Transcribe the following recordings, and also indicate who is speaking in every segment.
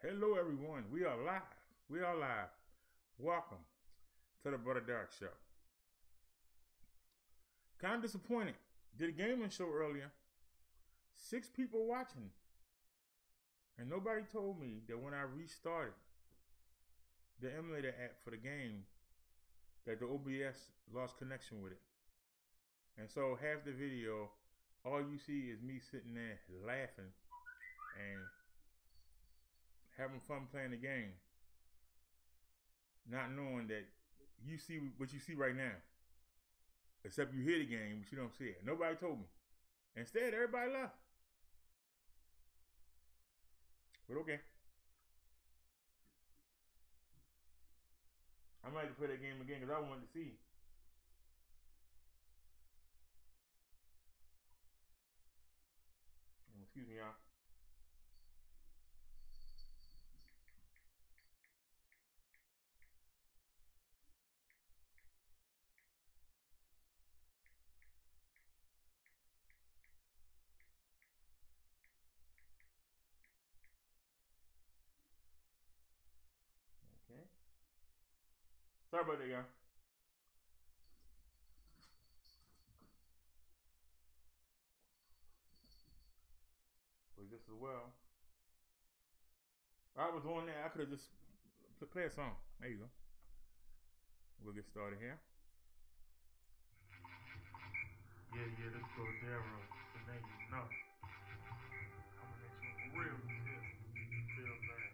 Speaker 1: Hello, everyone. We are live. We are live. Welcome to the Brother Derrick Show. Kind of disappointed. Did a gaming show earlier. 6 people watching. And nobody told me that when I restarted the emulator app for the game, that the OBS lost connection with it. And so half the video, all you see is me sitting there laughing and having fun playing the game, not knowing that you see what you see right now, except you hear the game, but you don't see it. Nobody told me. Instead, everybody left. But okay. I might have to play that game again because I wanted to see. Excuse me, y'all. Okay. Sorry about that, y'all. Was this as well? I was on there. I could have just play a song. There you go. We'll get started here.
Speaker 2: Yeah, this go Darrow. So now you know. Coming at you for real shit. Feel bad.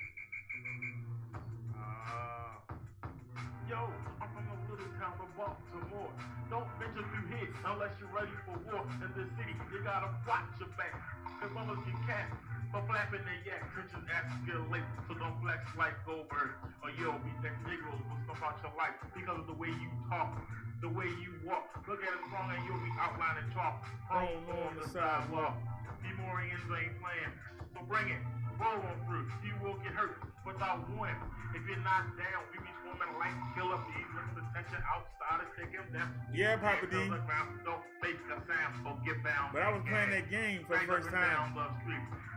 Speaker 2: Yo, I'm from a little town of Baltimore. Don't venture through here unless you're ready for war. In this city, you gotta watch your back. Cause mamas get cat for flapping their yak. Trenches escalate, so don't flex like Goldberg. Or you'll be next Negroes will snuff out your life because of the way you talk, the way you walk. Look at it wrong and you'll be outlining chalk. Prone on the sidewalk. Demorians ain't playing, so bring it. Roll on through. You will get hurt without warning. If you're not down, we be swarming like killer bees. Looking to touch it outside and take him down.
Speaker 1: Yeah, Papa D.
Speaker 2: Don't make a sound or get bound.
Speaker 1: But I was playing that game for the first time.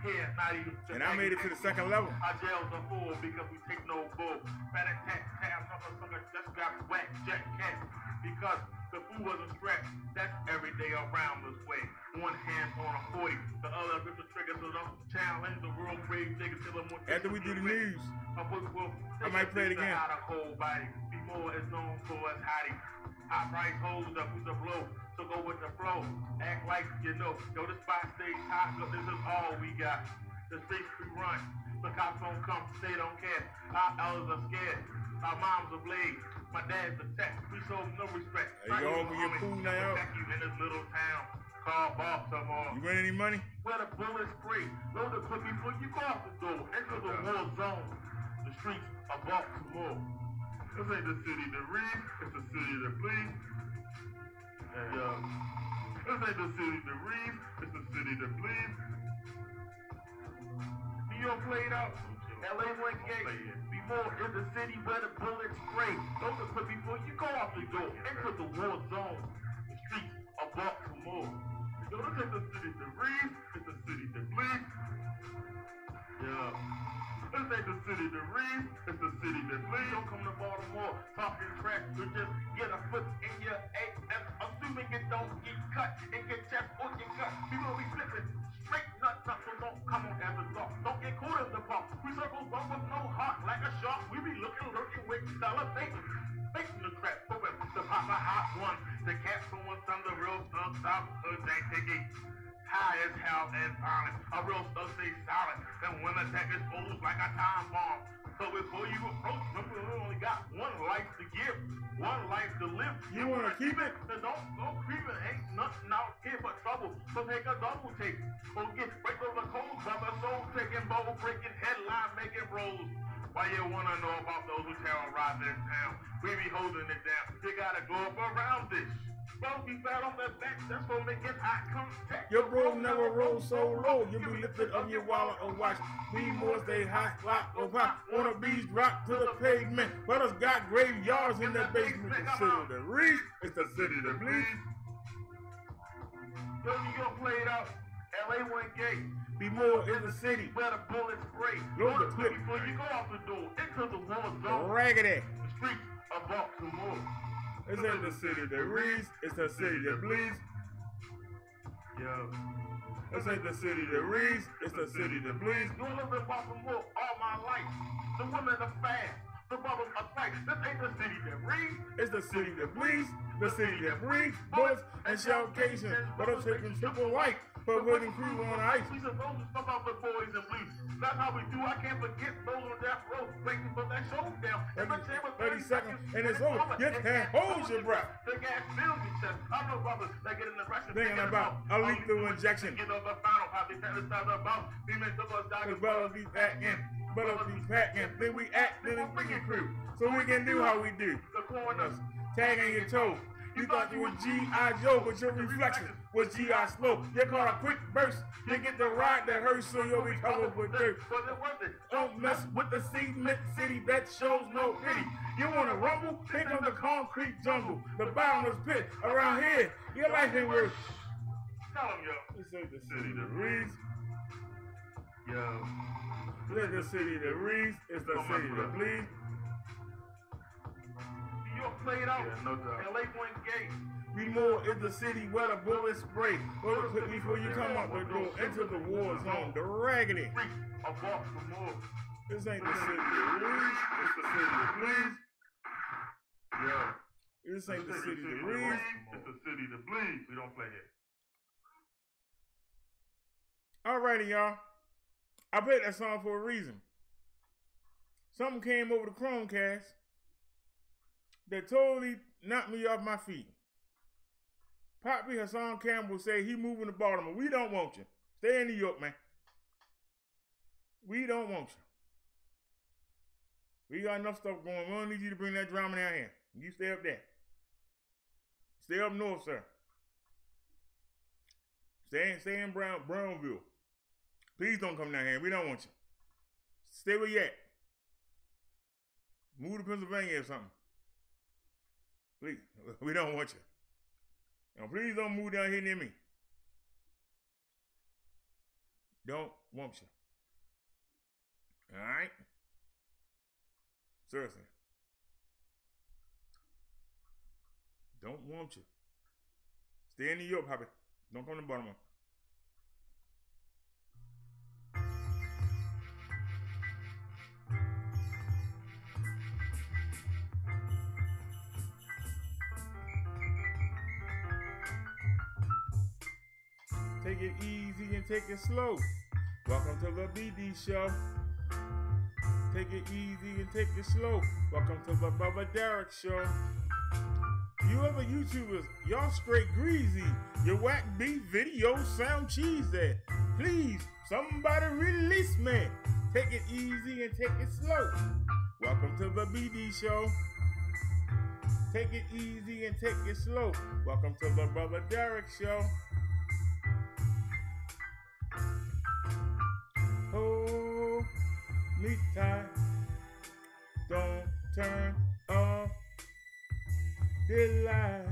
Speaker 2: Here, not even
Speaker 1: and I made it to the second level.
Speaker 2: Our jails are full because we take no bull. Fat attack, tab, sucker, just got whack, jet cat. Because the food wasn't strapped. That's every day around this way. One hand on a 40, the other grip the trigger, so don't challenge the world grave digger till the more.
Speaker 1: After we do the news, I might play it again.
Speaker 2: Before is known for us hiding. High price holds up with the blow, so go with the flow. Act like you know. Yo, the spot stays hot, so this is all we got. The streets we run. The cops don't come, they don't care. Our elders are scared. Our moms are blade. My dad's a tech. We show no respect.
Speaker 1: Hey, you over your food now?
Speaker 2: Protect you in this little town called Baltimore.
Speaker 1: You win any money?
Speaker 2: Where the bullets spray. Load the clip before you go out the door. Enter the war zone. The streets of Baltimore. This ain't the city to read. It's the city to bleed. And this ain't the city to read. It's the city to bleed. New York played out. LA went gay. Be more in the city where the bullets spray. Load the clip before you go out the door. Enter the war zone. The streets of Baltimore. Yo, this ain't the city to read. It's the city to bleed. Yeah. This ain't the city to read, it's the city to bleed. Don't come to Baltimore talking trash, you just get a foot in your AF, assuming it don't get cut in your chest or your gut. People be flipping straight nuts up, so don't come on as a dog. Don't get caught in the park. We circle one with no heart like a shark. We be looking, lurking, waiting, salivating. Faking the crap, hoping to pop a hot one. The cat from one some the real stuff stop, ain't taking. High as hell and violent. A real stuff stay silent. And when attack is posed like a time bomb. So before you approach, remember we only got one life to give, one life to live.
Speaker 1: You wanna keep it?
Speaker 2: Then don't creep it. Ain't nothing out here but trouble. So take a double take. Or break over the cold brother. Soul taking, bubble breaking, headline making rolls. Why you wanna know about those who terrorize this town? We be holding it down. You gotta go up around this. Bro, be fat on that back, that's for making eye contact.
Speaker 1: Your bro never roll so low. You be lifted up your wallet or watch. We more stay hot, flop, or pop. Wanna bees drop to the pavement. Brothers got graveyards in their basement. The city to read, it's the city to bleed.
Speaker 2: Yo, New York played out. LA went gay.
Speaker 1: Be more in the city.
Speaker 2: Where the bullets spray.
Speaker 1: Load the clip
Speaker 2: before you go out the door. Into the war zone.
Speaker 1: Raggedy.
Speaker 2: The streets are Baltimore.
Speaker 1: This ain't the city that reads, it's the city that bleeds.
Speaker 2: Yo.
Speaker 1: This ain't the city that reads, it's the city that bleeds.
Speaker 2: You live in Baltimore all my life. The women are fast. The brothers are tight. This ain't the city that reads.
Speaker 1: It's the city that bleeds, the city that breathes. Bullets and shell casings, but I'm taking triple white. But putting crew on ice.
Speaker 2: We supposed to stop out the boys and bleeds. That's how we do. I can't forget those on death row waiting for that showdown.
Speaker 1: 30 seconds and it's over. You can't hold your breath.
Speaker 2: The gas fills your chest. I know brothers that get in the rush
Speaker 1: thinking about a lethal injection.
Speaker 2: Get on the battle, how they fantasize about female double doggers.
Speaker 1: Better be packing, better be packing. Then we act, then we bring your crew. So we can do how we do.
Speaker 2: The corners.
Speaker 1: Tagging your toe. You thought you were G.I. Joe, but your reflection was G.I. Slow. You caught a quick burst. You get the ride that hurts, so you'll be covered with dirt.
Speaker 2: Was it worth it?
Speaker 1: Don't mess with the cement city that shows no pity. You wanna rumble? Here comes the concrete jungle. The bottomless pit around here. Your life ain't worth.
Speaker 2: Tell them, yo.
Speaker 1: This ain't the city that reads.
Speaker 2: Yo.
Speaker 1: This ain't the city that reads. It's the city that bleeds.
Speaker 2: New York played out.
Speaker 3: Yeah, no doubt.
Speaker 2: LA went gay.
Speaker 1: Be more in the city where the bullets spray. Bullet put before you come out the door. Enter the war zone. The raggedy.
Speaker 2: A walk for more.
Speaker 1: This ain't the city that reads. It's the city that bleeds.
Speaker 2: Yeah.
Speaker 1: This ain't the city that reads.
Speaker 2: It's the city that bleeds. We don't play here.
Speaker 1: Alrighty, y'all. I played that song for a reason. Something came over the Chromecast that totally knocked me off my feet. Poppy Hassan Campbell said he moving to Baltimore. We don't want you. Stay in New York, man. We don't want you. We got enough stuff going. We don't need you to bring that drama down here. You stay up there. Stay up north, sir. Stay in Brownville. Please don't come down here. We don't want you. Stay where you at. Move to Pennsylvania or something. Please. We don't want you. And please don't move down here near me. Don't want you. All right? Seriously. Don't want you. Stay in New York, Poppy. Don't come to Baltimore. Take it easy and take it slow. Welcome to the BD show. Take it easy and take it slow. Welcome to the Brother Derrick show. You other YouTubers, y'all straight greasy. Your whack beat videos sound cheesy. Please, somebody release me. Take it easy and take it slow. Welcome to the BD show. Take it easy and take it slow. Welcome to the Brother Derrick show. Hold me tight. Don't turn off the light.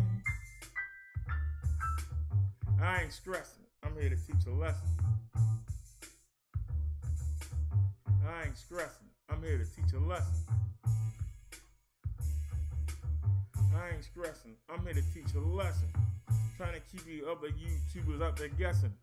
Speaker 1: I ain't stressing. I'm here to teach a lesson. I ain't stressing. I'm here to teach a lesson. I ain't stressing. I'm here to teach a lesson. Trying to keep you other YouTubers out there guessing.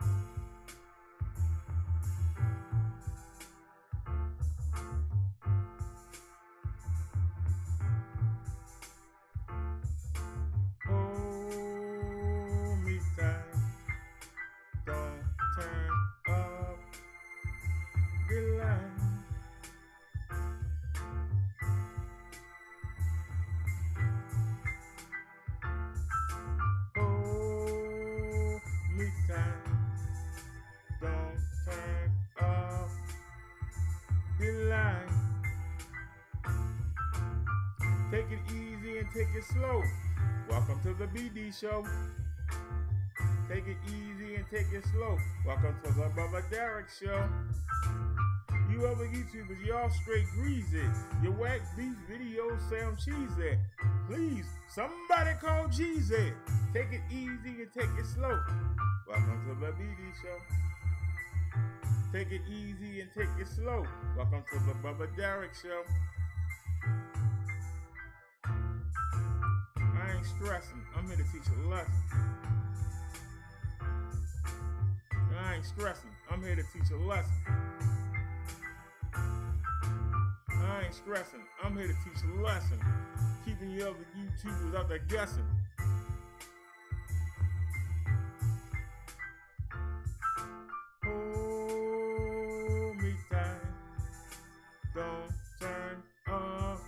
Speaker 1: Take it easy and take it slow. Welcome to the BD show. Take it easy and take it slow. Welcome to the Brother Derrick show. You other YouTubers, y'all straight greasy. Your whack beef videos sound cheesy. Please, somebody call Jeezy. Take it easy and take it slow. Welcome to the BD show. Take it easy and take it slow. Welcome to the Brother Derrick Show. I ain't stressing. I'm here to teach a lesson. I ain't stressing. I'm here to teach a lesson. I ain't stressing. I'm here to teach a lesson. Keeping you other YouTubers out there guessing. Hold me tight. Don't turn off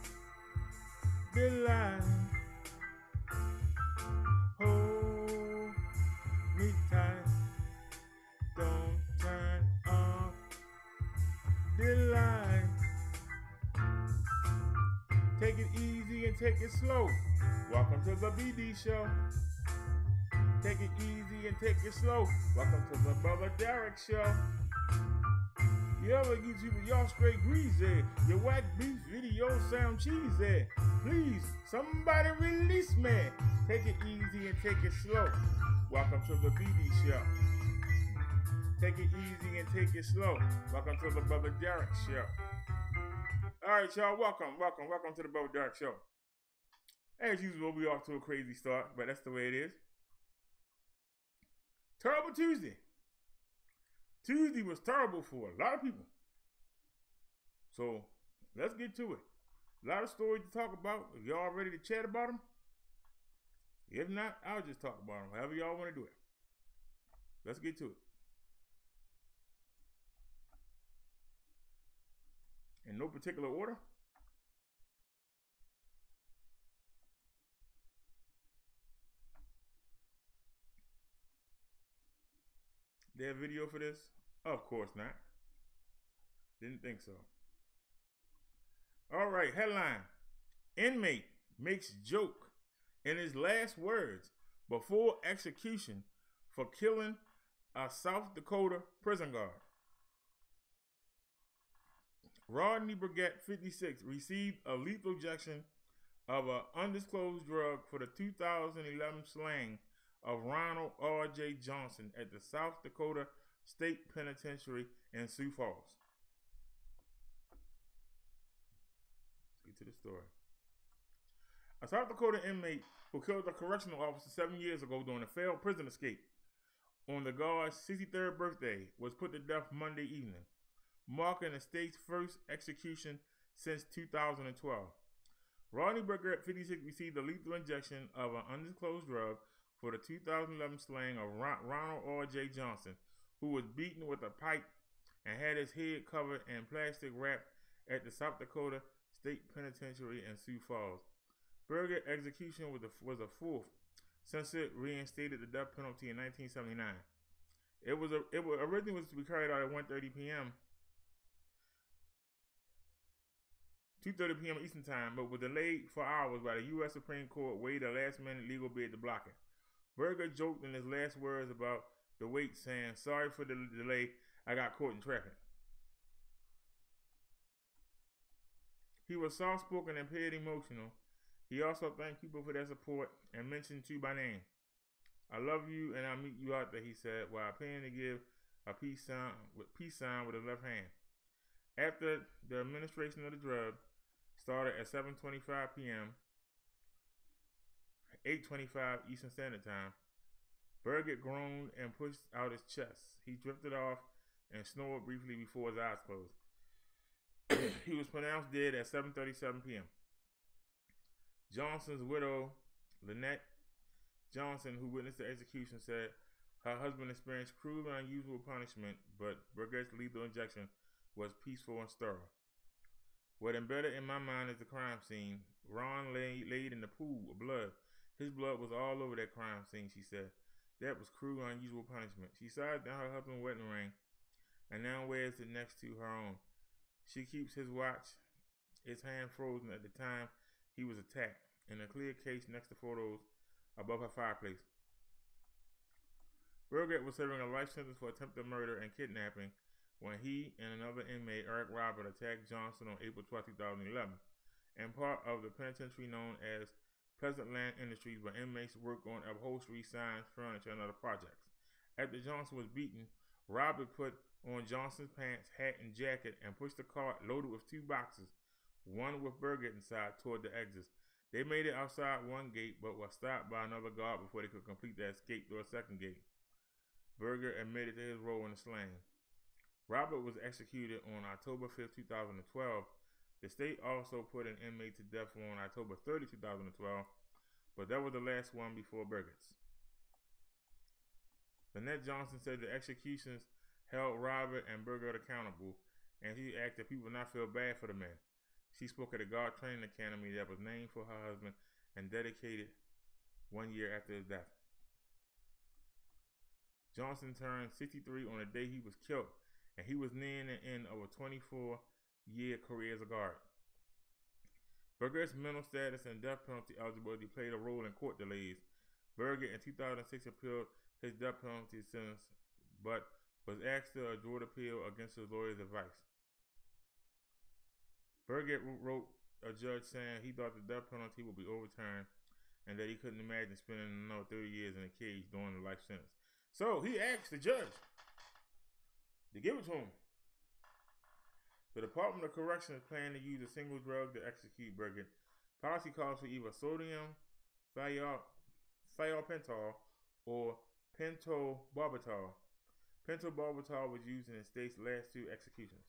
Speaker 1: the light. Hold me tight. Don't turn off the light. Take it easy and take it slow. Welcome to the BD Show. Take it easy and take it slow. Welcome to the Brother Derrick Show. You other YouTubers, y'all straight greasy. Your whack beef videos sound cheesy. Please, somebody release me. Take it easy and take it slow. Welcome to the BD Show. Take it easy and take it slow. Welcome to the Brother Derrick Show. All right, y'all, welcome to the Brother Derrick Show. As usual, we off to a crazy start, but that's the way it is. Terrible Tuesday. Tuesday was terrible for a lot of people. So, let's get to it. A lot of stories to talk about. If y'all ready to chat about them, if not, I'll just talk about them. However y'all want to do it. Let's get to it. In no particular order. There a video for this? Of course not. Didn't think so. All right, headline. Inmate makes joke in his last words before execution for killing a South Dakota prison guard. Rodney Burgett, 56, received a lethal injection of an undisclosed drug for the 2011 slaying of Ronald R.J. Johnson at the South Dakota State Penitentiary in Sioux Falls. Let's get to the story. A South Dakota inmate who killed a correctional officer 7 years ago during a failed prison escape on the guard's 63rd birthday was put to death Monday evening, marking the state's first execution since 2012. Rodney Burgett, 56, received a lethal injection of an undisclosed drug for the 2011 slaying of Ronald R.J. Johnson, who was beaten with a pipe and had his head covered in plastic wrap at the South Dakota State Penitentiary in Sioux Falls. Burgett's execution was a fourth since it reinstated the death penalty in 1979. It originally was to be carried out at 1:30 p.m. 2:30 p.m. Eastern Time, but was delayed for hours by the U.S. Supreme Court waited a last-minute legal bid to block it. Burgett joked in his last words about the wait, saying, "Sorry for the delay, I got caught in traffic." He was soft-spoken and appeared emotional. He also thanked people for their support and mentioned two by name. "I love you and I'll meet you out there," he said, while appearing to give a peace sign with his left hand. After the administration of the drug started at 7:25 p.m., 8:25 Eastern Standard Time, Burgett groaned and pushed out his chest. He drifted off and snored briefly before his eyes closed. He was pronounced dead at 7:37 p.m. Johnson's widow, Lynette Johnson, who witnessed the execution, said her husband experienced cruel and unusual punishment, but Burgett's lethal injection was peaceful and sterile. "What embedded in my mind is the crime scene. Ron laid in the pool of blood. His blood was all over that crime scene," she said. "That was cruel and unusual punishment." She sized down her husband's wedding ring and now wears it next to her own. She keeps his watch, his hand frozen at the time he was attacked, in a clear case next to photos above her fireplace. Burgett was serving a life sentence for attempted murder and kidnapping when he and another inmate, Eric Robert, attacked Johnson on April 12, 2011, and part of the penitentiary known as Pleasant Land Industries, where inmates work on upholstery, signs, furniture, and other projects. After Johnson was beaten, Robert put on Johnson's pants, hat, and jacket and pushed the cart loaded with 2 boxes, one with Burgett inside, toward the exits. They made it outside one gate, but were stopped by another guard before they could complete their escape through a second gate. Burgett admitted to his role in the slaying. Robert was executed on October 5, 2012. The state also put an inmate to death on October 30, 2012, but that was the last one before Burgett's. Lynette Johnson said the executions held Robert and Burgett accountable, and she asked that people not feel bad for the men. She spoke at a guard training academy that was named for her husband and dedicated 1 year after his death. Johnson turned 63 on the day he was killed, and he was nearing the end of a 24-year career as a guard. Burgett's mental status and death penalty eligibility played a role in court delays. Burgett in 2006 appealed his death penalty sentence, but was asked to withdraw the appeal against his lawyer's advice. Burgett wrote a judge saying he thought the death penalty would be overturned and that he couldn't imagine spending another 30 years in a cage during the life sentence. So he asked the judge to give it to him. The Department of Corrections planned to use a single drug to execute Burgett. Policy calls for either sodium thiopental or pentobarbital. Pentobarbital was used in the state's last 2 executions.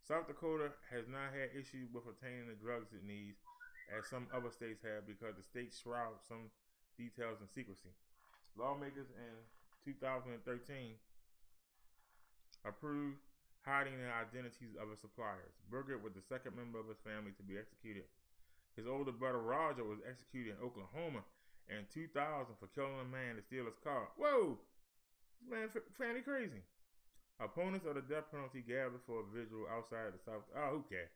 Speaker 1: South Dakota has not had issues with obtaining the drugs it needs, as some other states have, because the state shrouds some details in secrecy. Lawmakers in 2013 approved hiding the identities of his suppliers. Burgett was the second member of his family to be executed. His older brother Roger was executed in Oklahoma in 2000 for killing a man to steal his car. Whoa! This man fairly crazy. Opponents of the death penalty gathered for a vigil outside the South. Oh, who cares?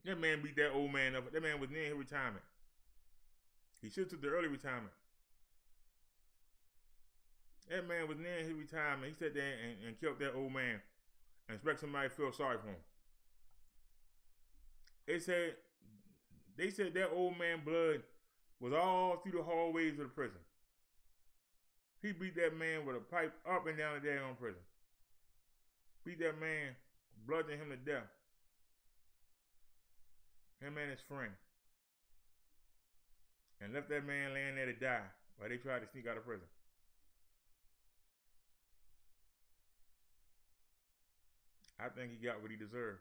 Speaker 1: That man beat that old man up. That man was near his retirement. He should have took the early retirement. That man was near his retirement. He sat there and killed that old man and expect somebody to feel sorry for him. They said that old man blood was all through the hallways of the prison. He beat that man with a pipe up and down the daggone prison. Beat that man, bludgeoned him to death. Him and his friend. And left that man laying there to die while they tried to sneak out of prison. I think he got what he deserved.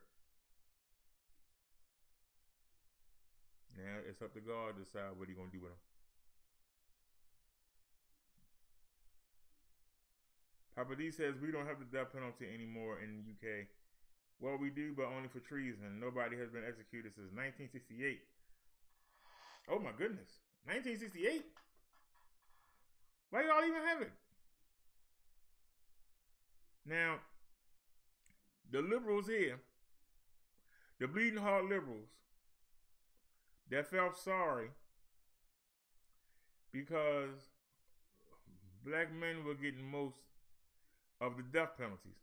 Speaker 1: Now it's up to God to decide what he's going to do with him. Papa D says we don't have the death penalty anymore in the UK. Well, we do, but only for treason. Nobody has been executed since 1968. Oh my goodness. 1968? Why y'all even have it? Now, the liberals here, the bleeding heart liberals, that felt sorry because black men were getting most of the death penalties.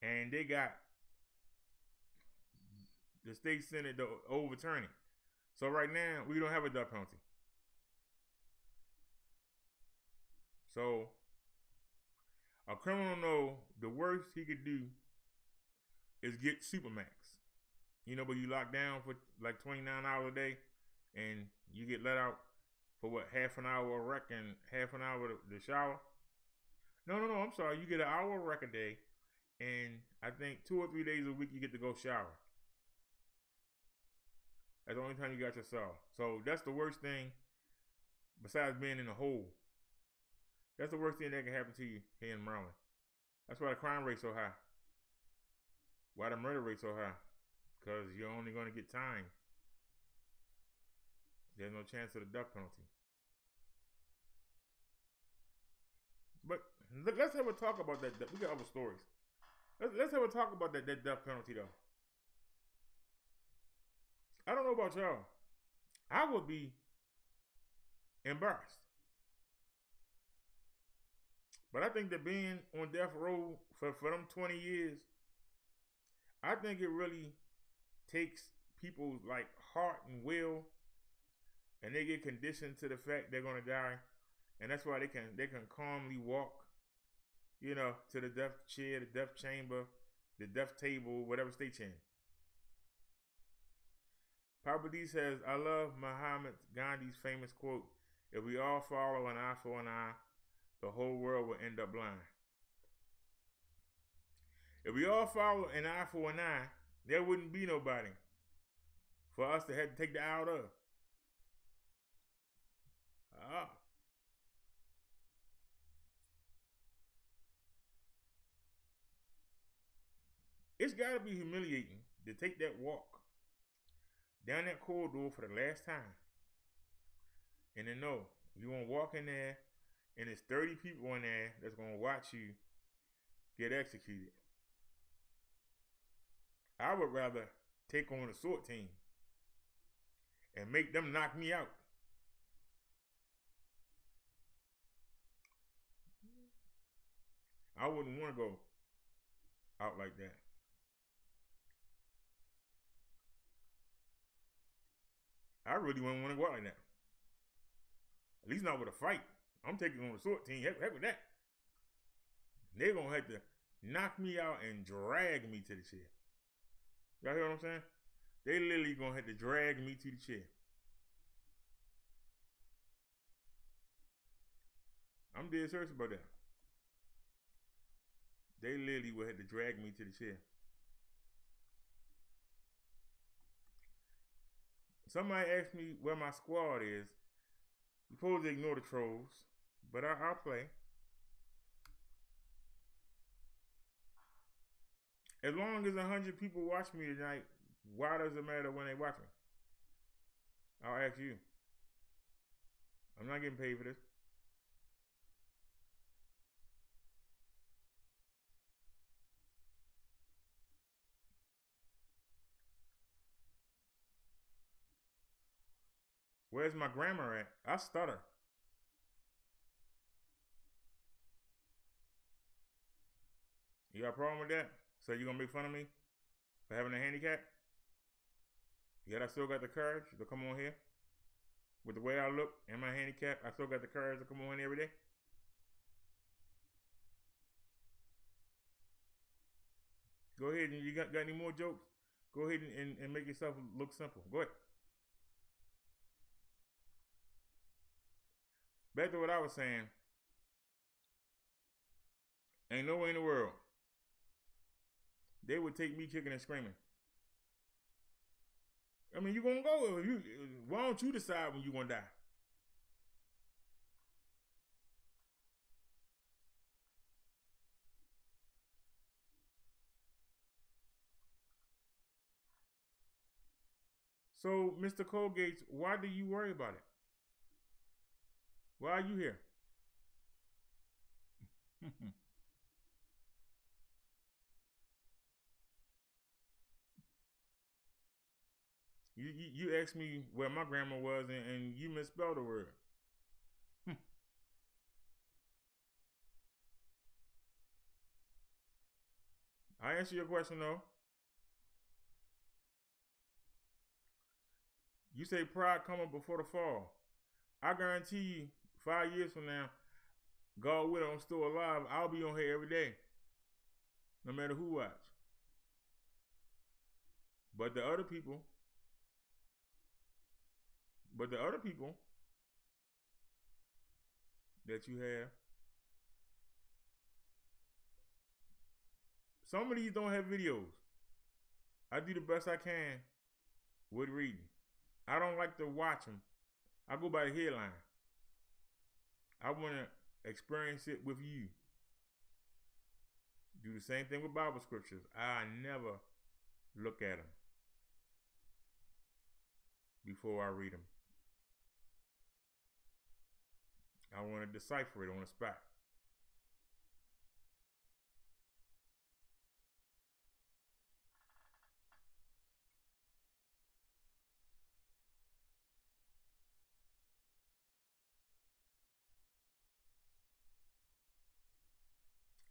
Speaker 1: And they got the state senate to overturn it. So right now, we don't have a death penalty. So a criminal know the worst he could do is get Supermax. You know, but you lock down for like 29 hours a day and you get let out for what, half an hour of rec and half an hour to shower? No, I'm sorry. You get an hour rec a day, and I think 2 or 3 days a week you get to go shower. That's the only time you got yourself. So that's the worst thing, besides being in a hole. That's the worst thing that can happen to you here in Maryland. That's why the crime rate's so high. Why the murder rate's so high. Because you're only going to get time. There's no chance of the death penalty. But let's have a talk about that. We got other stories. Let's have a talk about that death penalty, though. I don't know about y'all. I would be embarrassed. But I think that being on death row for them 20 years, I think it really takes people's like heart and will, and they get conditioned to the fact they're going to die. and that's why they can calmly walk, you know, to the death chair, the death chamber, the death table, whatever state you're in. Papa D says, I love Mahatma Gandhi's famous quote, if we all follow an eye for an eye, the whole world will end up blind. If we all follow an eye for an eye, there wouldn't be nobody for us to have to take the eye out of. It's got to be humiliating to take that walk down that corridor for the last time and then know you're going to walk in there and there's 30 people in there that's going to watch you get executed. I would rather take on a SWAT team and make them knock me out. I wouldn't want to go out like that. I really wouldn't want to go out like that. At least not with a fight. I'm taking on a SWAT team. Heck with that. They're going to have to knock me out and drag me to the chair. Y'all hear what I'm saying? They literally going to have to drag me to the chair. I'm dead serious about that. They literally will have to drag me to the chair. Somebody asked me where my squad is. You're supposed to ignore the trolls, but I'll play. As long as 100 people watch me tonight, why does it matter when they watch me? I'll ask you. I'm not getting paid for this. Where's my grammar at? I stutter. You got a problem with that? So you gonna make fun of me for having a handicap? Yet I still got the courage to come on here. With the way I look and my handicap, I still got the courage to come on here every day. Go ahead, and you got any more jokes? Go ahead and make yourself look simple. Go ahead. Back to what I was saying. Ain't no way in the world they would take me kicking and screaming. I mean, you're going to go. Why don't you decide when you're going to die? So, Mr. Colgates, why do you worry about it? Why are you here? You asked me where my grandma was and you misspelled the word. I answer your question though. You say pride coming before the fall. I guarantee you 5 years from now, God willing, I'm still alive, I'll be on here every day. No matter who watch. But the other people that you have, some of these don't have videos. I do the best I can with reading. I don't like to watch them. I go by the headline. I want to experience it with you. Do the same thing with Bible scriptures. I never look at them before I read them. I want to decipher it on the spot.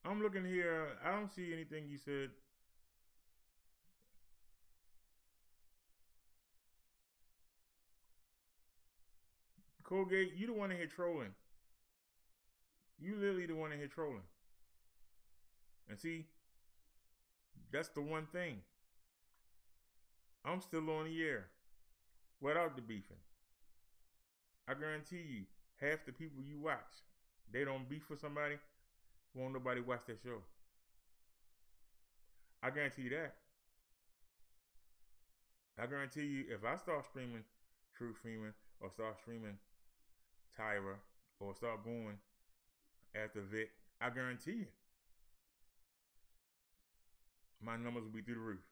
Speaker 1: I'm looking here. I don't see anything you said. Colgate, you the one in here trolling. You literally the one in here trolling. And see, that's the one thing. I'm still on the air without the beefing. I guarantee you, half the people you watch, they don't beef with somebody, won't nobody watch that show. I guarantee you that. I guarantee you, if I start streaming Truth Freeman or start streaming Tyra or start going after Vic, I guarantee you, my numbers will be through the roof.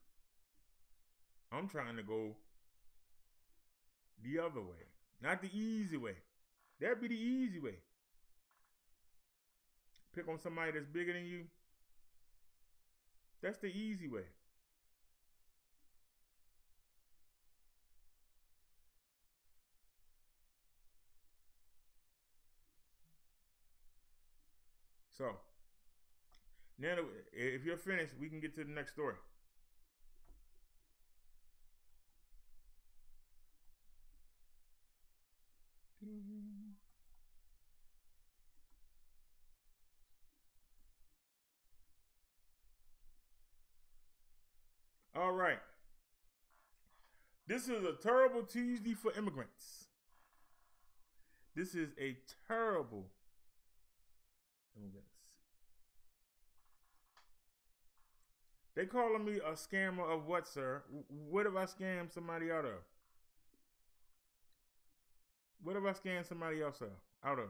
Speaker 1: I'm trying to go the other way, not the easy way. That'd be the easy way. Pick on somebody that's bigger than you. That's the easy way. So, now if you're finished, we can get to the next story. All right. This is a terrible Tuesday for immigrants. This is a terrible immigrants. They calling me a scammer of what, sir? What if I scam somebody out of? What if I scam somebody else out of?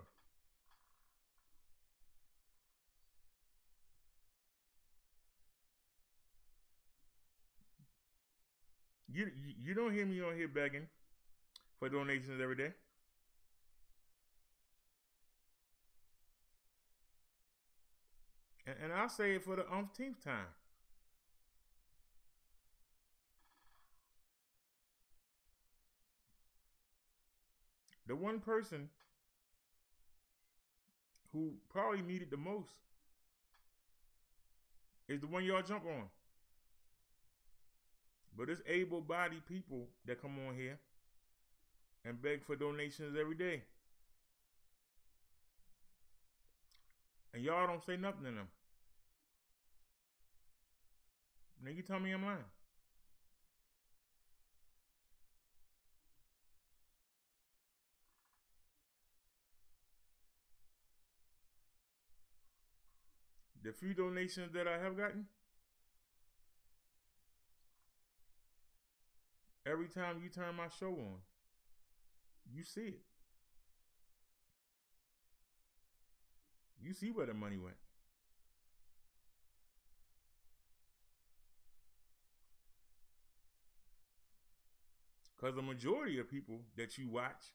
Speaker 1: You don't hear me on here begging for donations every day. And I'll say it for the umpteenth time. The one person who probably need it the most is the one y'all jump on. But it's able-bodied people that come on here and beg for donations every day. And y'all don't say nothing to them. Now you tell me I'm lying. The few donations that I have gotten, every time you turn my show on, you see it. You see where the money went. Because the majority of people that you watch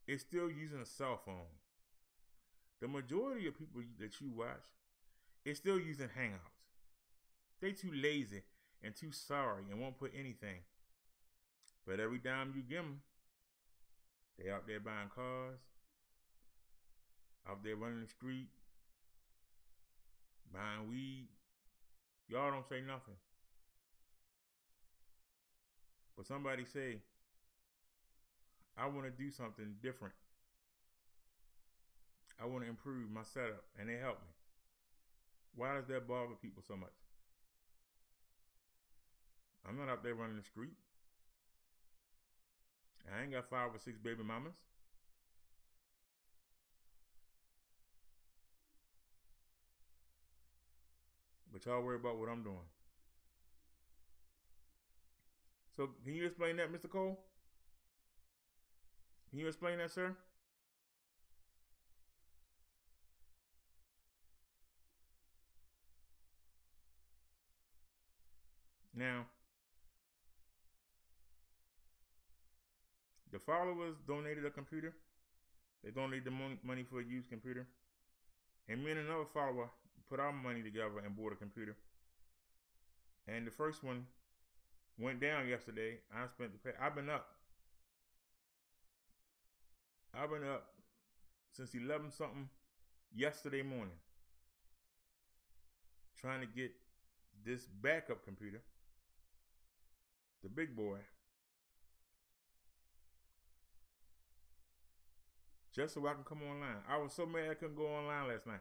Speaker 1: is still using a cell phone. The majority of people that you watch is still using Hangouts. They too lazy and too sorry and won't put anything. But every dime you give them, they out there buying cars, out there running the street, buying weed. Y'all don't say nothing. But somebody say, I want to do something different. I want to improve my setup, and they help me. Why does that bother people so much? I'm not out there running the street. I ain't got 5 or 6 baby mamas. But y'all worry about what I'm doing. So, can you explain that, Mr. Cole? Can you explain that, sir? Now, the followers donated a computer. They donated the money for a used computer. And me and another follower put our money together and bought a computer. And the first one went down yesterday. I've been up since 11 something yesterday morning trying to get this backup computer, the big boy, just so I can come online. I was so mad I couldn't go online last night.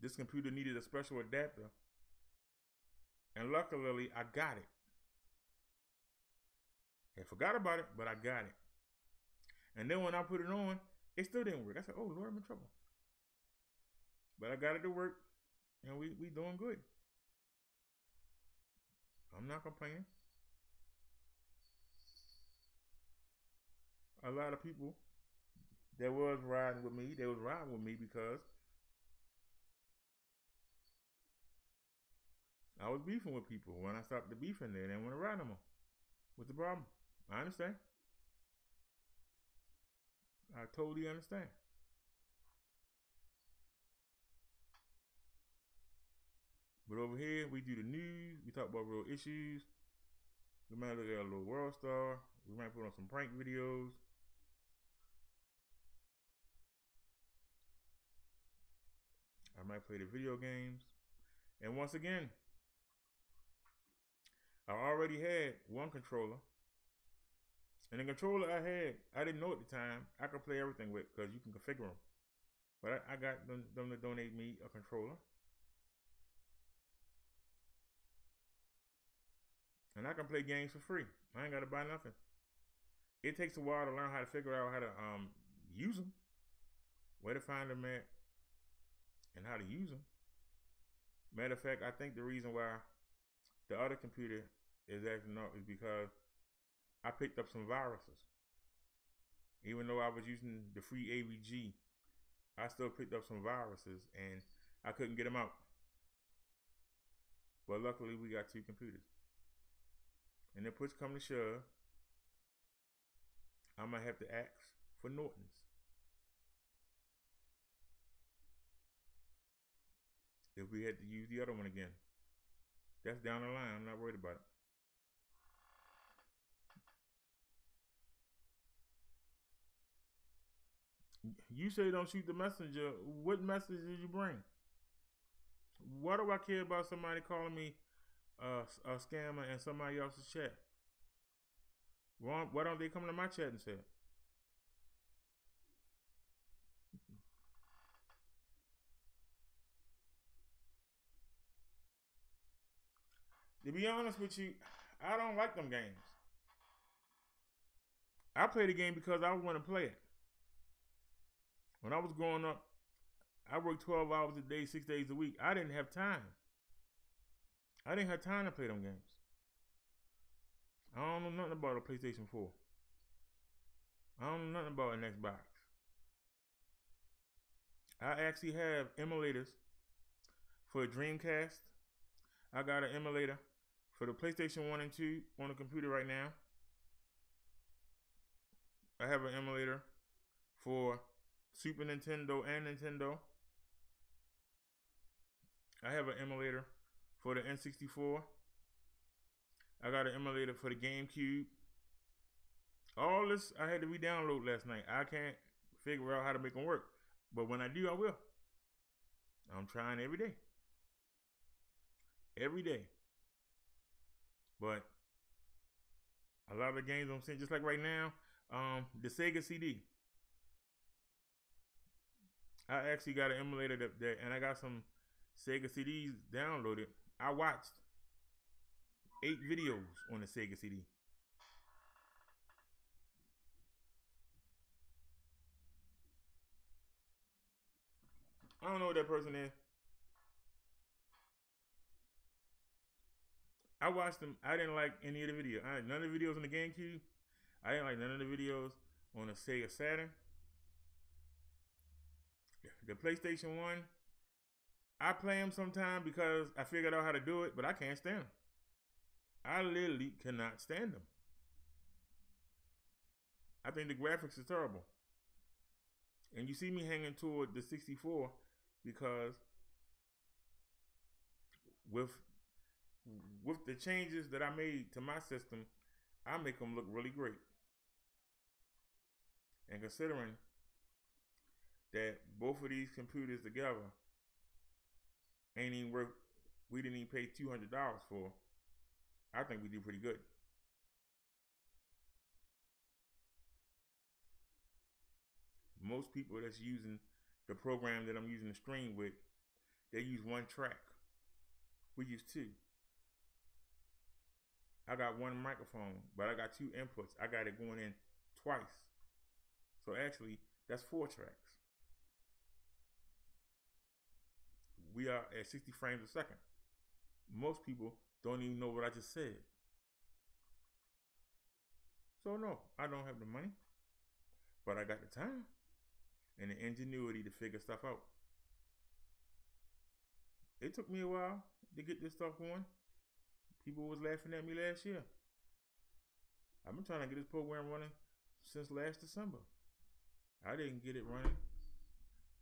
Speaker 1: This computer needed a special adapter, and luckily I got it. I forgot about it, but I got it. And then when I put it on, it still didn't work. I said, "Oh Lord, I'm in trouble." But I got it to work, and we doing good. I'm not complaining. A lot of people that was riding with me, they was riding with me because I was beefing with people. When I stopped the beefing, they didn't want to ride no more. What's the problem? I understand. I totally understand. But over here, we do the news. We talk about real issues. We might look at a little world star. We might put on some prank videos. I might play the video games. And once again, I already had one controller. And the controller I had, I didn't know at the time, I could play everything with because you can configure them. But I got them to donate me a controller. And I can play games for free. I ain't got to buy nothing. It takes a while to learn how to figure out how to use them. Where to find them at. And how to use them. Matter of fact, I think the reason why the other computer is acting up is because I picked up some viruses. Even though I was using the free AVG, I still picked up some viruses and I couldn't get them out. But luckily we got two computers. And if push come to shove, I might have to ask for Norton's. If we had to use the other one again. That's down the line. I'm not worried about it. You say don't shoot the messenger. What message did you bring? Why do I care about somebody calling me a scammer in somebody else's chat? Why don't they come to my chat and say it? To be honest with you, I don't like them games. I play the game because I want to play it. When I was growing up, I worked 12 hours a day, 6 days a week. I didn't have time. I didn't have time to play them games. I don't know nothing about a PlayStation 4. I don't know nothing about an Xbox. I actually have emulators for a Dreamcast. I got an emulator for the PlayStation 1 and 2 on the computer right now. I have an emulator for Super Nintendo and Nintendo. I have an emulator for the N64. I got an emulator for the GameCube. All this I had to re-download last night. I can't figure out how to make them work. But when I do, I will. I'm trying every day. Every day. But a lot of the games I'm seeing, just like right now, the Sega CD. I actually got an emulator that and I got some Sega CDs downloaded. I watched 8 videos on the Sega CD. I don't know what that person is. I watched them. I didn't like any of the videos. None of the videos on the GameCube. I didn't like none of the videos on the Sega Saturn. The PlayStation 1. I play them sometimes because I figured out how to do it, but I can't stand them. I literally cannot stand them. I think the graphics is terrible. And you see me hanging toward the 64 because with the changes that I made to my system, I make them look really great. And considering that both of these computers together ain't even worth, we didn't even pay $200 for. I think we do pretty good. Most people that's using the program that I'm using to stream with, they use one track. We use two. I got one microphone, but I got two inputs. I got it going in twice. So actually, that's 4 tracks. We are at 60 frames a second. Most people don't even know what I just said. So no, I don't have the money, but I got the time and the ingenuity to figure stuff out. It took me a while to get this stuff going. People was laughing at me last year. I've been trying to get this program running since last December. I didn't get it running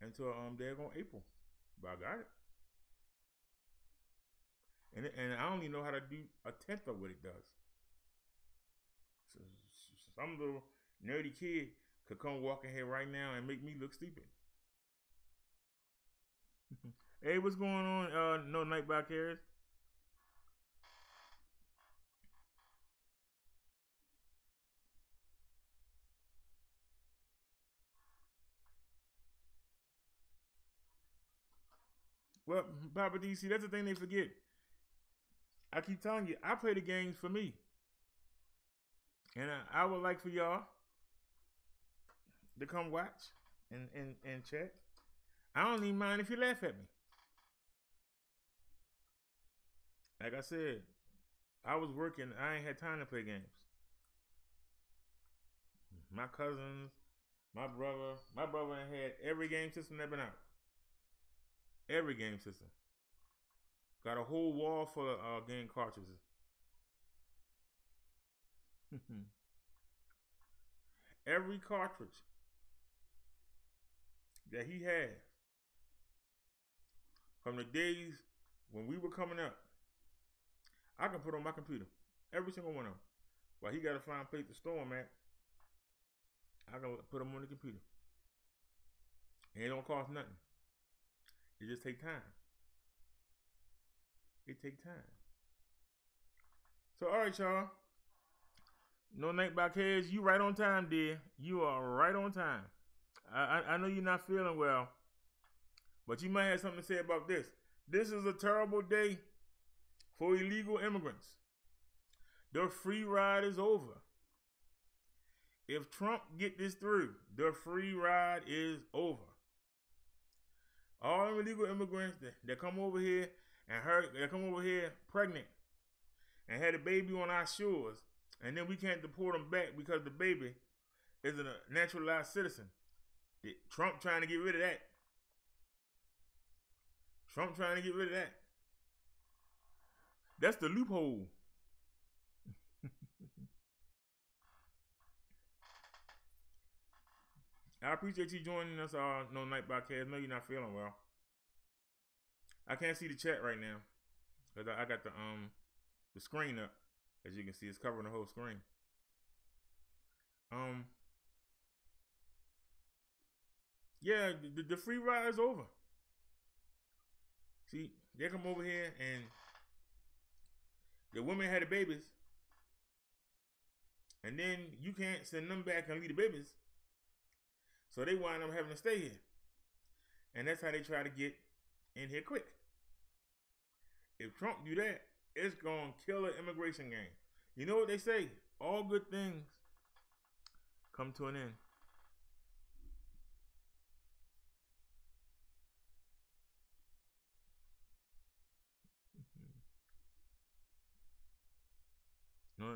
Speaker 1: until daggone April, but I got it. And I only know how to do a 10th of what it does. So some little nerdy kid could come walking here right now and make me look stupid. Hey, what's going on? No Night by Cares. Well, Papa DC, that's the thing they forget. I keep telling you, I play the games for me. And I would like for y'all to come watch and chat. I don't even mind if you laugh at me. Like I said, I was working. I ain't had time to play games. My cousins, my brother had every game system that been out. Every game system. Got a whole wall full of game cartridges. Every cartridge that he had from the days when we were coming up, I can put on my computer. Every single one of them. While he got to find a place to store them at, I can put them on the computer. And it don't cost nothing. It just take time. It take time. So, all right, y'all. No Night by Cares, you right on time, dear. You are right on time. I know you're not feeling well, but you might have something to say about this. This is a terrible day for illegal immigrants. The free ride is over. If Trump get this through, the free ride is over. All illegal immigrants that come over here that come over here pregnant and had a baby on our shores, and then we can't deport them back because the baby isn't a naturalized citizen. Trump trying to get rid of that. Trump trying to get rid of that. That's the loophole. I appreciate you joining us No Night by Cares. I know you're not feeling well. I can't see the chat right now because I got the screen up. As you can see, it's covering the whole screen. Yeah, the free ride is over. See, they come over here and the women had the babies, and then you can't send them back and leave the babies. So they wind up having to stay here. And that's how they try to get in here quick. If Trump do that, it's going to kill the immigration game. You know what they say? All good things come to an end.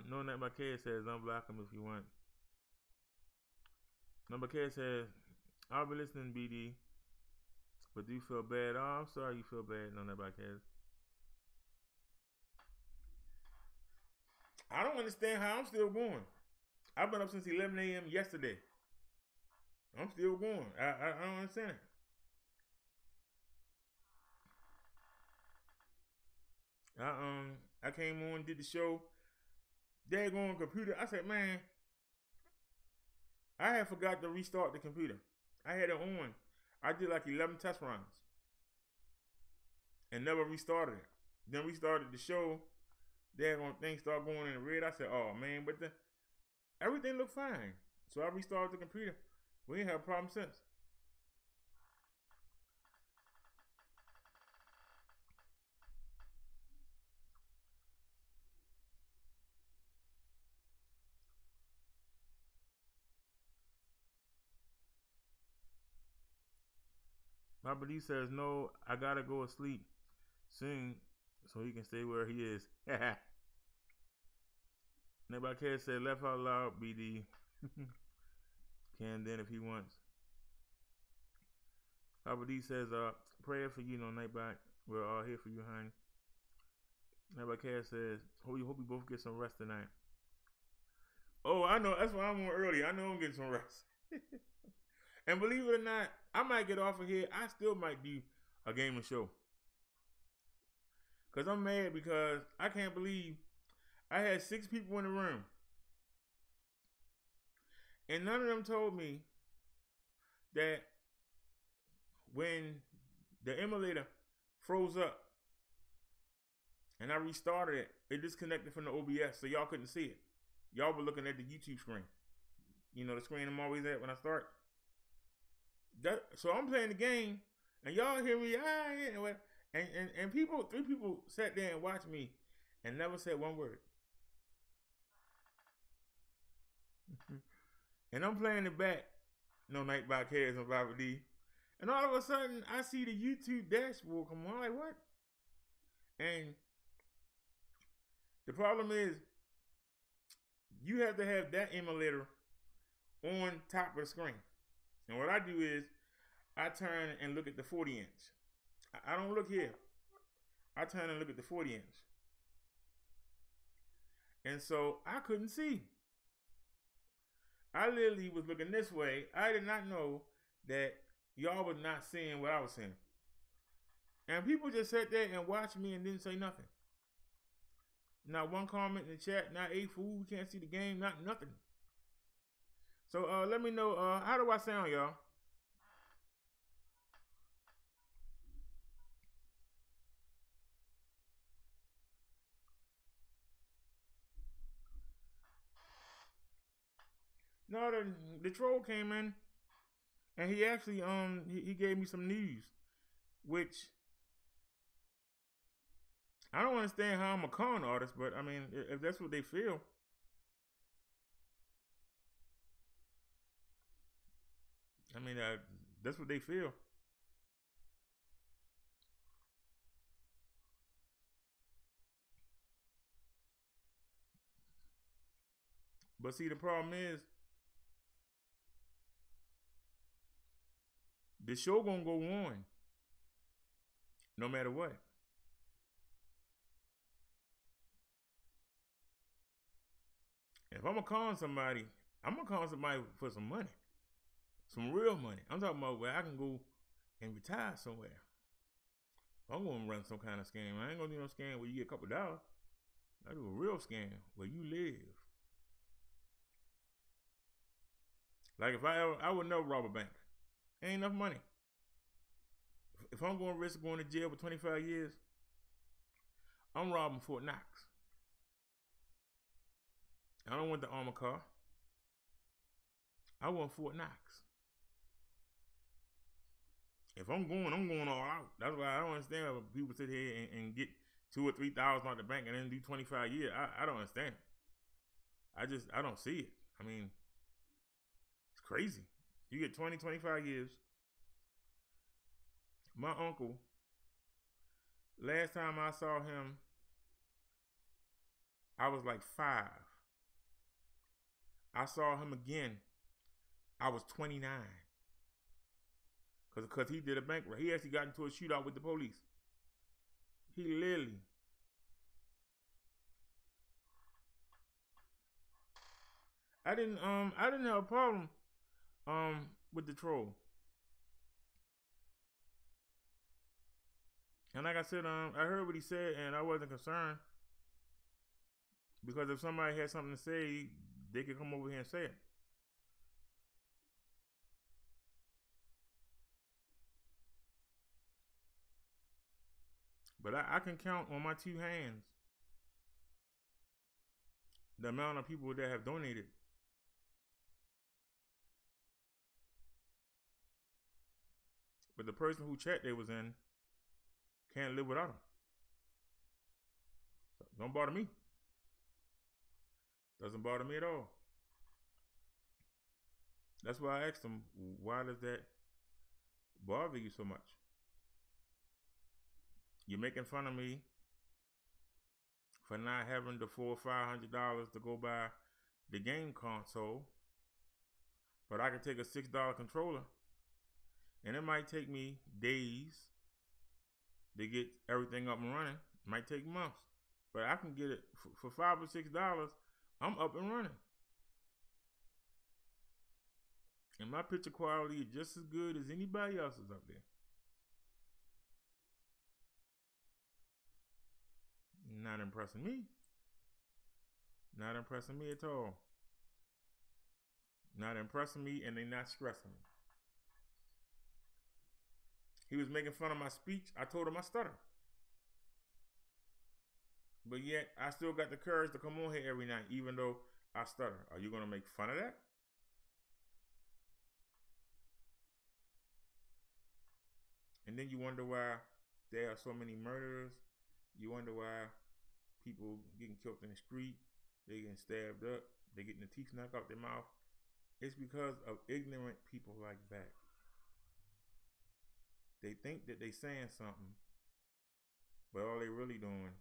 Speaker 1: No Night by Cares says unblock him if you want. Number K says, I'll be listening, BD. But do you feel bad? Oh, I'm sorry you feel bad. No, nobody cares. I don't understand how I'm still going. I've been up since 11 a.m. yesterday. I'm still going. I don't understand it. I came on, did the show. Daggone computer. I said, man, I had forgot to restart the computer. I had it on. I did like 11 test runs and never restarted it. Then restarted the show They're gonna things start going in the red. I said, oh man, but everything looked fine. So I restarted the computer. We ain't had a problem since. Papa D says, no, I gotta go to sleep soon so he can stay where he is. Nobody cares said, laugh out loud, BD. Can then if he wants. Papa D says, prayer for you, Nightbot. We're all here for you, honey. Nobody cares says, hope you both get some rest tonight. Oh, I know. That's why I'm on early. I know I'm getting some rest. And believe it or not, I might get off of here. I still might do a game and show. Because I'm mad because I can't believe I had 6 people in the room. And none of them told me that when the emulator froze up and I restarted it, it disconnected from the OBS so y'all couldn't see it. Y'all were looking at the YouTube screen. You know, the screen I'm always at when I start. So I'm playing the game and y'all hear me, and 3 people sat there and watched me and never said one word. And I'm playing it back, no Night by Cares and Papa D. And all of a sudden, I see the YouTube dashboard come on. I'm like, what? And the problem is, you have to have that emulator on top of the screen. And what I do is, I turn and look at the 40 inch. I don't look here. I turn and look at the 40 inch. And so, I couldn't see. I literally was looking this way. I did not know that y'all was not seeing what I was seeing. And people just sat there and watched me and didn't say nothing. Not one comment in the chat, not a fool, we can't see the game, not nothing. So let me know, how do I sound, y'all? No, the troll came in and he actually he gave me some news, which I don't understand how I'm a con artist, but I mean, if that's what they feel. I mean, that's what they feel. But see, the problem is, the show gonna go on, no matter what. If I'm gonna con somebody, I'm gonna con somebody for some money, some real money. I'm talking about where I can go and retire somewhere. I'm gonna run some kind of scam. I ain't gonna do no scam where you get a couple dollars. I do a real scam where you live. Like if I would never rob a bank. Ain't enough money. If I'm going to risk going to jail for 25 years, I'm robbing Fort Knox. I don't want the armored car. I want Fort Knox. If I'm going all out. That's why I don't understand how people sit here and get 2,000 or 3,000 out the bank and then do 25 years. I don't understand it. I don't see it. I mean, it's crazy. You get 20, 25 years. My uncle, last time I saw him, I was like 5. I saw him again. I was 29. Because he did a bank robbery. He actually got into a shootout with the police. He literally. I didn't have a problem with the troll. And like I said, I heard what he said and I wasn't concerned. Because if somebody had something to say, they could come over here and say it. But I can count on my 2 hands the amount of people that have donated. But the person who chat they was in can't live without them. So don't bother me. Doesn't bother me at all. That's why I asked them, why does that bother you so much? You're making fun of me for not having the $400 or $500 to go buy the game console, but I can take a $6 controller, and it might take me days to get everything up and running. It might take months, but I can get it for $5 or $6. I'm up and running, and my picture quality is just as good as anybody else's up there. Not impressing me. Not impressing me at all. Not impressing me, and they not stressing me. He was making fun of my speech. I told him I stutter. But yet, I still got the courage to come on here every night, even though I stutter. Are you going to make fun of that? And then you wonder why there are so many murders. You wonder why people getting killed in the street. They getting stabbed up. They getting the teeth knocked out their mouth. It's because of ignorant people like that. They think that they saying something, but all they really doing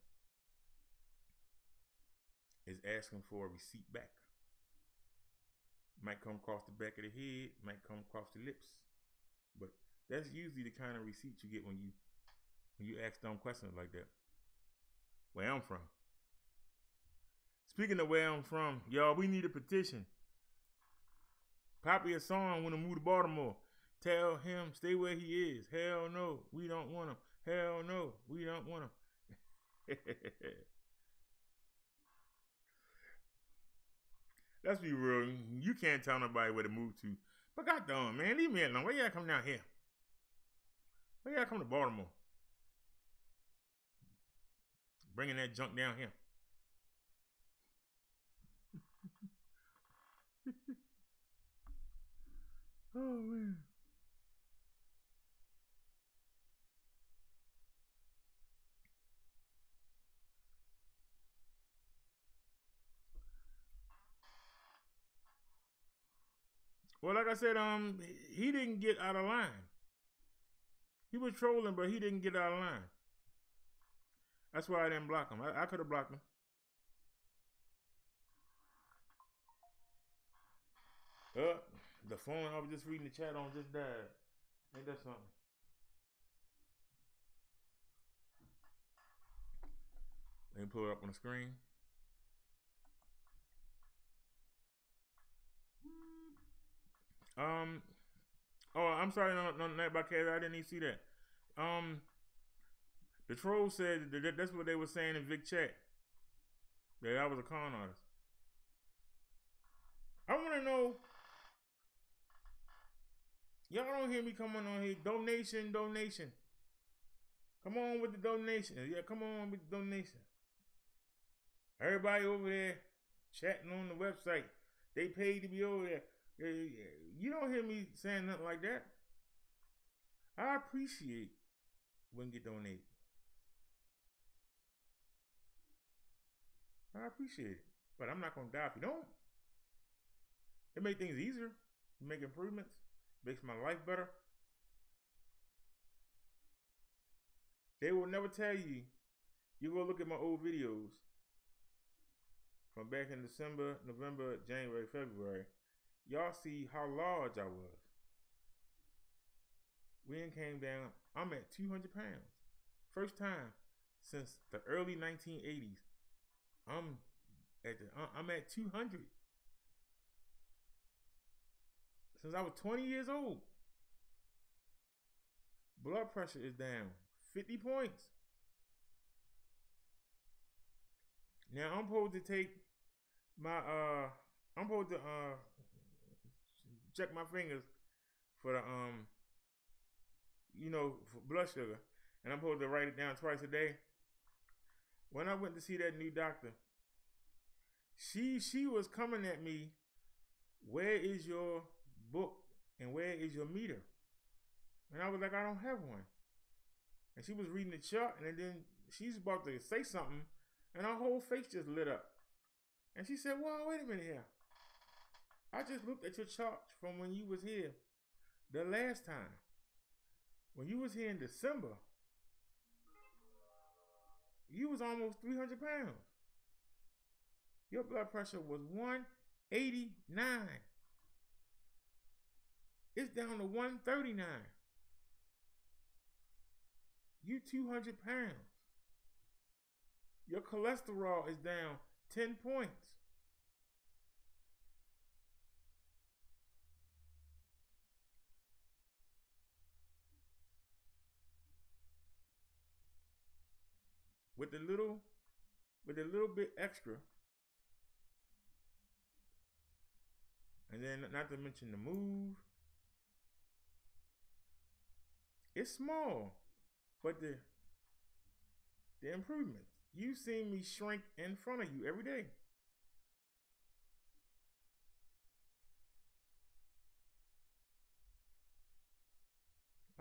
Speaker 1: is asking for a receipt back. Might come across the back of the head, might come across the lips, but that's usually the kind of receipt you get when you ask dumb questions like that. Where I'm from. Speaking of where I'm from, y'all, we need a petition. Poppy a song when I move to Baltimore. Tell him stay where he is. Hell no, we don't want him. Hell no, we don't want him. Let's be real. You can't tell nobody where to move to. But goddamn, man, leave me alone. Why y'all come down here? Why y'all come to Baltimore? Bringing that junk down here. Oh, man. Well, like I said, he didn't get out of line. He was trolling, but he didn't get out of line. That's why I didn't block him. I could have blocked him. The phone I was just reading the chat on just died. Ain't that something? Let me pull it up on the screen. Oh, I'm sorry, no, not about Kaz. I didn't even see that. The troll said that's what they were saying in Vic chat. That I was a con artist. I want to know. Y'all don't hear me coming on here. Donation. Come on with the donation. Yeah, come on with the donation. Everybody over there chatting on the website. They paid to be over there. You don't hear me saying nothing like that. I appreciate when you donate. I appreciate it. But I'm not going to die if you don't. It makes things easier. It makes improvements. Makes my life better. They will never tell you. You go look at my old videos from back in December, November, January, February. Y'all see how large I was. We came down. I'm at 200 pounds. First time since the early 1980s. I'm at 200. Since I was 20 years old. Blood pressure is down 50 points. Now I'm supposed to take my I'm supposed to check my fingers for the for blood sugar, and I'm supposed to write it down twice a day. When I went to see that new doctor, She was coming at me, where is your book and where is your meter? And I was like, I don't have one. And she was reading the chart, and then she's about to say something, and her whole face just lit up. And she said, well, wait a minute here. I just looked at your chart from when you was here the last time. When you was here in December, you was almost 300 pounds. Your blood pressure was 189. It's down to 139. You 200 pounds. Your cholesterol is down 10 points. With a little bit extra. And then not to mention the move. It's small, but the improvement. You see me shrink in front of you every day.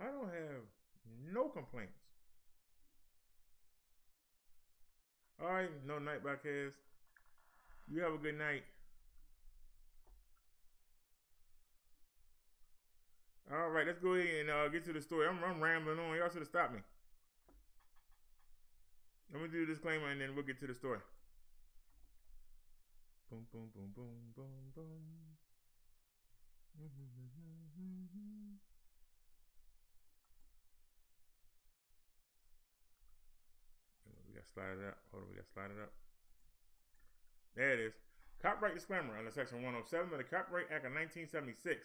Speaker 1: I don't have no complaints. All right, no night podcast. You have a good night. All right, let's go ahead and get to the story. I'm rambling on. Y'all should have stopped me. Let me do the disclaimer and then we'll get to the story. Boom, boom, boom, boom, boom, boom. We got slided up. Hold on, we got slided up. There it is. Copyright disclaimer under Section 107 of the Copyright Act of 1976.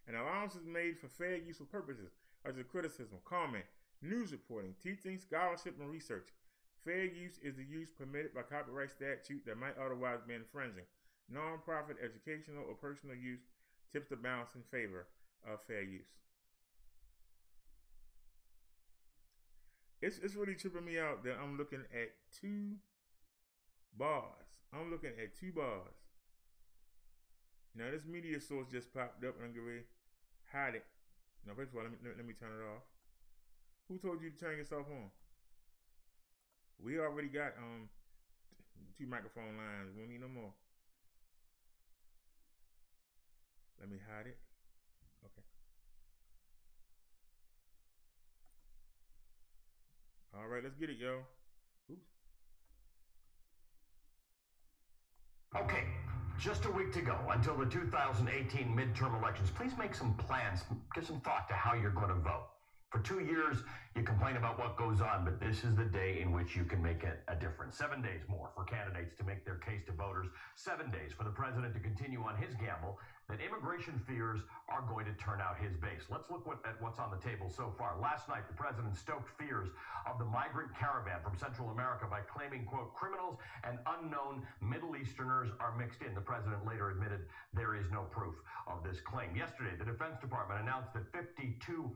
Speaker 1: An allowance is made for fair use of purposes such as criticism, comment, news reporting, teaching, scholarship, and research. Fair use is the use permitted by copyright statute that might otherwise be infringing. Non-profit, educational, or personal use tips the balance in favor of fair use. It's really tripping me out that I'm looking at 2 bars. I'm looking at 2 bars. Now this media source just popped up and I'm going to hide it. Now first of all, let me turn it off. Who told you to turn yourself on? We already got 2 microphone lines. We don't need no more. Let me hide it. Okay. All right, let's get it, yo. Oops.
Speaker 3: Okay, just a week to go until the 2018 midterm elections. Please make some plans, give some thought to how you're going to vote. For 2 years, you complain about what goes on, but this is the day in which you can make a difference. 7 days more for candidates to make their case to voters. 7 days for the president to continue on his gamble that immigration fears are going to turn out his base. Let's look at what's on the table so far. Last night, the president stoked fears of the migrant caravan from Central America by claiming, quote, criminals and unknown Middle Easterners are mixed in. The president later admitted there is no proof of this claim. Yesterday, the Defense Department announced that 5,200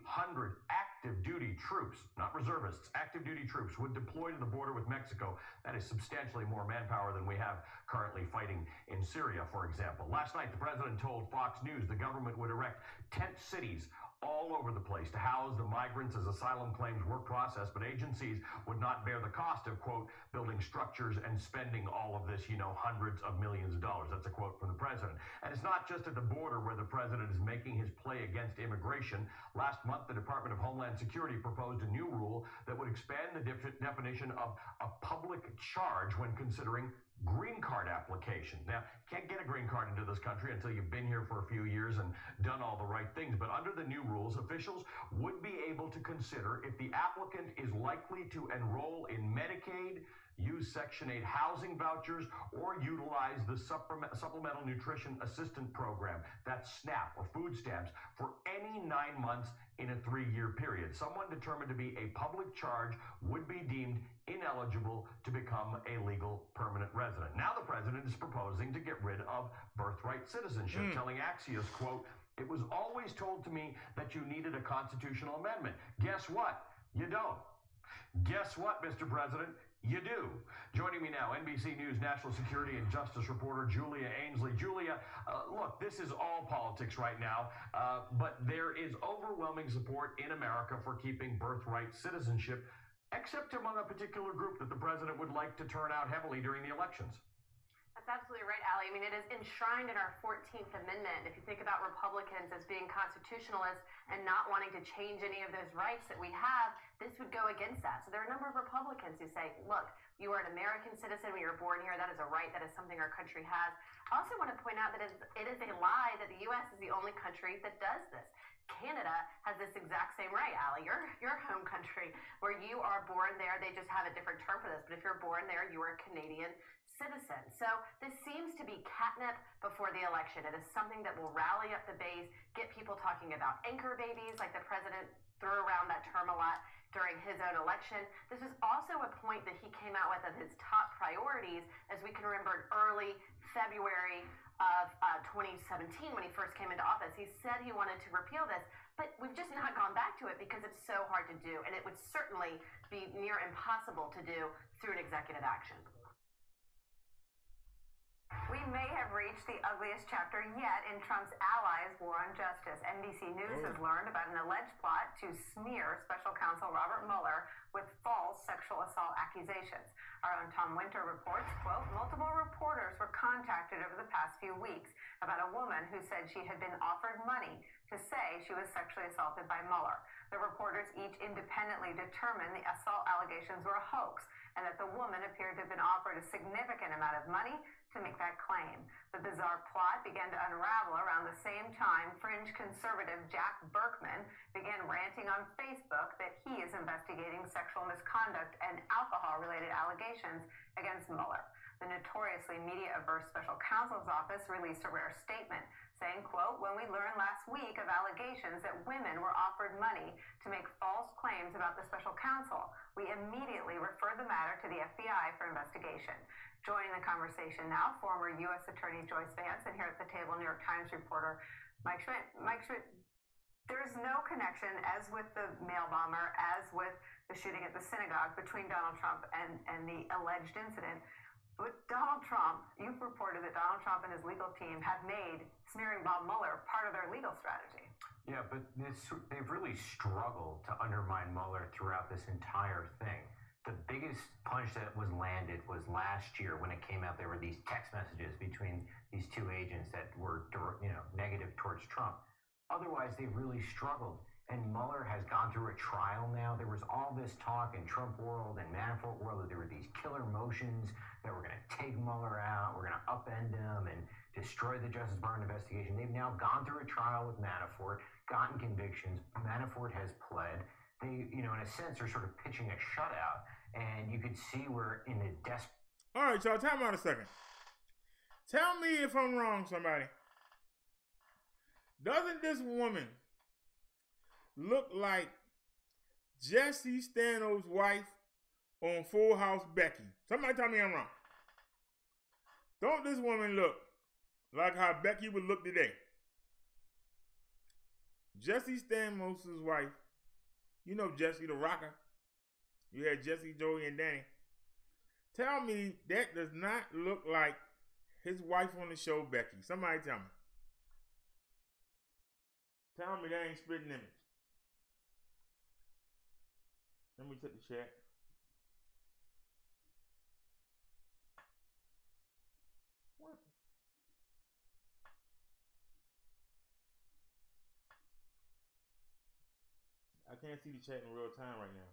Speaker 3: active duty troops, not reservists, active duty troops would deploy to the border with Mexico. That is substantially more manpower than we have currently fighting in Syria, for example. Last night, the president told Fox News the government would erect tent cities all over the place to house the migrants as asylum claims were processed, but agencies would not bear the cost of, quote, building structures and spending all of this, hundreds of millions of dollars. That's a quote from the president. And it's not just at the border where the president is making his play against immigration. Last month, the Department of Homeland Security proposed a new rule that would expand the definition of a public charge when considering green card applications. Now, you can't get a green card into this country until you've been here for a few years and done all the right things. But under the new rules, officials would be able to consider if the applicant is likely to enroll in Medicaid, use Section 8 housing vouchers, or utilize the Supplemental Nutrition Assistance Program, that's SNAP or food stamps, for any 9 months in a 3-year period. Someone determined to be a public charge would be deemed ineligible to become a legal permanent resident. Now the president is proposing to get rid of birthright citizenship, telling Axios, quote, "It was always told to me that you needed a constitutional amendment. Guess what? You don't." Guess what, Mr. President? You do. Joining me now, NBC News national security and justice reporter Julia Ainsley. Julia, look, this is all politics right now, but there is overwhelming support in America for keeping birthright citizenship, except among a particular group that the president would like to turn out heavily during the elections.
Speaker 4: That's absolutely right, Allie. I mean, it is enshrined in our 14th Amendment. If you think about Republicans as being constitutionalists and not wanting to change any of those rights that we have, this would go against that. So there are a number of Republicans who say, look, you are an American citizen when you're born here. That is a right. That is something our country has. I also want to point out that it is a lie that the U.S. is the only country that does this. Canada has this exact same right, Allie. Your home country, where you are born there, they just have a different term for this. But if you're born there, you are a Canadian citizen. So this seems to be catnip before the election. It is something that will rally up the base, get people talking about anchor babies, like the president threw around that term a lot during his own election. This is also a point that he came out with as his top priorities, as we can remember in early February of 2017 when he first came into office. He said he wanted to repeal this, but we've just not gone back to it because it's so hard to do, and it would certainly be near impossible to do through an executive action.
Speaker 5: We may have reached the ugliest chapter yet in Trump's allies' war on justice. NBC News has learned about an alleged plot to smear Special Counsel Robert Mueller with false sexual assault accusations. Our own Tom Winter reports, quote, multiple reporters were contacted over the past few weeks about a woman who said she had been offered money to say she was sexually assaulted by Mueller. The reporters each independently determined the assault allegations were a hoax and that the woman appeared to have been offered a significant amount of money to make that claim. The bizarre plot began to unravel around the same time fringe conservative Jack Berkman began ranting on Facebook that he is investigating sexual misconduct and alcohol-related allegations against Mueller. The notoriously media-averse special counsel's office released a rare statement saying, quote, when we learned last week of allegations that women were offered money to make false claims about the special counsel, we immediately referred the matter to the FBI for investigation. Joining the conversation now, former U.S. Attorney Joyce Vance, and here at the table, New York Times reporter Mike Schmidt. Mike Schmidt, there's no connection, as with the mail bomber, as with the shooting at the synagogue, between Donald Trump and the alleged incident. But Donald Trump, you've reported that Donald Trump and his legal team have made smearing Bob Mueller part of their legal strategy.
Speaker 3: Yeah, but they've really struggled to undermine Mueller throughout this entire thing. The biggest punch that was landed was last year when it came out there were these text messages between these two agents that were, negative towards Trump. Otherwise, they really struggled. And Mueller has gone through a trial now. There was all this talk in Trump world and Manafort world that there were these killer motions that were going to take Mueller out, we're going to upend him and destroy the Justice Department investigation. They've now gone through a trial with Manafort, gotten convictions. Manafort has pled. They, in a sense, are sort of pitching a shutout. And you could see we're in a desperate...
Speaker 1: All right, y'all, time out a second. Tell me if I'm wrong, somebody. Doesn't this woman look like Jesse Stano's wife on Full House Becky? Somebody tell me I'm wrong. Don't this woman look like how Becky would look today? Jesse Stamos' wife. You know Jesse the Rocker. You had Jesse, Joey, and Danny. Tell me that does not look like his wife on the show, Becky. Somebody tell me. Tell me that ain't spitting image. Let me check the chat. What? I can't see the chat in real time right now.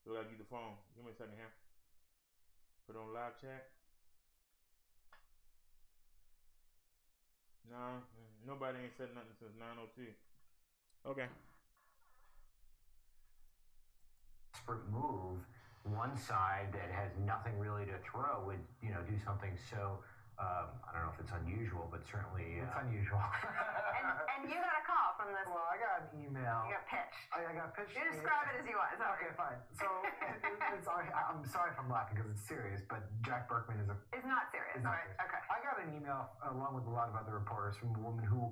Speaker 1: So I get the phone. Give me a second here. Put on live chat. No, nobody ain't said nothing since 9:02. Okay.
Speaker 3: Desperate move. One side that has nothing really to throw would, do something so. I don't know if it's unusual, but certainly
Speaker 6: it's unusual.
Speaker 5: and you got a call from this.
Speaker 6: Well, I got an email.
Speaker 5: You got pitched.
Speaker 6: I got pitched.
Speaker 5: You describe it as you want.
Speaker 6: Okay, fine. So I'm sorry if I'm laughing because it's serious, but Jack Berkman is
Speaker 5: It's not serious.
Speaker 6: It's not
Speaker 5: right?
Speaker 6: serious.
Speaker 5: Okay.
Speaker 6: I got an email along with a lot of other reporters from a woman who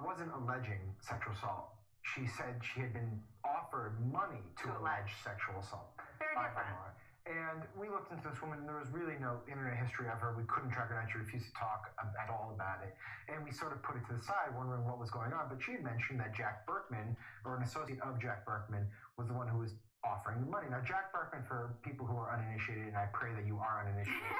Speaker 6: wasn't alleging sexual assault she said she had been offered money to allege sexual assault.
Speaker 5: Very different.
Speaker 6: And we looked into this woman, and there was really no internet history of her. We couldn't track her down. She refused to talk at all about it. And we sort of put it to the side, wondering what was going on. But she had mentioned that Jack Berkman, or an associate of Jack Berkman, was the one who was offering the money. Now, Jack Berkman, for people who are uninitiated, and I pray that you are uninitiated,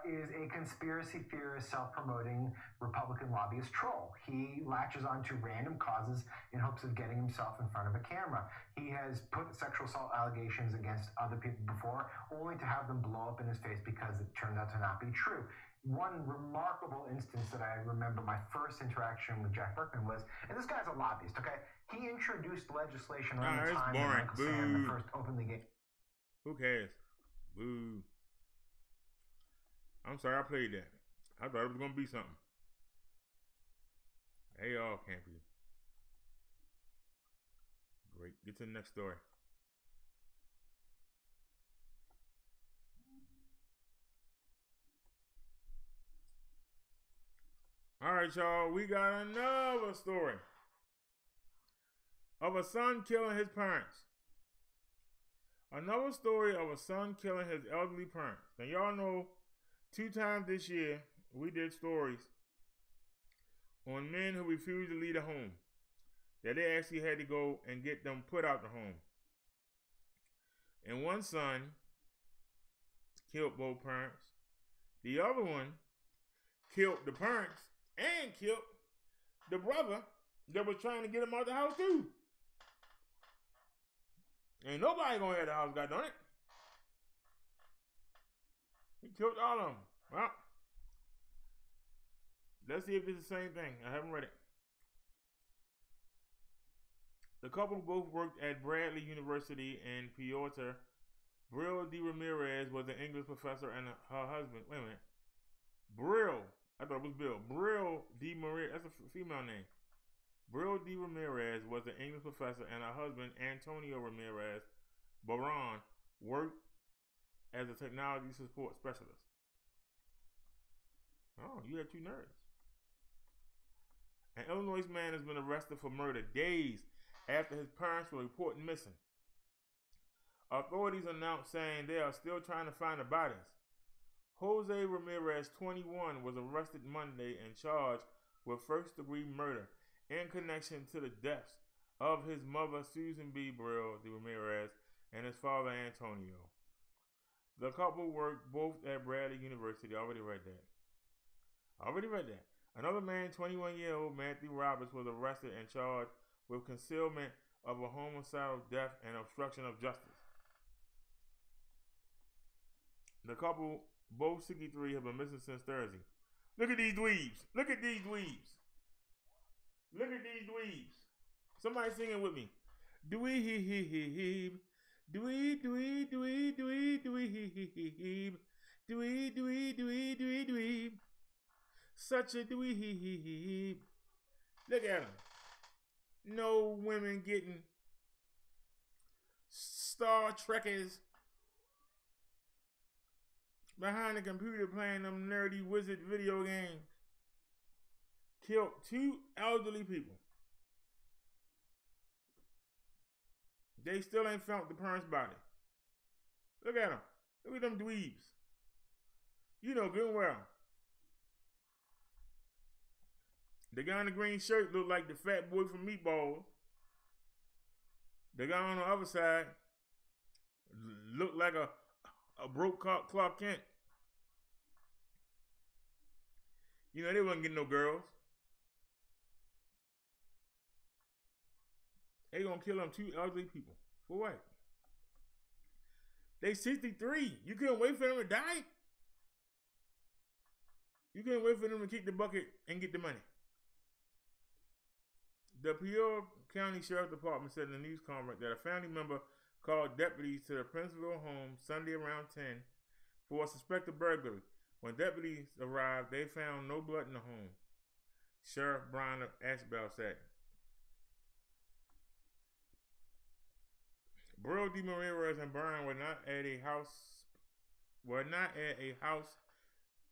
Speaker 6: is a conspiracy theorist, self-promoting Republican lobbyist troll. He latches onto random causes in hopes of getting himself in front of a camera. He has put sexual assault allegations against other people before, only to have them blow up in his face because it turned out to not be true. One remarkable instance that I remember my first interaction with Jack Berkman was, and this guy's a lobbyist, okay? He introduced legislation around the time that Michael Sam, the first openly gay.
Speaker 1: Who cares? Boo. I'm sorry I played that. I thought it was going to be something. They all can't be. Great. Get to the next story. All right, y'all. We got another story of a son killing his parents. Another story of a son killing his elderly parents. Now, y'all know 2 times this year we did stories on men who refused to leave the home, that they actually had to go and get them put out the home. And one son killed both parents. The other one killed the parents and killed the brother that was trying to get him out the house too. Ain't nobody gonna have the house got done it. He killed all of them. Well, let's see if it's the same thing. I haven't read it. The couple both worked at Bradley University in Peoria. Brill D. Ramirez was an English professor and her husband. Wait a minute. Brill. I thought it was Bill. Brill D. Ramirez. That's a female name. Brill D. Ramirez was an English professor and her husband, Antonio Ramirez Baron, worked as a technology support specialist. Oh, you had 2 nerds. An Illinois man has been arrested for murder days after his parents were reported missing. Authorities announced saying they are still trying to find the bodies. Jose Ramirez, 21, was arrested Monday and charged with first-degree murder in connection to the deaths of his mother, Susan B. Brill de Ramirez, and his father, Antonio. The couple worked both at Bradley University. I already read that. Another man, 21-year-old Matthew Roberts, was arrested and charged with concealment of a homicidal death and obstruction of justice. The couple, both 63, have been missing since Thursday. Look at these dweebs. Somebody singing with me. Dweeb. Dweeb. Such a dweeb. Look at him. No women getting Star Trekkers behind the computer playing them nerdy wizard video games. Killed 2 elderly people. They still ain't found the parents' body. Look at them. Look at them dweebs. You know good and well. The guy in the green shirt looked like the fat boy from Meatballs. The guy on the other side looked like a broke Clark Kent. You know, they wasn't getting no girls. They gonna kill them 2 elderly people. For what? They 63. You couldn't wait for them to die? You couldn't wait for them to kick the bucket and get the money. The Peoria County Sheriff's Department said in a news conference that a family member called deputies to the Princeville home Sunday around 10 for a suspected burglary. When deputies arrived, they found no blood in the home. Sheriff Brian Ashbell said. Brill D. Ramirez and Brian were not at a house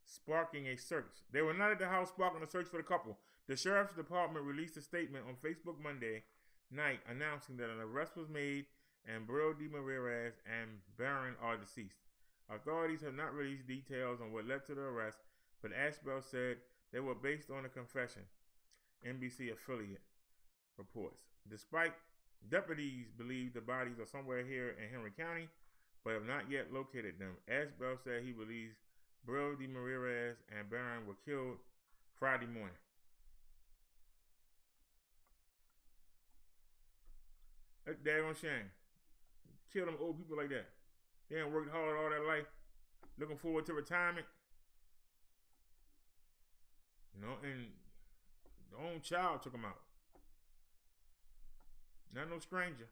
Speaker 1: sparking a search. They were not at the house sparking a search for the couple. The Sheriff's Department released a statement on Facebook Monday night announcing that an arrest was made and Brill de Ramirez and Barron are deceased. Authorities have not released details on what led to the arrest, but Ashbel said they were based on a confession, NBC affiliate reports. Despite deputies believe the bodies are somewhere here in Henry County, but have not yet located them. Ashbel said he believes Brill de Ramirez and Barron were killed Friday morning. That's daggone shame. Kill them old people like that. They ain't worked hard all their life, looking forward to retirement. You know, and the own child took them out. Not no stranger.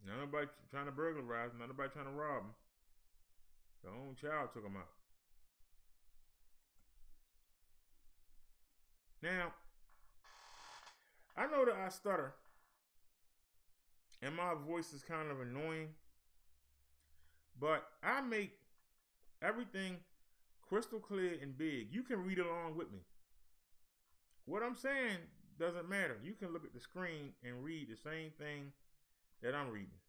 Speaker 1: Not nobody trying to burglarize them. Not nobody trying to rob them. The own child took them out. Now, I know that I stutter and my voice is kind of annoying, but I make everything crystal clear and big. You can read along with me. What I'm saying doesn't matter. You can look at the screen and read the same thing that I'm reading.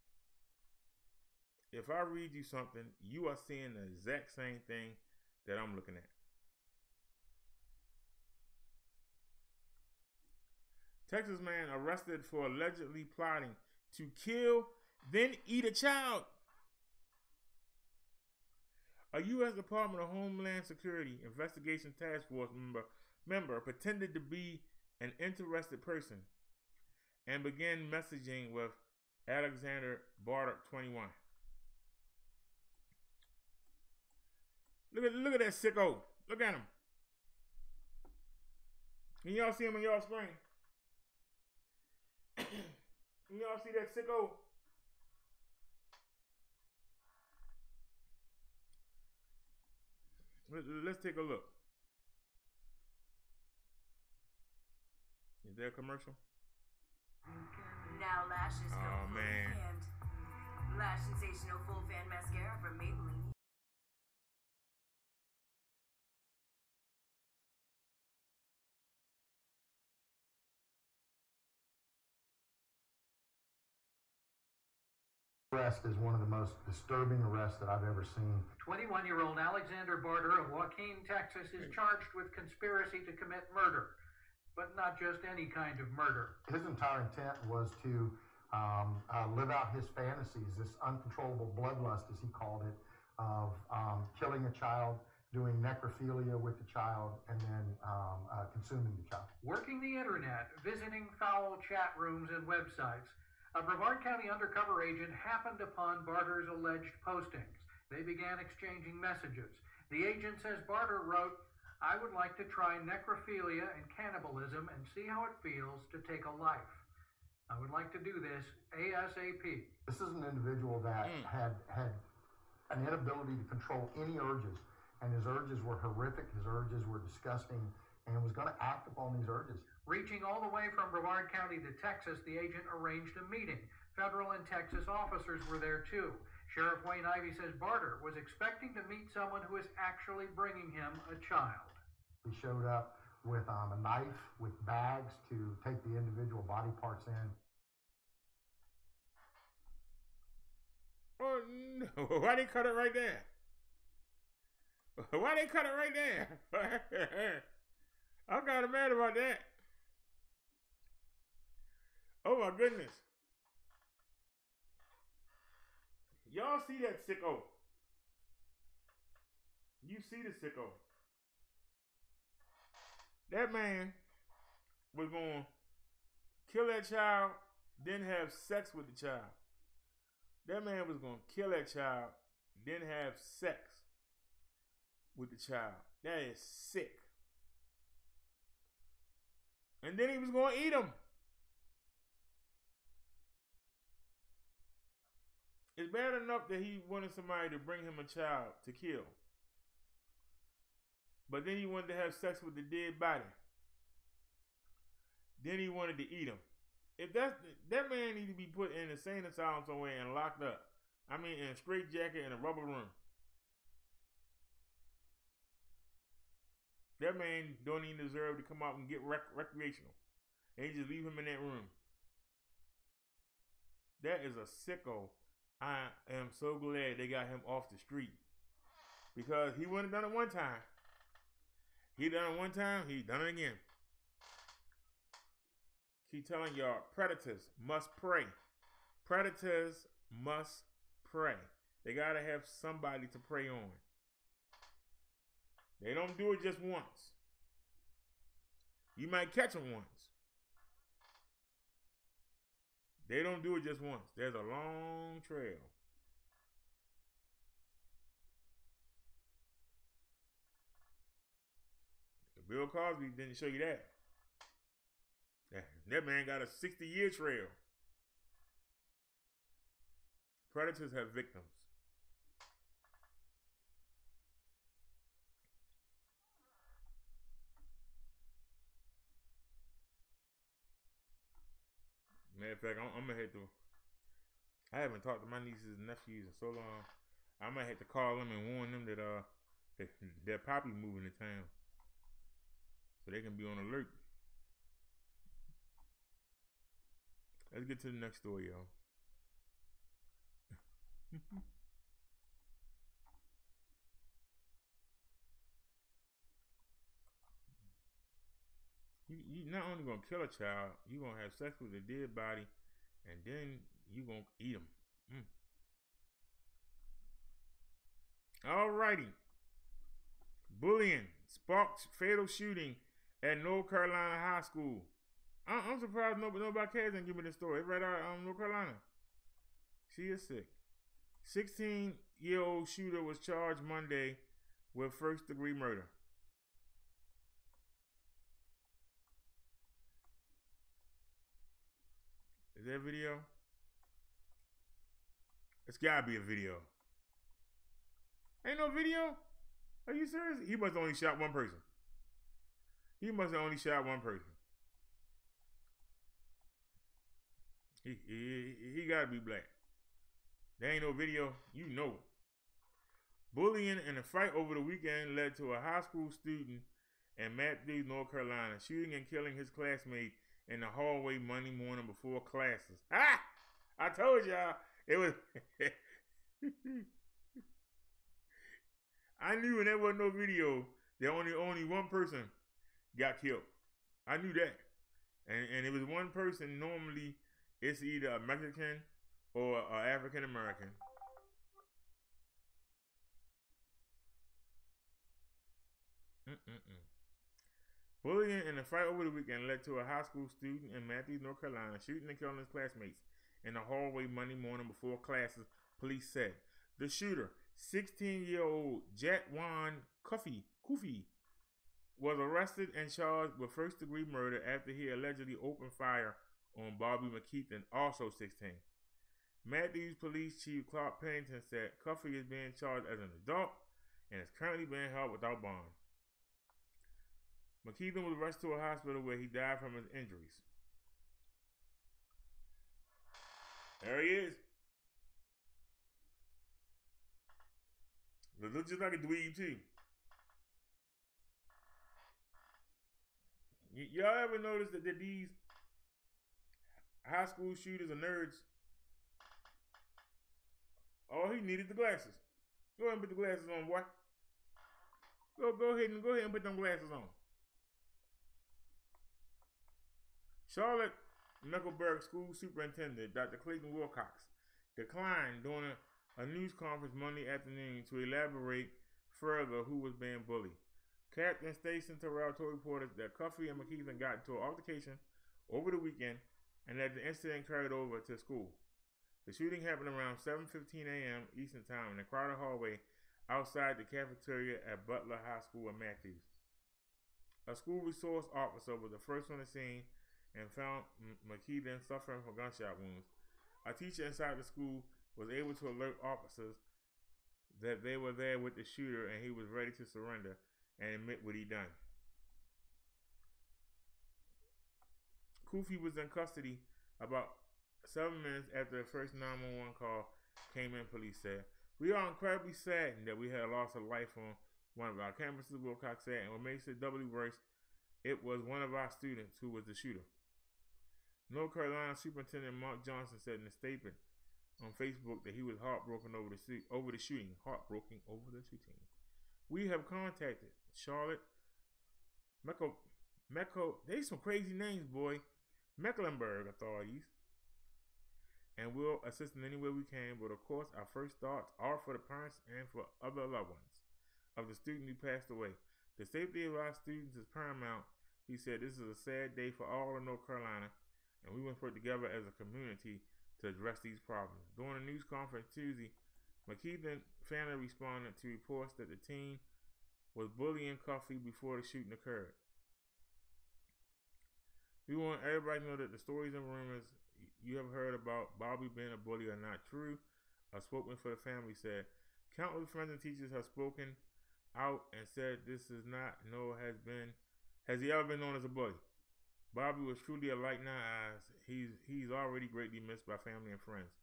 Speaker 1: If I read you something, you are seeing the exact same thing that I'm looking at. Texas man arrested for allegedly plotting to kill, then eat a child. A U.S. Department of Homeland Security Investigation Task Force member pretended to be an interested person and began messaging with Alexander Bardock, 21. Look at that sicko. Look at him. Can y'all see him on y'all screen? Can y'all see that sicko? Let's take a look. Is there a commercial?
Speaker 7: Now lashes go
Speaker 1: Oh, man.
Speaker 7: and Lash Sensational Full Fan Mascara from Maybelline.
Speaker 6: Arrest is one of the most disturbing arrests that I've ever seen.
Speaker 8: 21-year-old Alexander Barter of Joaquin, Texas, is charged with conspiracy to commit murder, but not just any kind of murder.
Speaker 6: His entire intent was to live out his fantasies, this uncontrollable bloodlust, as he called it, of killing a child, doing necrophilia with the child, and then consuming the child.
Speaker 8: Working the internet, visiting foul chat rooms and websites, a Brevard County undercover agent happened upon Barter's alleged postings. They began exchanging messages. The agent says Barter wrote, "I would like to try necrophilia and cannibalism and see how it feels to take a life. I would like to do this ASAP."
Speaker 6: This is an individual that had an inability to control any urges, and his urges were horrific, his urges were disgusting, and was going to act upon these urges.
Speaker 8: Reaching all the way from Brevard County to Texas, the agent arranged a meeting. Federal and Texas officers were there too. Sheriff Wayne Ivey says Barter was expecting to meet someone who is actually bringing him a child.
Speaker 6: He showed up with a knife, with bags to take the individual body parts in.
Speaker 1: Oh no! Why they cut it right there? Why they cut it right there? I'm kind of mad about that. Oh my goodness. Y'all see that sicko? You see the sicko. That man was going to kill that child, then have sex with the child. That man was going to kill that child, then have sex with the child. That is sick. And then he was going to eat him. It's bad enough that he wanted somebody to bring him a child to kill. But then he wanted to have sex with the dead body. Then he wanted to eat him. If that man need to be put in a insane asylum somewhere and locked up. I mean, in a straitjacket in a rubber room. That man don't even deserve to come out and get recreational. and you just leave him in that room. That is a sicko. I am so glad they got him off the street, because he wouldn't have done it one time. He done it one time, he done it again. Keep telling y'all, predators must pray. Predators must pray. They gotta have somebody to pray on. They don't do it just once. You might catch them once. They don't do it just once. There's a long trail. Bill Cosby didn't show you that. That man got a 60-year trail. Predators have victims. Matter of fact, I'm gonna have to. I haven't talked to my nieces and nephews in so long. I might have to call them and warn them that their poppy moving to town, so they can be on alert. Let's get to the next story, y'all. You not only gonna kill a child, you gonna have sex with a dead body, and then you gonna eat them. Alrighty. Bullying sparked fatal shooting at North Carolina high school. I'm surprised nobody cares and give me this story. It's right out of North Carolina. She is sick. 16-year-old shooter was charged Monday with first-degree murder. Is there a video? It's gotta be a video. Ain't no video? Are you serious? He must have only shot one person. He gotta be black. There ain't no video. You know. Bullying and a fight over the weekend led to a high school student in Matthews, North Carolina, shooting and killing his classmate in the hallway Monday morning before classes. Ah! I told y'all it was. I knew when there wasn't no video that only one person got killed. I knew that, and it was one person. Normally, it's either a Mexican or an African American. Bullying and a fight over the weekend led to a high school student in Matthews, North Carolina, shooting and killing his classmates in the hallway Monday morning before classes, police said. The shooter, 16-year-old Jatwan Kufi, was arrested and charged with first-degree murder after he allegedly opened fire on Bobby McKeithen, also 16. Matthews Police Chief Clark Pennington said Kufi is being charged as an adult and is currently being held without bond. McKeithen was rushed to a hospital where he died from his injuries. There he is. Looks just like a dweeb too. Y'all ever notice that these high school shooters are nerds? All he needed the glasses. Go ahead and put the glasses on, boy. Go ahead and put them glasses on. Charlotte Mecklenburg School Superintendent Dr. Clayton Wilcox declined during a news conference Monday afternoon to elaborate further who was being bullied. Captain Stacey Terrell told reporters that Kufi and McKeithen got into an altercation over the weekend and that the incident carried over to school. The shooting happened around 7:15 a.m. Eastern Time in a crowded hallway outside the cafeteria at Butler High School in Matthews. A school resource officer was the first on the scene and found McKeithen suffering from gunshot wounds. A teacher inside the school was able to alert officers that they were there with the shooter and he was ready to surrender and admit what he'd done. Kufi was in custody about 7 minutes after the first 911 call came in, police said. We are incredibly saddened that we had a loss of life on one of our campuses, Wilcox said, and what makes it doubly worse, it was one of our students who was the shooter. North Carolina Superintendent Mark Johnson said in a statement on Facebook that he was heartbroken over the shooting. Heartbroken over the shooting. We have contacted Charlotte they some crazy names, boy. Mecklenburg authorities, and we'll assist in any way we can. But of course, our first thoughts are for the parents and for other loved ones of the student who passed away. The safety of our students is paramount. He said, "This is a sad day for all of North Carolina, and we must work together as a community to address these problems." During a news conference Tuesday, McKeithen family responded to reports that the teen was bullying Cuffey before the shooting occurred. We want everybody to know that the stories and rumors you have heard about Bobby being a bully are not true. A spokesman for the family said, "Countless friends and teachers have spoken out and said this is not, nor has he ever been known as a bully. Bobby was truly a light in our eyes. He's already greatly missed by family and friends."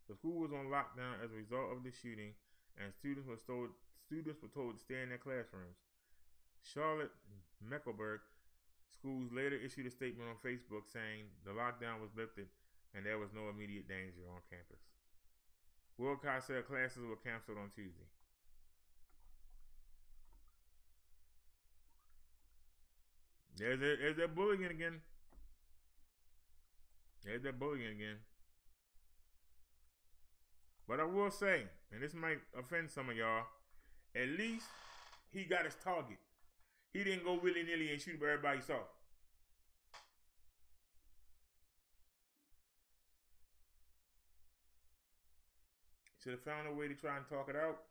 Speaker 1: The school was on lockdown as a result of the shooting, and students were told to stay in their classrooms. Charlotte Mecklenburg schools later issued a statement on Facebook saying the lockdown was lifted and there was no immediate danger on campus. Wilcox said classes were canceled on Tuesday. There's that bullying again. There's that bullying again. But I will say, and this might offend some of y'all, at least he got his target. He didn't go willy-nilly and shoot up everybody he saw. Should have found a way to try and talk it out.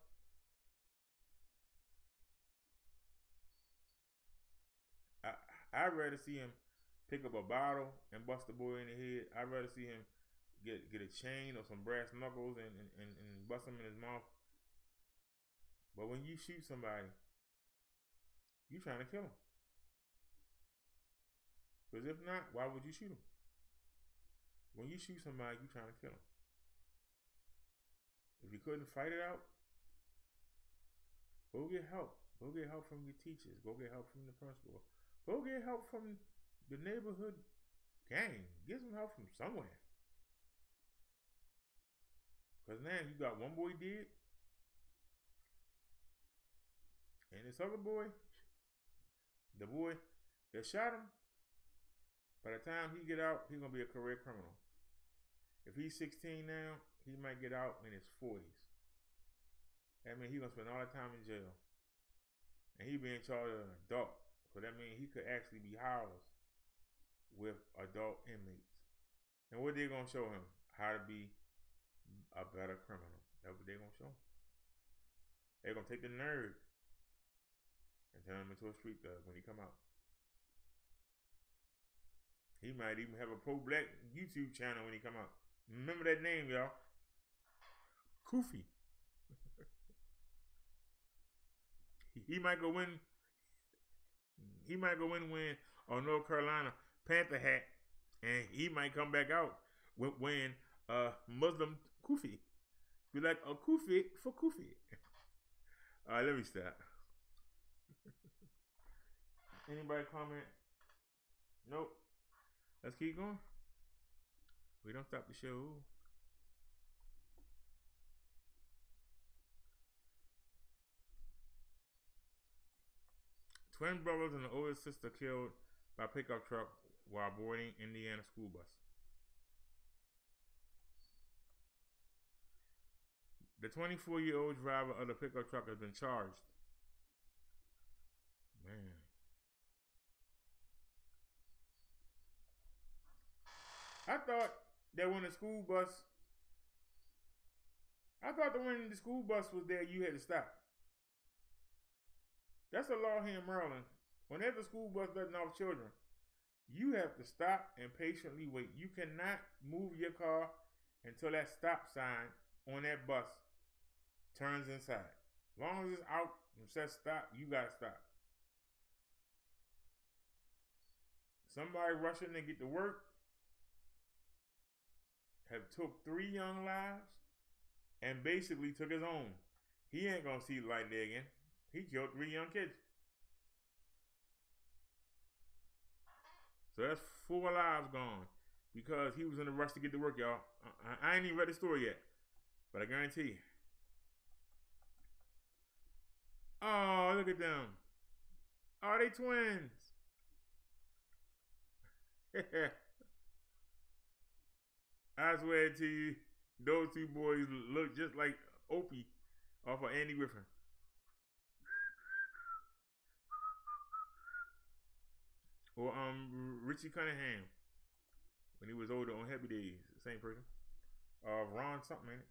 Speaker 1: I'd rather see him pick up a bottle and bust the boy in the head. I'd rather see him get a chain or some brass knuckles and bust him in his mouth. But when you shoot somebody, you trying to kill him. Because if not, why would you shoot him? When you shoot somebody, you trying to kill him. If you couldn't fight it out, go get help. Go get help from your teachers. Go get help from the principal. Go get help from the neighborhood gang. Get some help from somewhere. Because now you got one boy dead. And this other boy, the boy that shot him, by the time he get out, he's going to be a career criminal. If he's 16 now, he might get out in his 40s. That means he's going to spend all that time in jail. And he be in charge of an adult. So that means he could actually be housed with adult inmates. And what they going to show him? How to be a better criminal. That's what they're going to show him. They're going to take the nerd and turn him into a street thug when he come out. He might even have a pro-black YouTube channel when he come out. Remember that name, y'all. Koofy. He might go win. He might go in wearing a North Carolina Panther hat, and he might come back out wearing a Muslim kufi. Be like a kufi for kufi. All right, let me stop. Anybody comment? Nope. Let's keep going. We don't stop the show. Twin brothers and the older sister killed by pickup truck while boarding Indiana school bus. The 24-year-old driver of the pickup truck has been charged. Man. I thought that when the school bus was there, you had to stop. That's a law here in Maryland. Whenever the school bus letting off children, you have to stop and patiently wait. You cannot move your car until that stop sign on that bus turns inside. As long as it's out and says stop, you gotta stop. Somebody rushing to get to work have took 3 young lives and basically took his own. He ain't gonna see the light there again. He killed 3 young kids. So that's 4 lives gone because he was in a rush to get to work, y'all. I ain't even read the story yet, but I guarantee you. Oh, look at them. Oh, they twins. I swear to you, those two boys look just like Opie off of Andy Griffin. Or Richie Cunningham when he was older on Happy Days. Same person. Ron something, ain't it?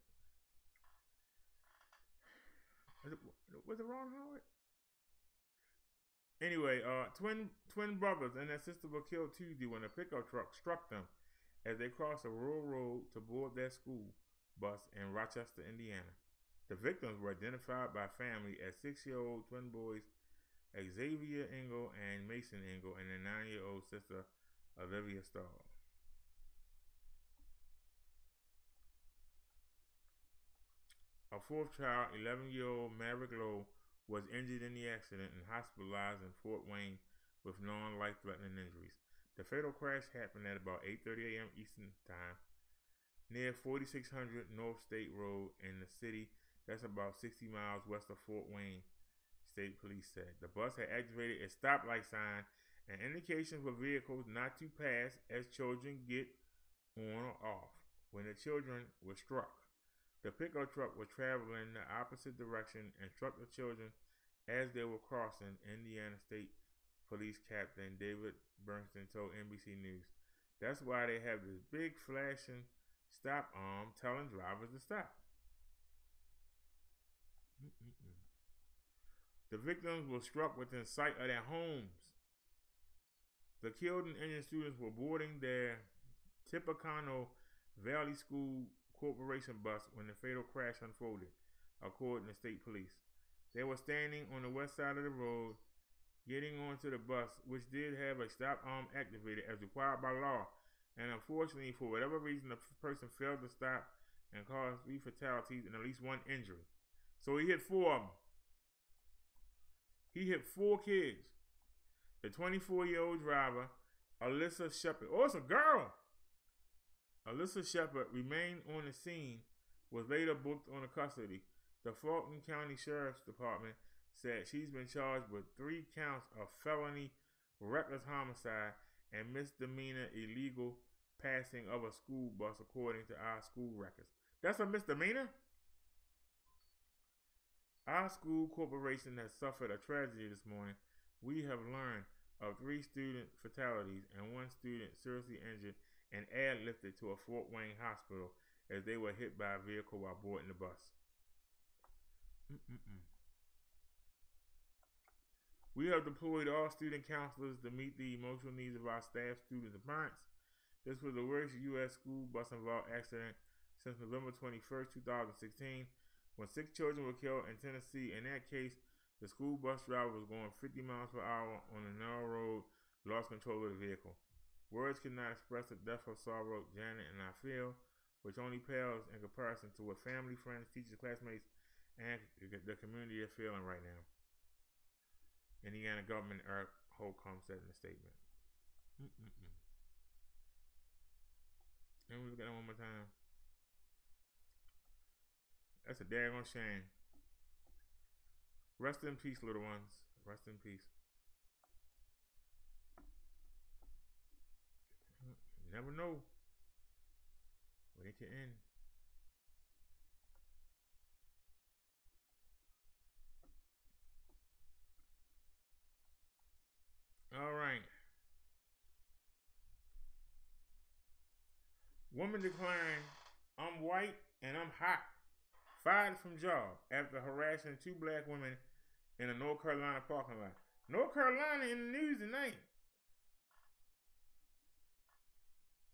Speaker 1: Was it Ron Howard? Anyway, twin brothers and their sister were killed Tuesday when a pickup truck struck them as they crossed a rural road to board their school bus in Rochester, Indiana. The victims were identified by family as 6-year-old twin boys Xavier Engel and Mason Engel and their 9-year-old sister Olivia Stahl. A fourth child, 11-year-old Maverick Lowe, was injured in the accident and hospitalized in Fort Wayne with non-life-threatening injuries. The fatal crash happened at about 8:30 a.m. Eastern Time near 4600 North State Road in the city that's about 60 miles west of Fort Wayne, State Police said. The bus had activated a stoplight sign and indications for vehicles not to pass as children get on or off when the children were struck. The pickup truck was traveling in the opposite direction and struck the children as they were crossing, Indiana State Police Captain David Bernstein told NBC News. That's why they have this big flashing stop arm telling drivers to stop. The victims were struck within sight of their homes. The killed and injured students were boarding their Tippecanoe Valley School Corporation bus when the fatal crash unfolded, according to state police. They were standing on the west side of the road, getting onto the bus, which did have a stop arm activated as required by law, and unfortunately, for whatever reason, the person failed to stop and caused 3 fatalities and at least 1 injury. So he hit 4 of them. He hit 4 kids. The 24-year-old driver, Alyssa Shepard. Oh, it's a girl. Alyssa Shepard remained on the scene, was later booked on custody. The Fulton County Sheriff's Department said she's been charged with 3 counts of felony reckless homicide and misdemeanor illegal passing of a school bus, according to our school records. That's a misdemeanor? Our school corporation has suffered a tragedy this morning. We have learned of 3 student fatalities and 1 student seriously injured and airlifted to a Fort Wayne hospital as they were hit by a vehicle while boarding the bus. We have deployed all student counselors to meet the emotional needs of our staff, students, and parents. This was the worst U.S. school bus-involved accident since November 21st, 2016, when 6 children were killed in Tennessee. In that case, the school bus driver was going 50 miles per hour on a narrow road, lost control of the vehicle. Words cannot express the depth of sorrow Janet and I feel, which only pales in comparison to what family, friends, teachers, classmates, and the community are feeling right now. Indiana Governor Eric Holcomb said in a statement. And we look at that one more time. That's a daggone shame. Rest in peace, little ones. Rest in peace. You never know when it can end. All right. Woman declaring, I'm white and I'm hot. Fired from job after harassing 2 black women in a North Carolina parking lot. North Carolina in the news tonight.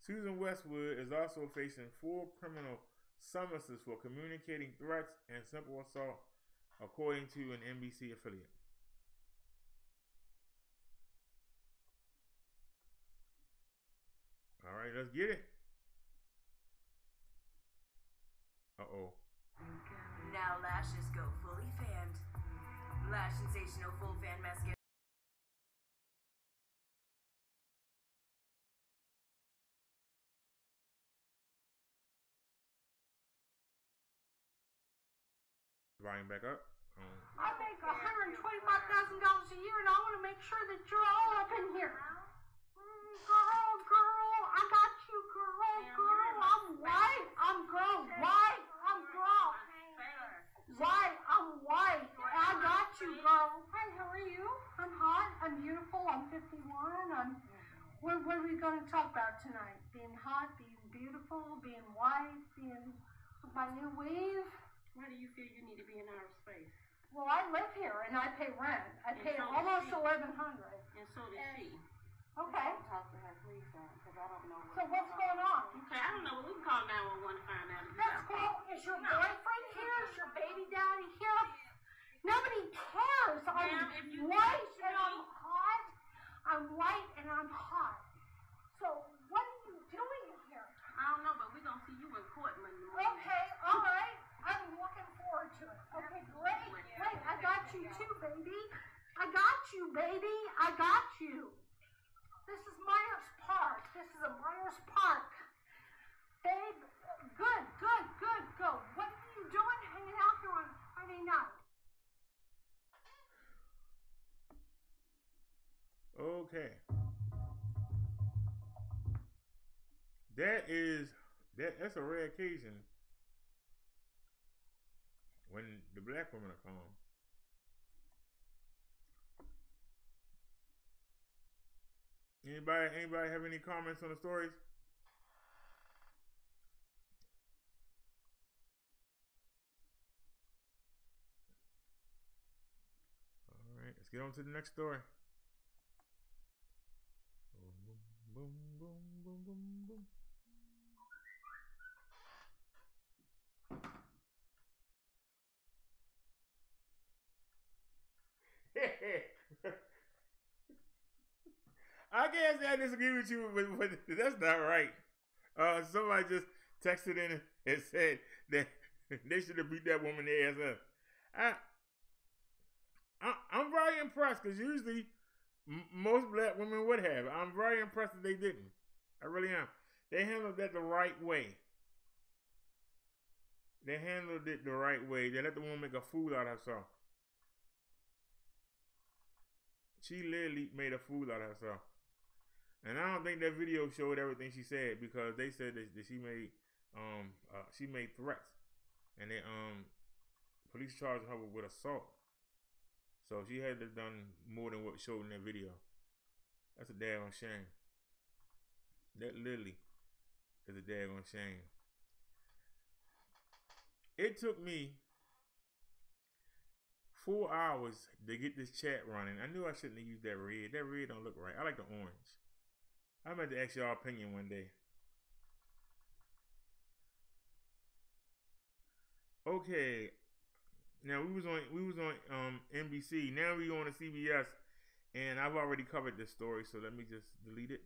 Speaker 1: Susan Westwood is also facing 4 criminal summonses for communicating threats and simple assault, according to an NBC affiliate. All right, let's get it. Uh-oh.
Speaker 7: Now lashes go fully fanned. Lash Sensational Full Fan Mascara.
Speaker 1: volume back up.
Speaker 9: I make $125,000 a year, and I want to make sure that you're all up in here. Girl, I got you, girl. I'm white. I'm girl. White. I'm girl. White. I'm white. I got you, girl. Hi, how are you? I'm hot. I'm beautiful. I'm 51. What are we going to talk about tonight? Being hot, being beautiful, being white, being my new wave.
Speaker 10: Why do you feel you need to be in outer space?
Speaker 9: Well, I live here and I pay rent. I pay almost $1,100.
Speaker 10: And so does she.
Speaker 9: Okay.
Speaker 10: Don't talk to her, please don't, because I don't know.
Speaker 9: So what's going on?
Speaker 10: Okay, I don't know, but we can call 911 to find out.
Speaker 9: That's cool. Is your boyfriend here? Is your baby daddy here? Nobody cares. I'm white and I'm hot. I'm white and I'm hot. So what are you doing here?
Speaker 10: I don't know, but we're going to see you in court Monday morning.
Speaker 9: Okay, all right. I'm looking forward to it. Okay, great. I got you too, baby. I got you, baby. I got you. This is Myers Park. This is a Myers Park. Babe, good. Go. What are you doing hanging out here on Friday night?
Speaker 1: Okay. That's a rare occasion when the black women are calm. Anybody have any comments on the stories? All right, let's get on to the next story. Boom, boom, boom, boom, boom. I can't say I disagree with you, but that's not right. Somebody just texted in and said that they should have beat that woman their ass up. I'm very impressed because usually most black women would have. I'm very impressed that they didn't. I really am. They handled that the right way. They handled it the right way. They let the woman make a fool out of herself. She literally made a fool out of herself. And I don't think that video showed everything she said, because they said that she made threats, and they police charged her with assault. So she had to have done more than what showed in that video. That's a daggone shame. That literally is a daggone shame. It took me 4 hours to get this chat running. I knew I shouldn't have used that red. That red don't look right. I like the orange. I meant to ask y'all opinion one day. Okay. Now we was on NBC. Now we on to CBS, and I've already covered this story, so let me just delete it.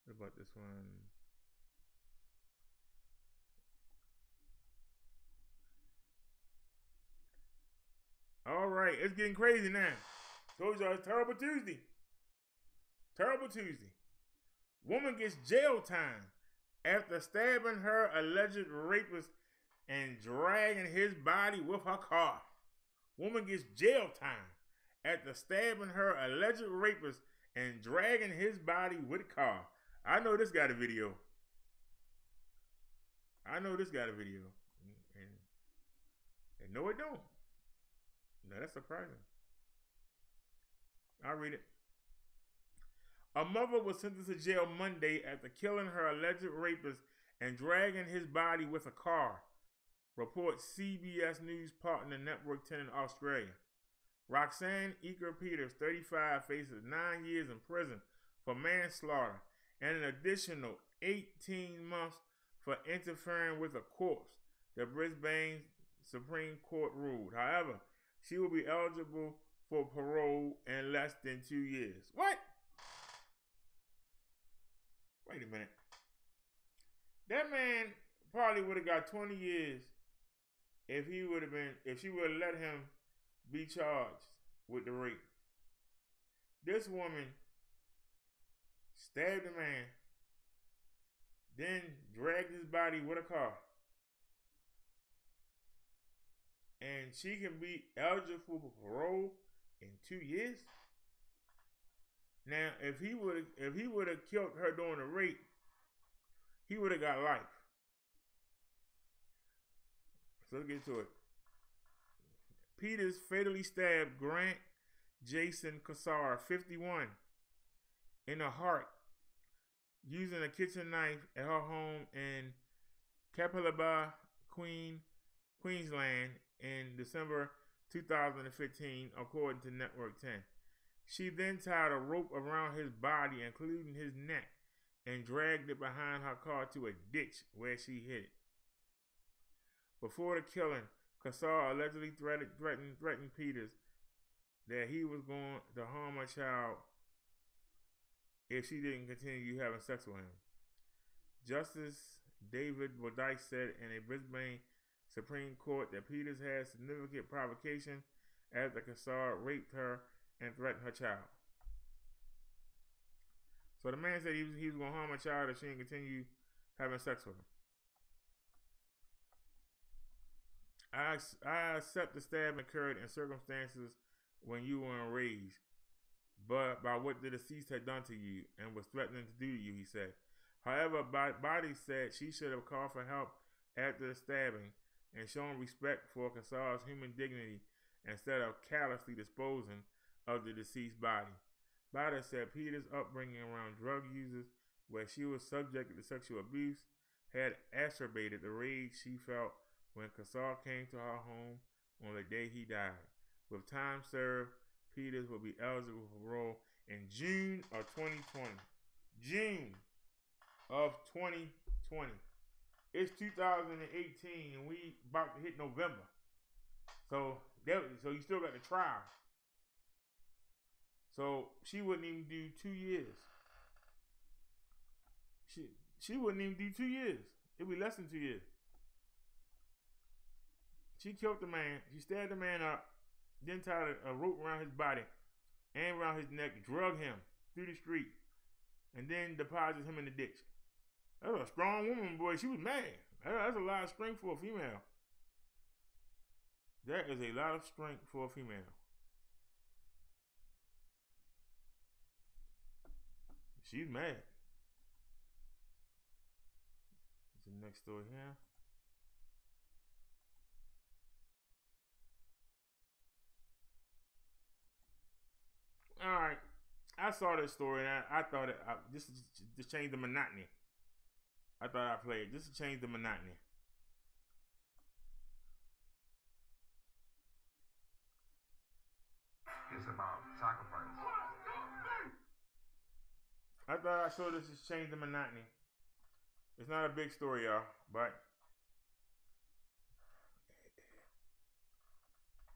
Speaker 1: What about this one? All right, it's getting crazy now. Told y'all it's Terrible Tuesday. Terrible Tuesday. Woman gets jail time after stabbing her alleged rapist and dragging his body with her car. Woman gets jail time after stabbing her alleged rapist and dragging his body with a car. I know this got a video. And no, it don't. No, that's surprising. I'll read it. A mother was sentenced to jail Monday after killing her alleged rapist and dragging his body with a car, reports CBS News partner Network 10 in Australia. Roxanne Eaker Peters, 35, faces 9 years in prison for manslaughter and an additional 18 months for interfering with a corpse, the Brisbane Supreme Court ruled. However, she will be eligible for parole in less than 2 years. What? Wait a minute. That man probably would have got 20 years if she would have let him be charged with the rape. This woman stabbed a man, then dragged his body with a car. and she can be eligible for parole in 2 years. Now, if he would have killed her during the rape, he would have got life. So let's get to it. Peters fatally stabbed Grant Jason Cassar, 51, in the heart using a kitchen knife at her home in Kapalaba, Queensland in December 2015, according to Network 10. She then tied a rope around his body, including his neck, and dragged it behind her car to a ditch where she hid it. Before the killing, Cassar allegedly threatened Peters that he was going to harm a child if she didn't continue having sex with him. Justice David Bodice said in a Brisbane Supreme Court that Peters had significant provocation after Cassar raped her and threatened her child. So the man said he was going to harm a child if she didn't continue having sex with him. I accept the stab occurred in circumstances when you were enraged, but by what the deceased had done to you and was threatening to do to you, he said. However, Body said she should have called for help after the stabbing and shown respect for Cassar's human dignity instead of callously disposing of the deceased body. Body said Peters' upbringing around drug users, where she was subjected to sexual abuse, had exacerbated the rage she felt when Cassar came to her home on the day he died. With time served, Peters will be eligible for parole in June of 2020. June of 2020. It's 2018 and we about to hit November. So you still got the trial. So she wouldn't even do 2 years. She wouldn't even do 2 years. It'd be less than 2 years. She killed the man. She stabbed the man up, then tied a rope around his body and around his neck, drug him through the street, and then deposited him in the ditch. That was a strong woman, boy. She was mad. That's a lot of strength for a female. That is a lot of strength for a female. She's mad. It's the next story here. All right, I saw this story and I thought this is to change the monotony. I thought I'd play it just to change the monotony.
Speaker 11: It's about sacrifice.
Speaker 1: I thought I'd show this to change the monotony. It's not a big story, y'all, but